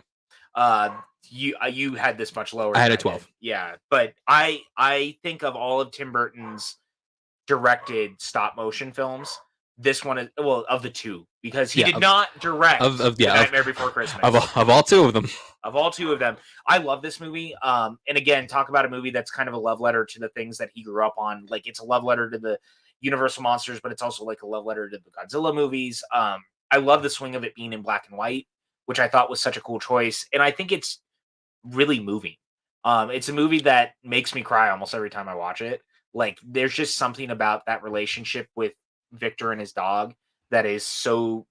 You had this much lower.
I had a 12.
Yeah, but I think of all of Tim Burton's directed stop motion films, this one is of the two, because he did not direct Nightmare Before Christmas.
Of all two of them.
Of all two of them, I love this movie. And again, talk about a movie that's kind of a love letter to the things that he grew up on. It's a love letter to the Universal monsters, but it's also a love letter to the Godzilla movies. I love the swing of it being in black and white, which I thought was such a cool choice. And I think it's really moving. It's a movie that makes me cry almost every time I watch it. There's just something about that relationship with Victor and his dog that is so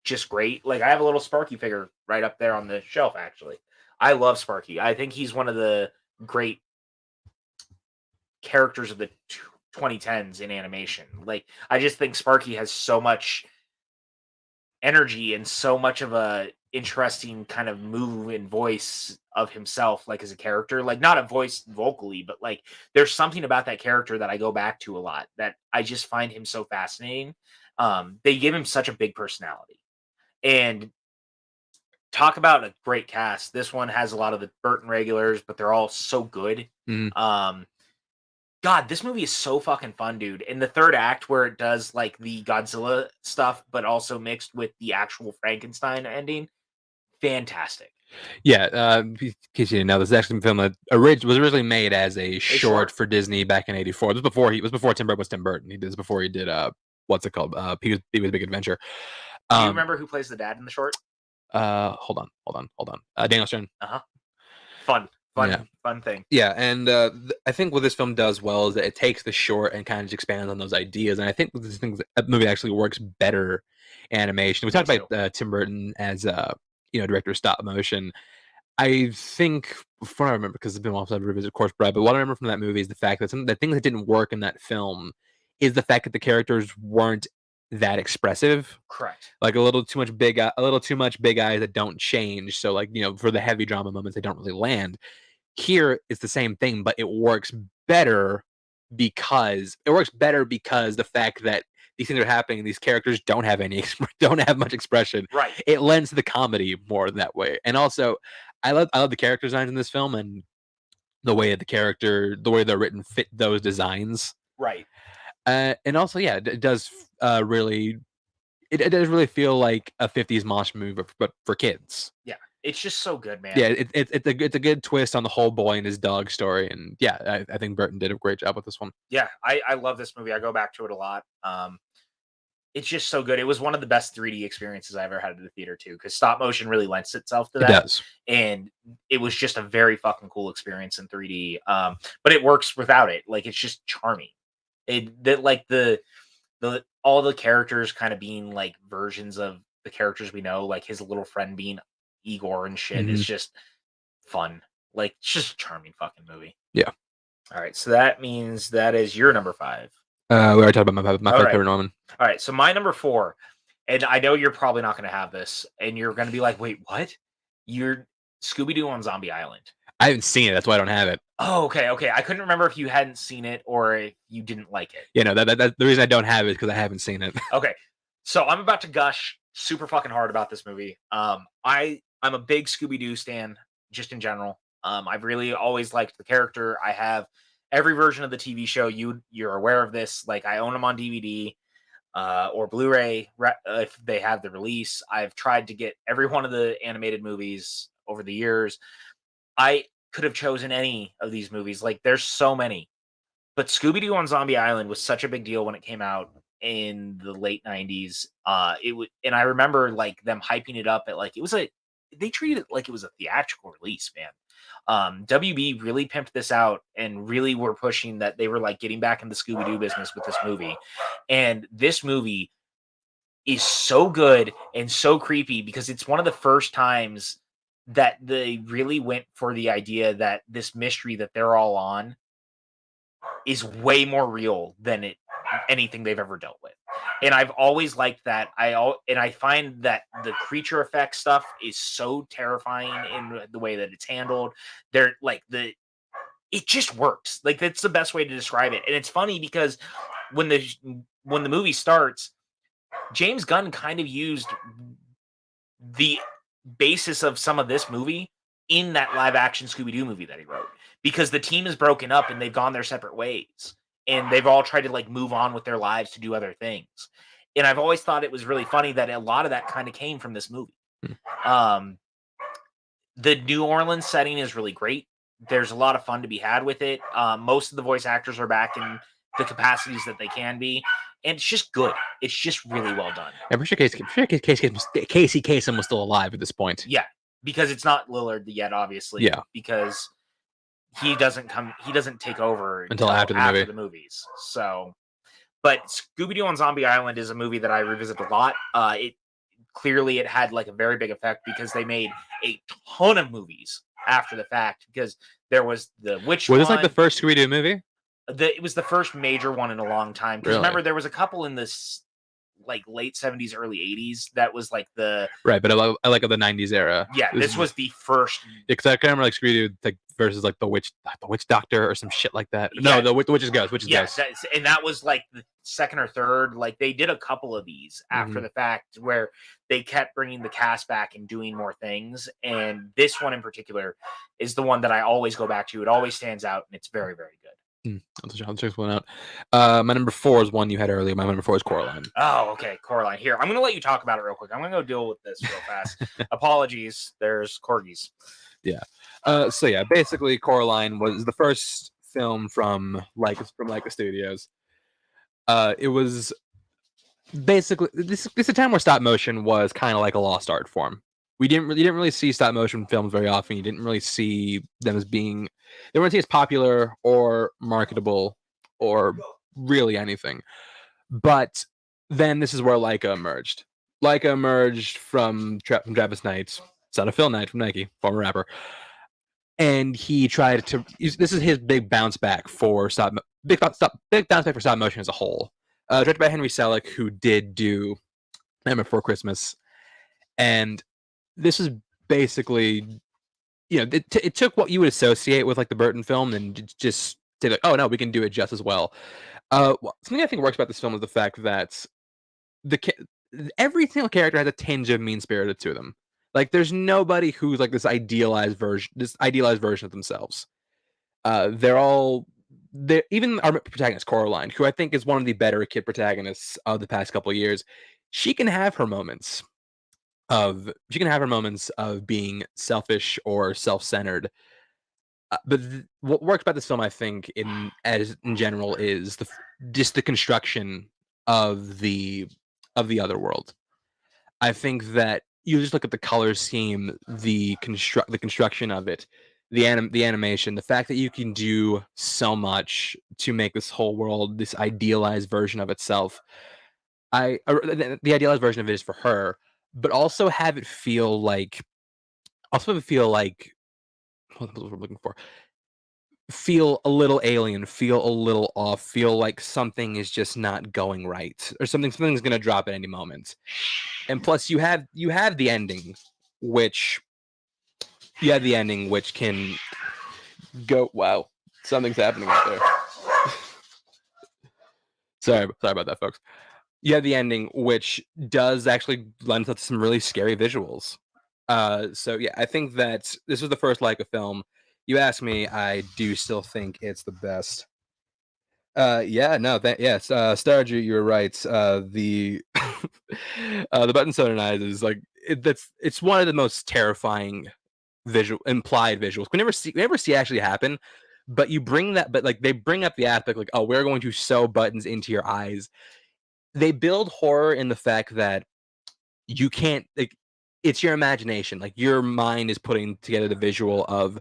just great. I have a little Sparky figure right up there on the shelf, actually. I love Sparky. I think he's one of the great characters of the 2010s in animation. I just think Sparky has so much energy and so much of a interesting kind of move and voice of himself, as a character, not a voice vocally, but there's something about that character that I go back to a lot, that I just find him so fascinating. They give him such a big personality, and talk about a great cast. This one has a lot of the Burton regulars, but they're all so good. God, this movie is so fucking fun, dude. In the third act, where it does the Godzilla stuff, but also mixed with the actual Frankenstein ending, fantastic.
Yeah, in case you didn't know, this is actually a film that was originally made as a short for Disney back in '84. It was before Tim Burton was Tim Burton. He did this before he did what's it called? Pee-wee's Big Adventure.
Do you remember who plays the dad in the short?
Hold on. Daniel Stern.
Fun thing.
Yeah, and I think what this film does well is that it takes the short and kind of just expands on those ideas. And I think that movie actually works better animation. We talked about Tim Burton as director of stop motion. I think, from what I remember, because it's been a while since I've revisited Corpse Bride, but what I remember from that movie is the fact that the thing that didn't work in that film is the fact that the characters weren't that expressive.
Correct.
A little too much big eyes that don't change. So for the heavy drama moments, they don't really land. Here it's the same thing, but it works better because the fact that these things are happening, these characters don't have much expression.
Right.
It lends to the comedy more that way. And also, I love the character designs in this film, and the way they're written fit those designs.
Right.
And also, yeah, it does really feel like a '50s monster movie, but for kids.
Yeah. It's just so good, man.
Yeah, it's a good twist on the whole boy and his dog story, and yeah, I think Burton did a great job with this one.
Yeah, I love this movie. I go back to it a lot. It's just so good. It was one of the best 3D experiences I ever had at the theater too, because stop motion really lends itself to that.
It does, and
it was just a very fucking cool experience in 3D. But it works without it. It's just charming. All the characters kind of being versions of the characters we know, like his little friend being Igor and shit, is just fun. Like, it's just a charming fucking movie.
Yeah.
All right, so that means that is your number 5.
We already talked about my
All right.
favorite Norman.
All right, so my number 4, and I know you're probably not going to have this, and you're going to be like, wait, what? You're Scooby-Doo on Zombie Island.
I haven't seen it. That's why I don't have it.
Oh, okay. I couldn't remember if you hadn't seen it or if you didn't like it.
Yeah, no, that's the reason I don't have it, because I haven't seen it.
Okay, so I'm about to gush super fucking hard about this movie. I'm a big Scooby-Doo stan, just in general. I've really always liked the character. I have every version of the TV show. You're aware of this. Like, I own them on DVD or Blu-ray if they have the release. I've tried to get every one of the animated movies over the years. I could have chosen any of these movies. Like, there's so many. But Scooby-Doo on Zombie Island was such a big deal when it came out in the late 90s. And I remember like them hyping it up at like they treated it like it was a theatrical release, man. WB really pimped this out and really were pushing that they were like getting back in the Scooby-Doo business with this movie. And this movie is so good and so creepy because it's one of the first times that they really went for the idea that this mystery that they're all on is way more real than anything they've ever dealt with. And I've always liked that. I find that the creature effect stuff is so terrifying in the way that it's handled. They're like it just works. Like, that's the best way to describe it. And it's funny because when the movie starts, James Gunn kind of used the basis of some of this movie in that live action Scooby-Doo movie that he wrote, because the team is broken up and they've gone their separate ways and they've all tried to like move on with their lives to do other things. And I've always thought it was really funny that a lot of that kind of came from this movie. The New Orleans setting is really great. There's a lot of fun to be had with it. Most of the voice actors are back in the capacities that they can be. And it's just good. It's just really well done.
I'm pretty sure Casey Kasem was still alive at this point.
Yeah, because it's not Lillard yet, obviously.
Yeah.
Because he doesn't take over
until after
the movies. So, but Scooby-Doo on Zombie Island is a movie that I revisit a lot. It had like a very big effect because they made a ton of movies after the fact, because there was the witch.
Was this like the first Scooby-Doo movie?
It was the first major one in a long time. Because remember, there was a couple in this like late 70s, early 80s that was like the
right, but I like of the 90s era.
Yeah, this was the first.
Because I can remember like Scooby-Doo like versus like the witch doctor or some shit like that. Yeah. No, the witch's ghost.
Yes, and that was like the second or third. Like, they did a couple of these after the fact where they kept bringing the cast back and doing more things. And this one in particular is the one that I always go back to. It always stands out, and it's very, very good.
I'll check one out. My number 4 is one you had earlier. My number 4 is Coraline.
Oh, okay, Coraline. Here, I'm going to let you talk about it real quick. I'm going to go deal with this real fast. Apologies. There's corgis.
Yeah. So yeah, basically, Coraline was the first film from Leica Studios. It was basically this is a time where stop motion was kind of like a lost art form. You didn't really see stop motion films very often. You didn't really see them as being, they weren't as popular or marketable or really anything. But then this is where Leica emerged. Leica emerged from Travis Knight, son of Phil Knight from Nike, former rapper. And he tried to, this is his big bounce back for big bounce back for stop motion as a whole. Directed by Henry Selick, who did do Nightmare Before Christmas. And this is basically, it took what you would associate with like the Burton film and just say like, oh no, we can do it just as well. Something I think works about this film is the fact that every single character has a tinge of mean-spirited to them. Like, there's nobody who's like this idealized version of themselves. Even our protagonist Coraline, who I think is one of the better kid protagonists of the past couple of years, she can have her moments of being selfish or self-centered. But what works about this film, I think, in general, is just the construction of the other world. I think that you just look at the color scheme, the construction of it, the animation, the fact that you can do so much to make this whole world this idealized version of itself. The idealized version of it is for her, but also have it feel like what am I looking for? Feel a little alien, feel a little off, feel like something is just not going right, or something's gonna drop at any moment. And plus, you have the ending, which can go. Wow, something's happening out there. Sorry about that, folks. You have the ending, which does actually lend itself to some really scary visuals. So yeah, I think that this was the first Leica film. You ask me, I do still think it's the best. Yeah, no, yes, Stardew, you were right. The the button soda knives is like it's one of the most terrifying implied visuals. We never see it actually happen, but like they bring up the aspect like, oh, we're going to sew buttons into your eyes. They build horror in the fact that you can't like it's your imagination. Like your mind is putting together the visual of,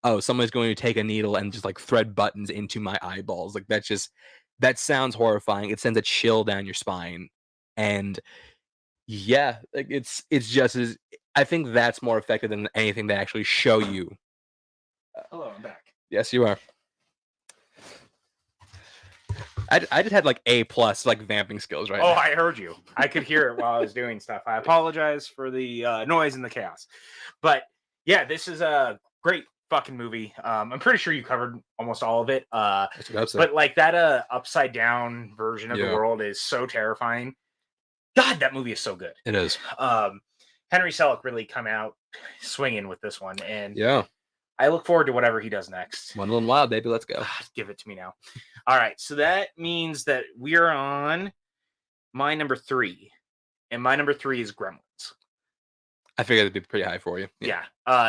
oh, someone's going to take a needle and just like thread buttons into my eyeballs. Like that sounds horrifying. It sends a chill down your spine. And yeah, like it's just as I think that's more effective than anything they actually show you.
Hello, I'm back.
Yes, you are. I just had like A+ like vamping skills right
Oh,
now.
I heard you. I could hear it while I was doing stuff. I apologize for the noise and the chaos. But yeah, this is a great fucking movie. I'm pretty sure you covered almost all of it. But like that upside down version of the world is so terrifying. God, that movie is so good.
It is.
Henry Selick really come out swinging with this one, and
yeah,
I look forward to whatever he does next.
Wonderland Wild, baby, let's go.
Give it to me now. All right, so that means that we're on my number 3, and my number 3 is Gremlins.
I figured it'd be pretty high for you.
Yeah.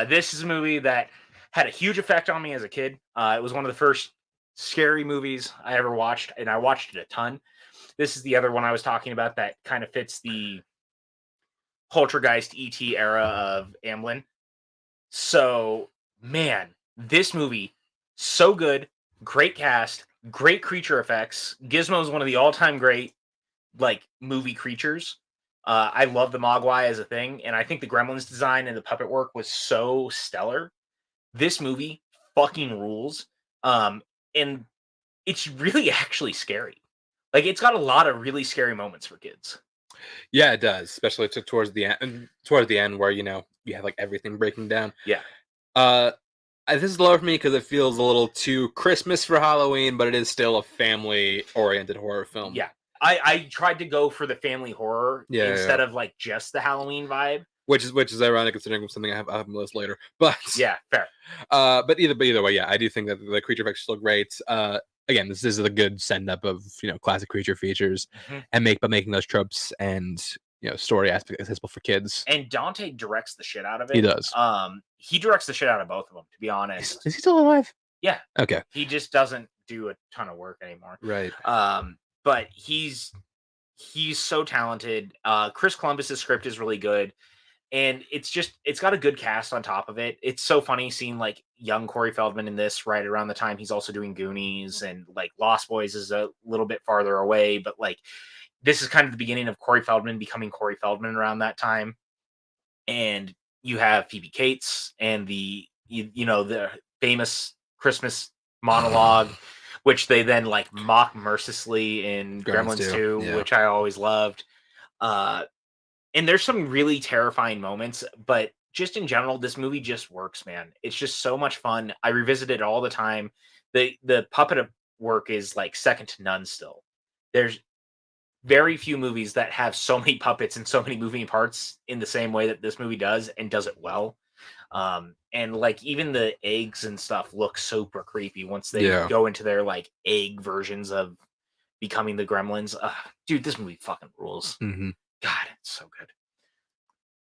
This is a movie that had a huge effect on me as a kid. It was one of the first scary movies I ever watched, and I watched it a ton. This is the other one I was talking about that kind of fits the Poltergeist ET era of Amblin. So, man, this movie, so good. Great cast, great creature effects. Gizmo is one of the all-time great like movie creatures. I love the Mogwai as a thing, and I think the Gremlins design and the puppet work was so stellar. This movie fucking rules. And it's really actually scary. Like it's got a lot of really scary moments for kids.
Yeah, it does, especially towards the end where you have like everything breaking down.
Yeah.
This is lower for me because it feels a little too Christmas for Halloween, but it is still a family-oriented horror film.
Yeah. I tried to go for the family horror instead of like just the Halloween vibe.
Which is ironic considering something I have on the list later. But
yeah, fair.
But either way, yeah, I do think that the creature effects are still great. Again, this is a good send up of classic creature features, and making those tropes and story aspect accessible for kids.
And Dante directs the shit out of it.
He does.
He directs the shit out of both of them. To be honest,
is he still alive?
Yeah.
Okay.
He just doesn't do a ton of work anymore.
Right.
But he's so talented. Chris Columbus's script is really good. And it's got a good cast on top of it. It's so funny seeing like young Corey Feldman in this right around the time he's also doing Goonies, and like Lost Boys is a little bit farther away, but like this is kind of the beginning of Corey Feldman becoming Corey Feldman around that time. And you have Phoebe Cates and the famous Christmas monologue, which they then like mock mercilessly in Gremlins 2, which I always loved. And there's some really terrifying moments, but just in general, this movie just works, man. It's just so much fun. I revisit it all the time. The puppet work is like second to none still. There's very few movies that have so many puppets and so many moving parts in the same way that this movie does, and does it well. And like even the eggs and stuff look super creepy once they go into their like egg versions of becoming the Gremlins. Dude, this movie fucking rules.
Mm-hmm.
God, it's so good.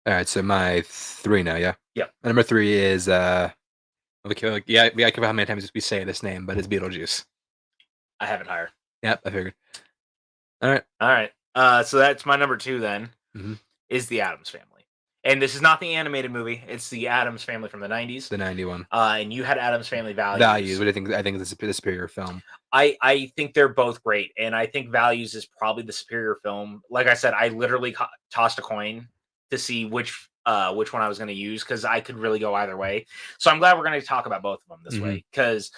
All right, so my 3 now, yeah?
Yep.
My number 3 is, I care how many times we say this name, but it's Beetlejuice.
I have it higher.
Yep, I figured. All
right. So that's my number 2 then, is The Addams Family. And this is not the animated movie. It's The Addams Family from the 90s.
The 91.
And you had Addams Family Values.
What do you think? I think it's the superior film.
I think they're both great, and I think Values is probably the superior film. Like I said, I literally tossed a coin to see which one I was going to use because I could really go either way. So I'm glad we're going to talk about both of them this way because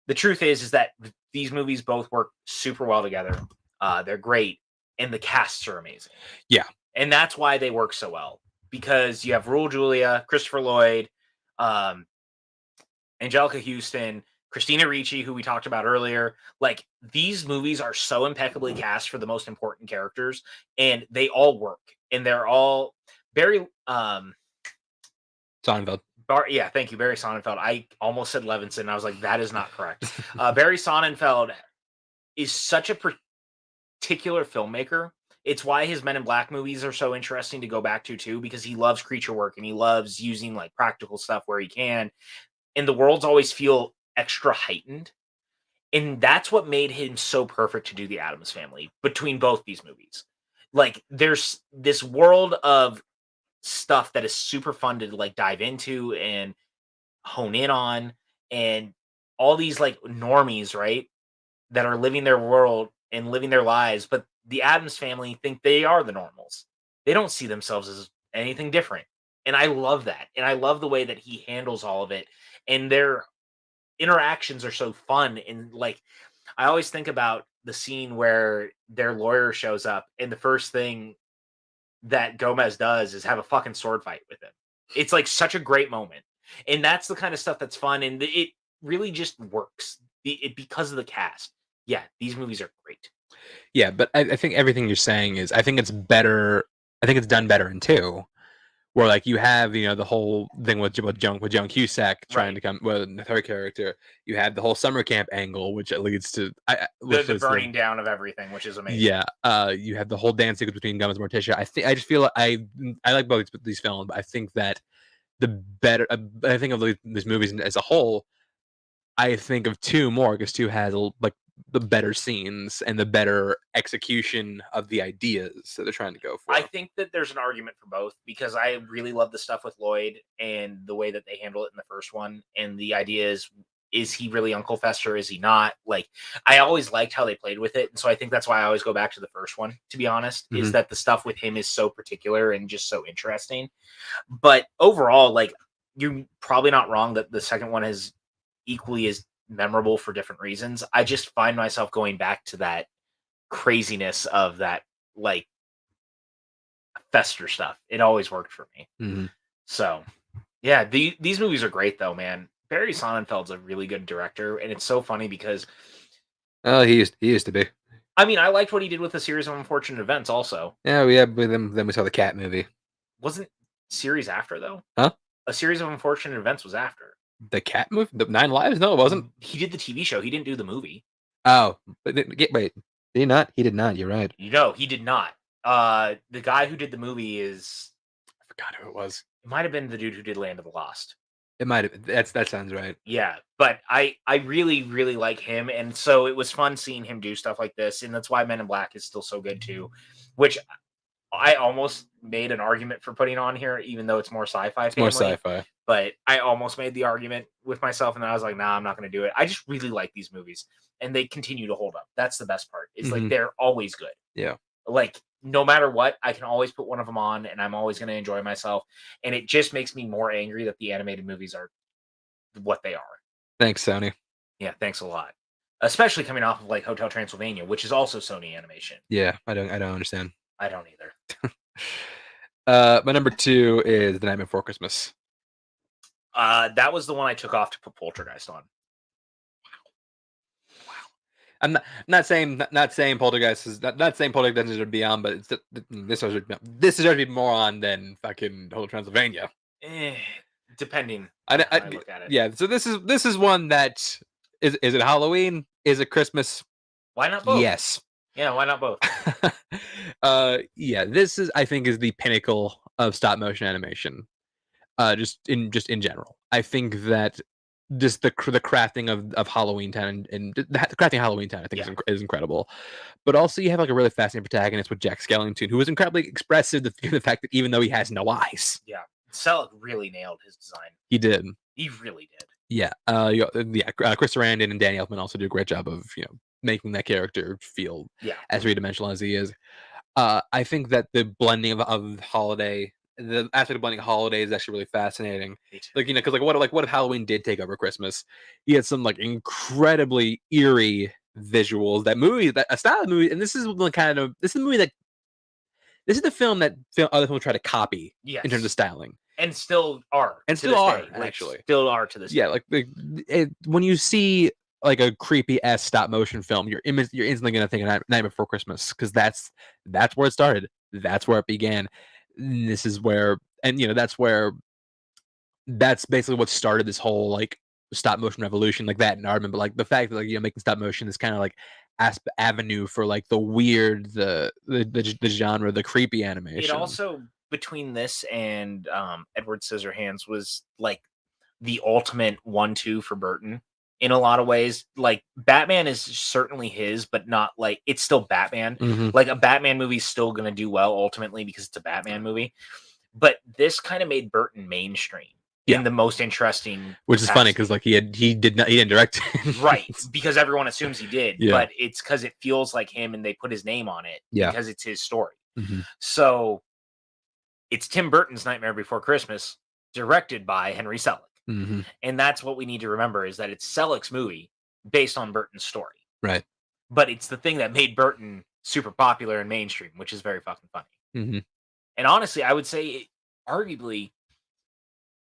the truth is that these movies both work super well together. They're great, and the casts are amazing.
Yeah,
and that's why they work so well because you have Raul Julia, Christopher Lloyd, Angelica Houston, Christina Ricci, who we talked about earlier. Like these movies are so impeccably cast for the most important characters, and they all work, and they're all Barry
Sonnenfeld.
Yeah, thank you, Barry Sonnenfeld. I almost said Levinson. I was like, that is not correct. Barry Sonnenfeld is such a particular filmmaker. It's why his Men in Black movies are so interesting to go back to too, because he loves creature work and he loves using like practical stuff where he can. And the worlds always feel extra heightened. And that's what made him so perfect to do the Addams Family between both these movies. Like there's this world of stuff that is super fun to like dive into and hone in on, and all these like normies, right, that are living their world and living their lives, but the Addams Family think they are the normals. They don't see themselves as anything different. And I love that. And I love the way that he handles all of it. And their interactions are so fun. And like, I always think about the scene where their lawyer shows up and the first thing that Gomez does is have a fucking sword fight with him. It's like such a great moment. And that's the kind of stuff that's fun. And it really just works because of the cast. Yeah, these movies are great.
Yeah, but I think everything you're saying is, I think it's better. I think it's done better in 2, where like you have the whole thing with Joan Cusack trying to come. Well, the third character, you had the whole summer camp angle, which leads to
the burning down of everything, which is amazing.
Yeah, you have the whole dance sequence between Gomez and Morticia. I just feel like I like both these films, but I think that the better. I think of these movies as a whole. I think of 2 more because 2 has like the better scenes and the better execution of the ideas that they're trying to go for.
I think that there's an argument for both because I really love the stuff with Lloyd and the way that they handle it in the first one. And the idea is he really Uncle Fester? Is he not? Like, I always liked how they played with it. And so I think that's why I always go back to the first one, to be honest, is that the stuff with him is so particular and just so interesting. But overall, like, you're probably not wrong that the second one is equally as memorable for different reasons. I just find myself going back to that craziness of that like Fester stuff. It always worked for me. So yeah, these movies are great though, man. Barry Sonnenfeld's a really good director, and it's so funny because
he used to be.
I mean, I liked what he did with A Series of Unfortunate Events also.
Yeah, but then we saw the Cat movie.
Wasn't series after though?
Huh?
A Series of Unfortunate Events was after.
The Cat movie? The 9 Lives? No, it wasn't.
He did the TV show. He didn't do the movie.
Oh, but wait, did he not? He did not. You're right.
No, he did not. The guy who did the movie is,
I forgot who it was.
It might have been the dude who did Land of the Lost.
It might have. That sounds right.
Yeah, but I really, really like him, and so it was fun seeing him do stuff like this, and that's why Men in Black is still so good too, which I almost made an argument for putting on here, even though it's more sci-fi.
It's more sci-fi.
But I almost made the argument with myself, and then I was like, nah, I'm not going to do it. I just really like these movies, and they continue to hold up. That's the best part. It's like they're always good.
Yeah.
Like, no matter what, I can always put one of them on, and I'm always going to enjoy myself. And it just makes me more angry that the animated movies are what they are.
Thanks, Sony.
Yeah, thanks a lot. Especially coming off of like Hotel Transylvania, which is also Sony Animation.
Yeah, I don't understand.
I don't either.
My number 2 is The Night Before Christmas.
That was the one I took off to put Poltergeist on.
Wow. I'm not saying Poltergeist is not saying Poltergeist should be on, but it's this deserves to be more on than fucking Hotel Transylvania.
Depending.
I look at it. Yeah. So this is one that is it Halloween? Is it Christmas?
Why not both?
Yes.
Yeah, why not both?
Yeah, this is, I think, is the pinnacle of stop motion animation. Just in general, I think that just the crafting of Halloween Town and the crafting of Halloween Town, I think is incredible. But also, you have like a really fascinating protagonist with Jack Skellington, who is incredibly expressive. The fact that even though he has no eyes,
Selleck really nailed his design.
He did.
He really did.
Yeah. Chris Sarandon and Danny Elfman also do a great job of making that character feel as 3-dimensional as he is. I think that the blending of holiday the aspect of blending holidays is actually really fascinating.
Me too.
Like, because what if Halloween did take over Christmas? You had some like incredibly eerie visuals. That movie, that a style of movie, and this is the movie that this is the film that other films try to copy in terms of
Yes.
styling,
And still are
and
to
still
this
are
day. Like,
actually.
still are to this
Yeah,
day.
like when you see like a creepy ass stop motion film, you're instantly gonna think of Night Before Christmas, because that's where it started. That's where it began. This is where, and that's basically what started this whole like stop motion revolution, like that in Aardman. But like the fact that like making stop motion is kind of like avenue for like the weird, the genre, the creepy animation.
It also, between this and Edward Scissorhands, was like the ultimate 1-2 for Burton in a lot of ways. Like, Batman is certainly his, but not like, it's still Batman.
Mhm.
Like, a Batman movie is still going to do well ultimately because it's a Batman movie. But this kind of made Burton mainstream in the most interesting
Which is funny
capacity.
because like he didn't direct it.
Right, because everyone assumes he did,
Yeah.
but it's because it feels like him and they put his name on it
Yeah.
because it's his story.
Mhm.
So it's Tim Burton's Nightmare Before Christmas, directed by Henry Selick.
Mhm.
And that's what we need to remember, is that it's Selick's movie based on Burton's story.
Right.
But it's the thing that made Burton super popular and mainstream, which is very fucking funny.
Mhm.
And honestly, I would say arguably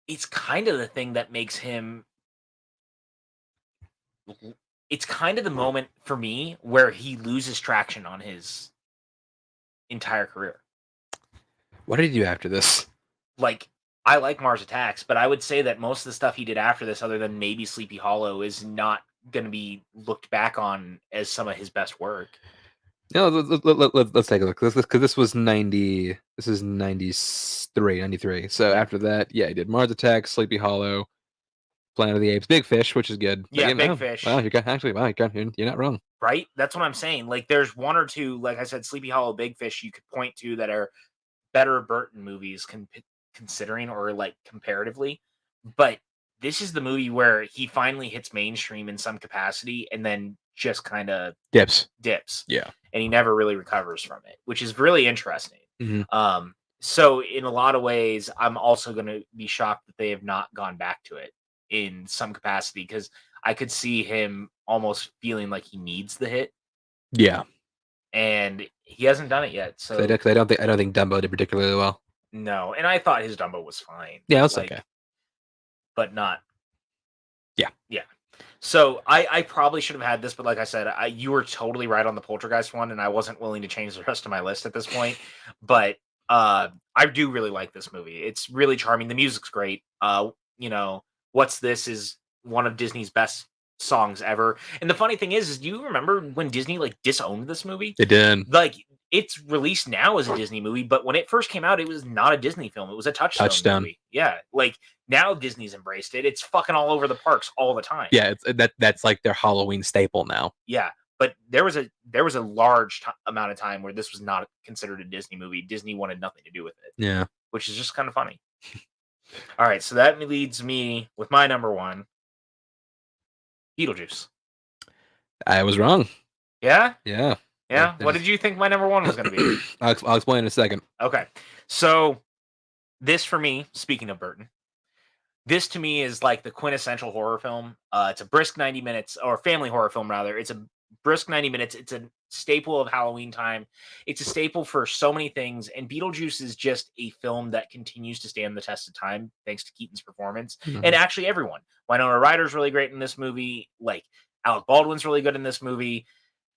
it's kind of the thing that makes him, it's kind of the moment for me where he loses traction on his entire career.
What did he do after this?
Like, I like Mars Attacks, but I would say that most of the stuff he did after this, other than maybe Sleepy Hollow, is not going to be looked back on as some of his best work.
No, let's take a look. Because this was 90. This is 93, 93. So
Yeah.
after that, yeah, he did Mars Attacks, Sleepy Hollow, Planet of the Apes, Big Fish, which is good. But,
Yeah,
you
Big
know,
Fish.
Wow, you're not wrong.
Right? That's what I'm saying. Like, there's one or two, like I said, Sleepy Hollow, Big Fish, you could point to that are better Burton movies considering, or like comparatively. But this is the movie where he finally hits mainstream in some capacity and then just kind of
Dips.
Yeah. And he never really recovers from it, which is really interesting.
Mhm.
So in a lot of ways, I'm also going to be shocked that they have not gone back to it in some capacity, because I could see him almost feeling like he needs the hit,
Yeah.
and he hasn't done it yet. So
I don't think Dumbo did particularly well.
no, and I thought his Dumbo was fine.
Yeah, it's
like,
okay.
but not.
Yeah.
Yeah. So I probably should have had this, but like I said, you were totally right on the Poltergeist one, and I wasn't willing to change the rest of my list at this point. But I do really like this movie. It's really charming. The music's great. You know, What's This is one of Disney's best songs ever. And the funny thing is do you remember when Disney like disowned this movie?
It did.
Like, it's released now as a Disney movie, but when it first came out, it was not a Disney film. It was a Touchstone movie. Yeah, like, now Disney's embraced it. It's fucking all over the parks all the time.
Yeah, that's like their Halloween staple now.
Yeah, but there was a large amount of time where this was not considered a Disney movie. Disney wanted nothing to do with it.
Yeah,
which is just kind of funny. All right, so that leads me with my number one, Beetlejuice.
I was wrong.
Yeah?
Yeah.
Yeah? What did you think my number one was going to be?
I'll explain in a second.
Okay. So, this for me, speaking of Burton, this to me is like the quintessential horror film. It's a brisk 90 minutes, or family horror film, rather. It's a brisk 90 minutes. It's a staple of Halloween time. It's a staple for so many things. And Beetlejuice is just a film that continues to stand the test of time, thanks to Keaton's performance.
Mhm.
And actually, everyone. Winona Ryder's really great in this movie. Like, Alec Baldwin's really good in this movie.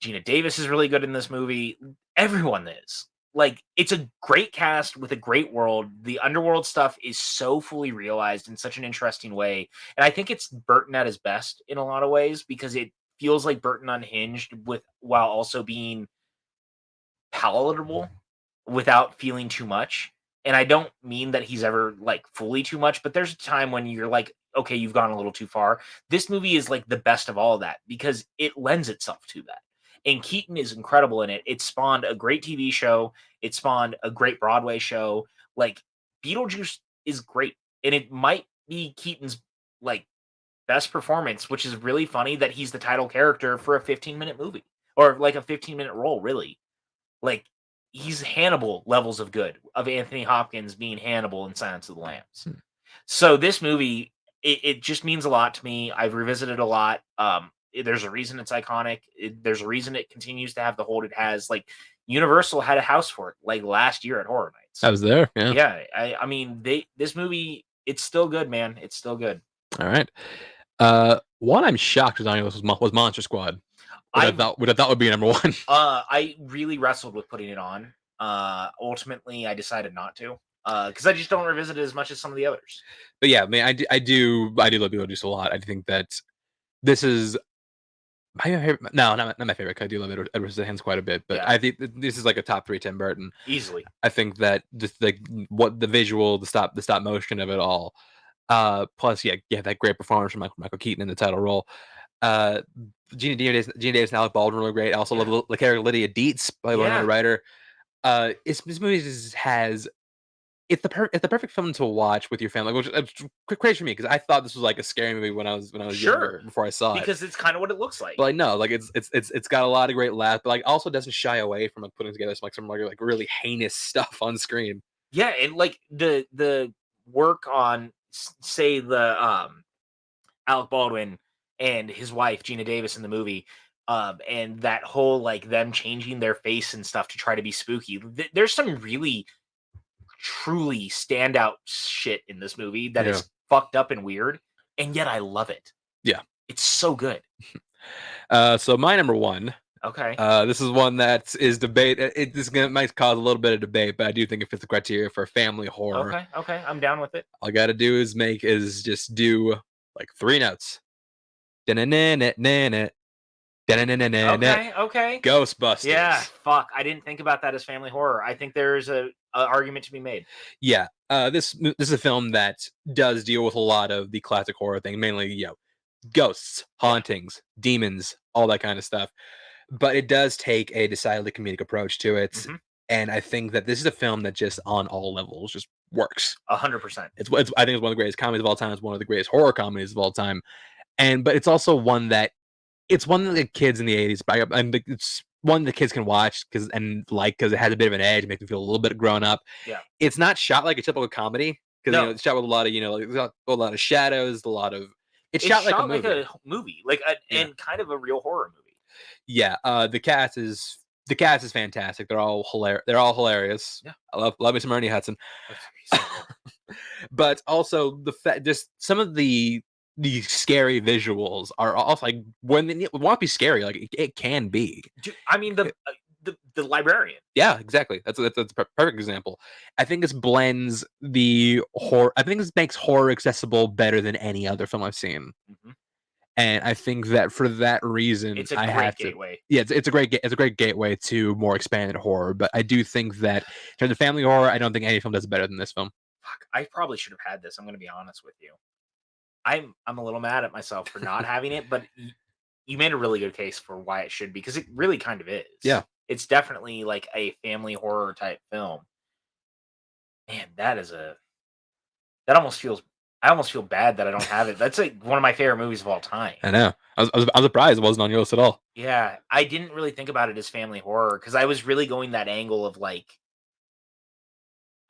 Gina Davis is really good in this movie. Everyone is. Like, it's a great cast with a great world. The underworld stuff is so fully realized in such an interesting way. And I think it's Burton at his best in a lot of ways, because it feels like Burton unhinged while also being palatable without feeling too much. And I don't mean that he's ever like fully too much, but there's a time when you're like, okay, you've gone a little too far. This movie is like the best of all of that because it lends itself to that. And Keaton is incredible in it. It spawned a great TV show. It spawned a great Broadway show. Like, Beetlejuice is great. And it might be Keaton's like best performance, which is really funny that he's the title character for a 15-minute movie, or like a 15-minute role, really. Like, he's Hannibal levels of good, of Anthony Hopkins being Hannibal in Silence of the Lambs.
Hmm.
So this movie, it just means a lot to me. I've revisited a lot. There's a reason it's iconic. There's a reason it continues to have the hold it has. Like Universal had a house for it, like last year at Horror Nights.
I was there. Yeah.
Yeah, I mean, this movie, it's still good, man. It's still good.
All right. One I'm shocked was on your list was Monster Squad. Which I thought would be number one.
I really wrestled with putting it on. Ultimately, I decided not to. Because I just don't revisit it as much as some of the others.
But yeah, I mean, I do love Beetlejuice a lot. I think that this is my favorite. No, not my favorite. I do love Edward Scissorhands quite a bit, but
Yeah.
I think this is like a top 3 Tim Burton.
Easily.
I think that just like what the visual, the stop motion of it all. Plus, yeah, that great performance from Michael Keaton in the title role. Gina Davis and Alec Baldwin were great. I also love the character Lydia Dietz by the writer. This movie has it's the perfect film to watch with your family, which is crazy for me because I thought this was like a scary movie when I was younger before I saw it.
Because it's kind of what it looks like.
But like no, like it's got a lot of great laughs, but like also doesn't shy away from like putting together some like really heinous stuff on screen.
Yeah, and like the work on say the Alec Baldwin and his wife Gina Davis in the movie, and that whole like them changing their face and stuff to try to be spooky. There's some really truly standout shit in this movie that is fucked up and weird, and yet I love it.
Yeah,
it's so good.
So my number one.
Okay.
This is one that is debate. Might cause a little bit of debate, but I do think it fits the criteria for family horror.
Okay, I'm down with it.
All I gotta do is just do like 3 notes.
Okay.
Ghostbusters.
Yeah, fuck. I didn't think about that as family horror. I think there's a argument to be made.
Yeah. This is a film that does deal with a lot of the classic horror thing, mainly ghosts, hauntings, demons, all that kind of stuff. But it does take a decidedly comedic approach to it. Mm-hmm. And I think that this is a film that just on all levels just works.
100%.
I think it's one of the greatest comedies of all time. It's one of the greatest horror comedies of all time. But it's also one that the kids in the 80s, and it's one the kids can watch because it has a bit of an edge, makes them feel a little bit grown up.
Yeah.
It's not shot like a typical comedy because it's shot with a lot of a lot of shadows, it's shot like a
movie, and kind of a real horror movie.
Yeah, the cast is fantastic. They're all hilarious.
Yeah,
I love me some Ernie Hudson. But also just some of the scary visuals are also like when it won't be scary, like it can be.
I mean the librarian.
Yeah, exactly. That's a perfect example. I think this blends the horror. I think this makes horror accessible better than any other film I've seen. Mm-hmm. And I think that for that reason,
it's a great gateway.
Yeah, it's a great gateway to more expanded horror. But I do think that in terms of family horror, I don't think any film does better than this film.
Fuck, I probably should have had this. I'm going to be honest with you. I'm a little mad at myself for not having it, but you made a really good case for why it should be, because it really kind of is.
Yeah,
it's definitely like a family horror type film. Man, that almost feels. I almost feel bad that I don't have it. That's like one of my favorite movies of all time.
I know. I was surprised it wasn't on your list at all.
Yeah, I didn't really think about it as family horror because I was really going that angle of like.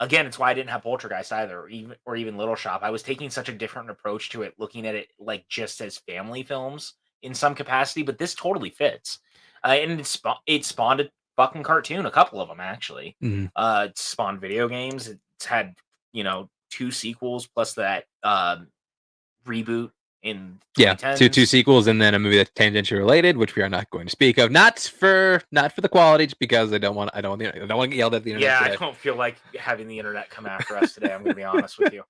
Again, it's why I didn't have Poltergeist either, or even Little Shop. I was taking such a different approach to it, looking at it like just as family films in some capacity. But this totally fits, and it spawned a fucking cartoon, a couple of them actually.
Mm-hmm.
It spawned video games. It's had 2 sequels plus that reboot in 2010s.
two sequels and then a movie that's tangentially related, which we are not going to speak of. Not for the quality, just because I don't want to get yelled at the internet.
Yeah,
today.
I don't feel like having the internet come after us today. I'm going to be honest with you,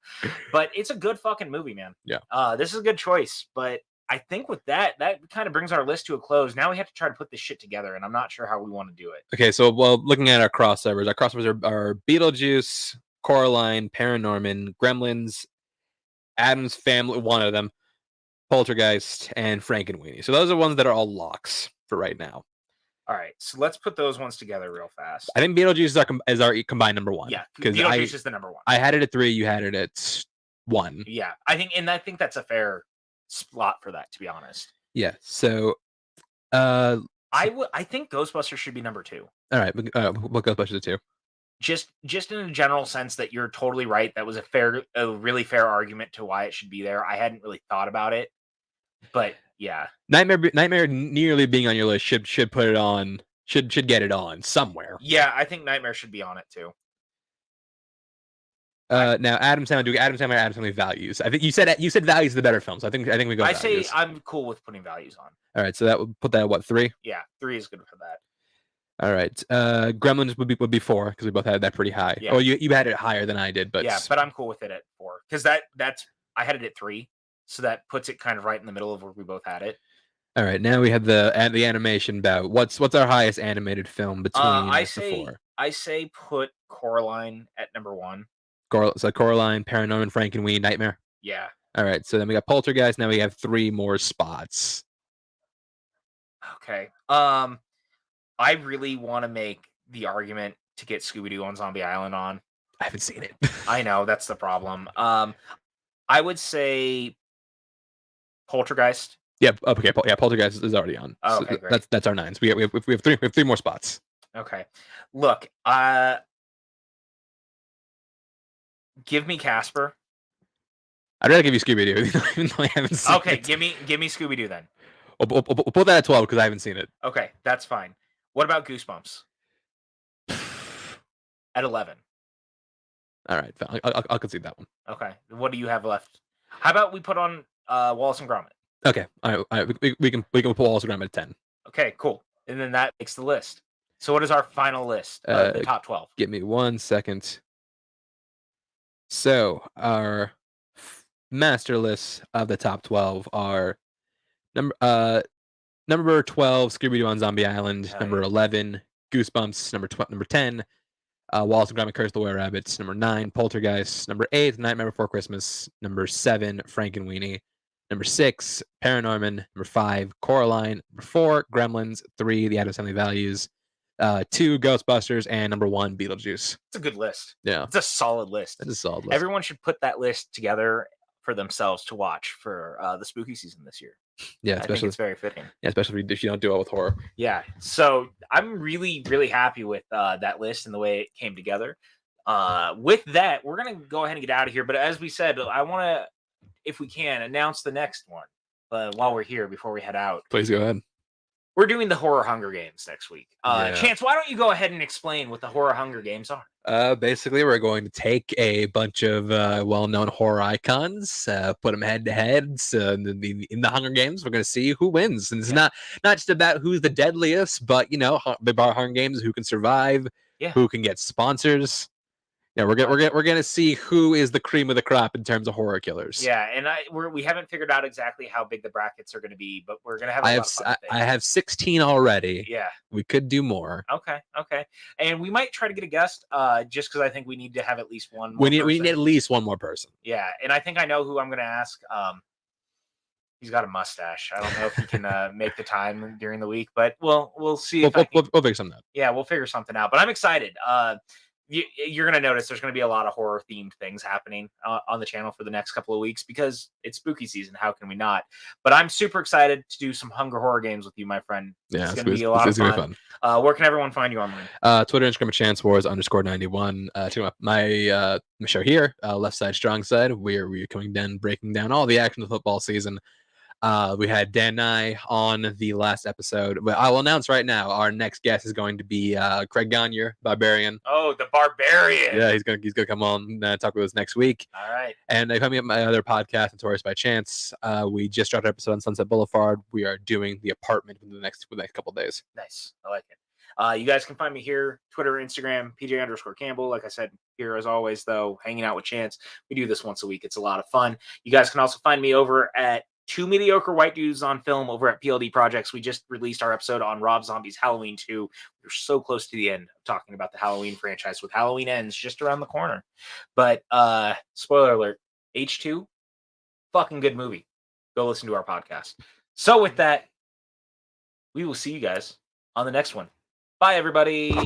but it's a good fucking movie, man.
Yeah,
this is a good choice, but I think with that kind of brings our list to a close. Now we have to try to put this shit together, and I'm not sure how we want to do it.
Okay, so looking at our crossovers are Beetlejuice, Coraline, Paranorman, Gremlins, Addams Family, one of them, Poltergeist, and Frankenweenie. So those are ones that are all locks for right now.
All right, so let's put those ones together real fast.
I think Beetlejuice is our combined number 1.
Yeah, because Beetlejuice is the number 1.
I had it at 3. You had it at 1.
Yeah, I think that's a fair slot for that, to be honest.
Yeah. So,
I think Ghostbusters should be number 2.
All right, what Ghostbusters are 2?
Just in a general sense that you're totally right. That was a really fair argument to why it should be there. I hadn't really thought about it, but yeah.
Nightmare nearly being on your list should put it on. Should get it on somewhere.
Yeah, I think Nightmare should be on it too.
Now Adam Sandler values. I think you said values is the better film. So I think we go.
I
values.
say I'm cool with putting values on.
All right, so that would put that at what, 3?
Yeah, 3 is good for that.
All right, Gremlins would be 4 because we both had that pretty high.
Yeah.
Oh, you had it higher than I did, but
yeah, but I'm cool with it at 4 because that's I had it at 3, so that puts it kind of right in the middle of where we both had it.
All right, now we have the animation bout. What's our highest animated film between the 4?
I say put Coraline at number 1.
So Coraline, Paranorman, Frankenweenie, Nightmare.
Yeah.
All right, so then we got Poltergeist. Now we have 3 more spots.
Okay. I really want to make the argument to get Scooby-Doo on Zombie Island on.
I haven't seen it.
I know, that's the problem. I would say Poltergeist.
Yeah. Okay. Yeah. Poltergeist is already on.
Oh,
so
okay, great.
That's our 9s. We have 3 more spots.
Okay. Look, give me Casper.
I'd rather give you Scooby-Doo, even though I haven't seen it.
Okay, give me Scooby-Doo then.
We'll put that at 12 because I haven't seen it.
Okay, that's fine. What about Goosebumps? At 11.
All right, I'll concede that one.
Okay, what do you have left? How about we put on Wallace and Gromit?
Okay, all right, we can put Wallace and Gromit at 10.
Okay, cool. And then that makes the list. So what is our final list of the top 12?
Give me 1 second. So our master lists of the top 12 are number 12, Scooby-Doo on Zombie Island.
Hell
Number
yeah.
11, Goosebumps. Number 10, Wallace and Gromit: Curse the Were-Rabbits. Number 9, Poltergeist. Number 8, Nightmare Before Christmas. Number 7, Frankenweenie. Number 6, Paranorman. Number 5, Coraline. Number 4, Gremlins. 3, The Addams Family Values. 2, Ghostbusters, and number 1, Beetlejuice.
It's a good list.
Yeah,
It's a solid list.
it's a solid list.
Everyone should put that list together for themselves to watch for the spooky season this year.
Yeah,
I think
especially
it's very fitting.
especially if you don't do well with horror.
Yeah. So I'm really, really happy with that list and the way it came together. With that, we're going to go ahead and get out of here. But as we said, I want to, if we can, announce the next one while we're here before we head out.
Please go ahead.
We're doing the Horror Hunger Games next week.
Yeah.
Chance, why don't you go ahead and explain what the Horror Hunger Games are?
Basically, we're going to take a bunch of well-known horror icons, put them head-to-head in the Hunger Games. We're going to see who wins, and it's not just about who's the deadliest, but the Hunger Games, who can survive, who can get sponsors. Yeah, we're gonna see who is the cream of the crop in terms of horror killers.
Yeah, and we haven't figured out exactly how big the brackets are going to be, but we're going to have. I
have 16 already.
Yeah,
we could do more.
Okay, and we might try to get a guest, just because I think we need to have at least one.
We need at least one more person.
Yeah, and I think I know who I'm going to ask. He's got a mustache. I don't know if he can make the time during the week, but we'll see.
We'll figure something out.
Yeah, we'll figure something out. But I'm excited. You're going to notice there's going to be a lot of horror themed things happening on the channel for the next couple of weeks because it's spooky season. How can we not? But I'm super excited to do some Hunger Horror Games with you, my friend.
Yeah,
it's going to be a lot of fun. Where can everyone find you online?
Twitter, Instagram, ChanceWars_91. To my show here, Left Side, Strong Side. We're coming down, breaking down all the action of the football season. We had Dan and I on the last episode, but I will announce right now our next guest is going to be Craig Gagne, Barbarian.
Oh, the Barbarian!
Yeah, he's gonna come on and talk with us next week.
All right. And
coming up, my other podcast, Notorious by Chance. We just dropped an episode on Sunset Boulevard. We are doing The Apartment for the next couple of days.
Nice, I like it. You guys can find me here, Twitter, Instagram, PJ_Campbell. Like I said, here as always, though, hanging out with Chance. We do this once a week. It's a lot of fun. You guys can also find me over at Two Mediocre White Dudes on Film over at PLD Projects. We just released our episode on Rob Zombie's Halloween 2. We're so close to the end of talking about the Halloween franchise with Halloween Ends just around the corner. But spoiler alert, H2, fucking good movie. Go listen to our podcast. So with that, we will see you guys on the next one. Bye, everybody.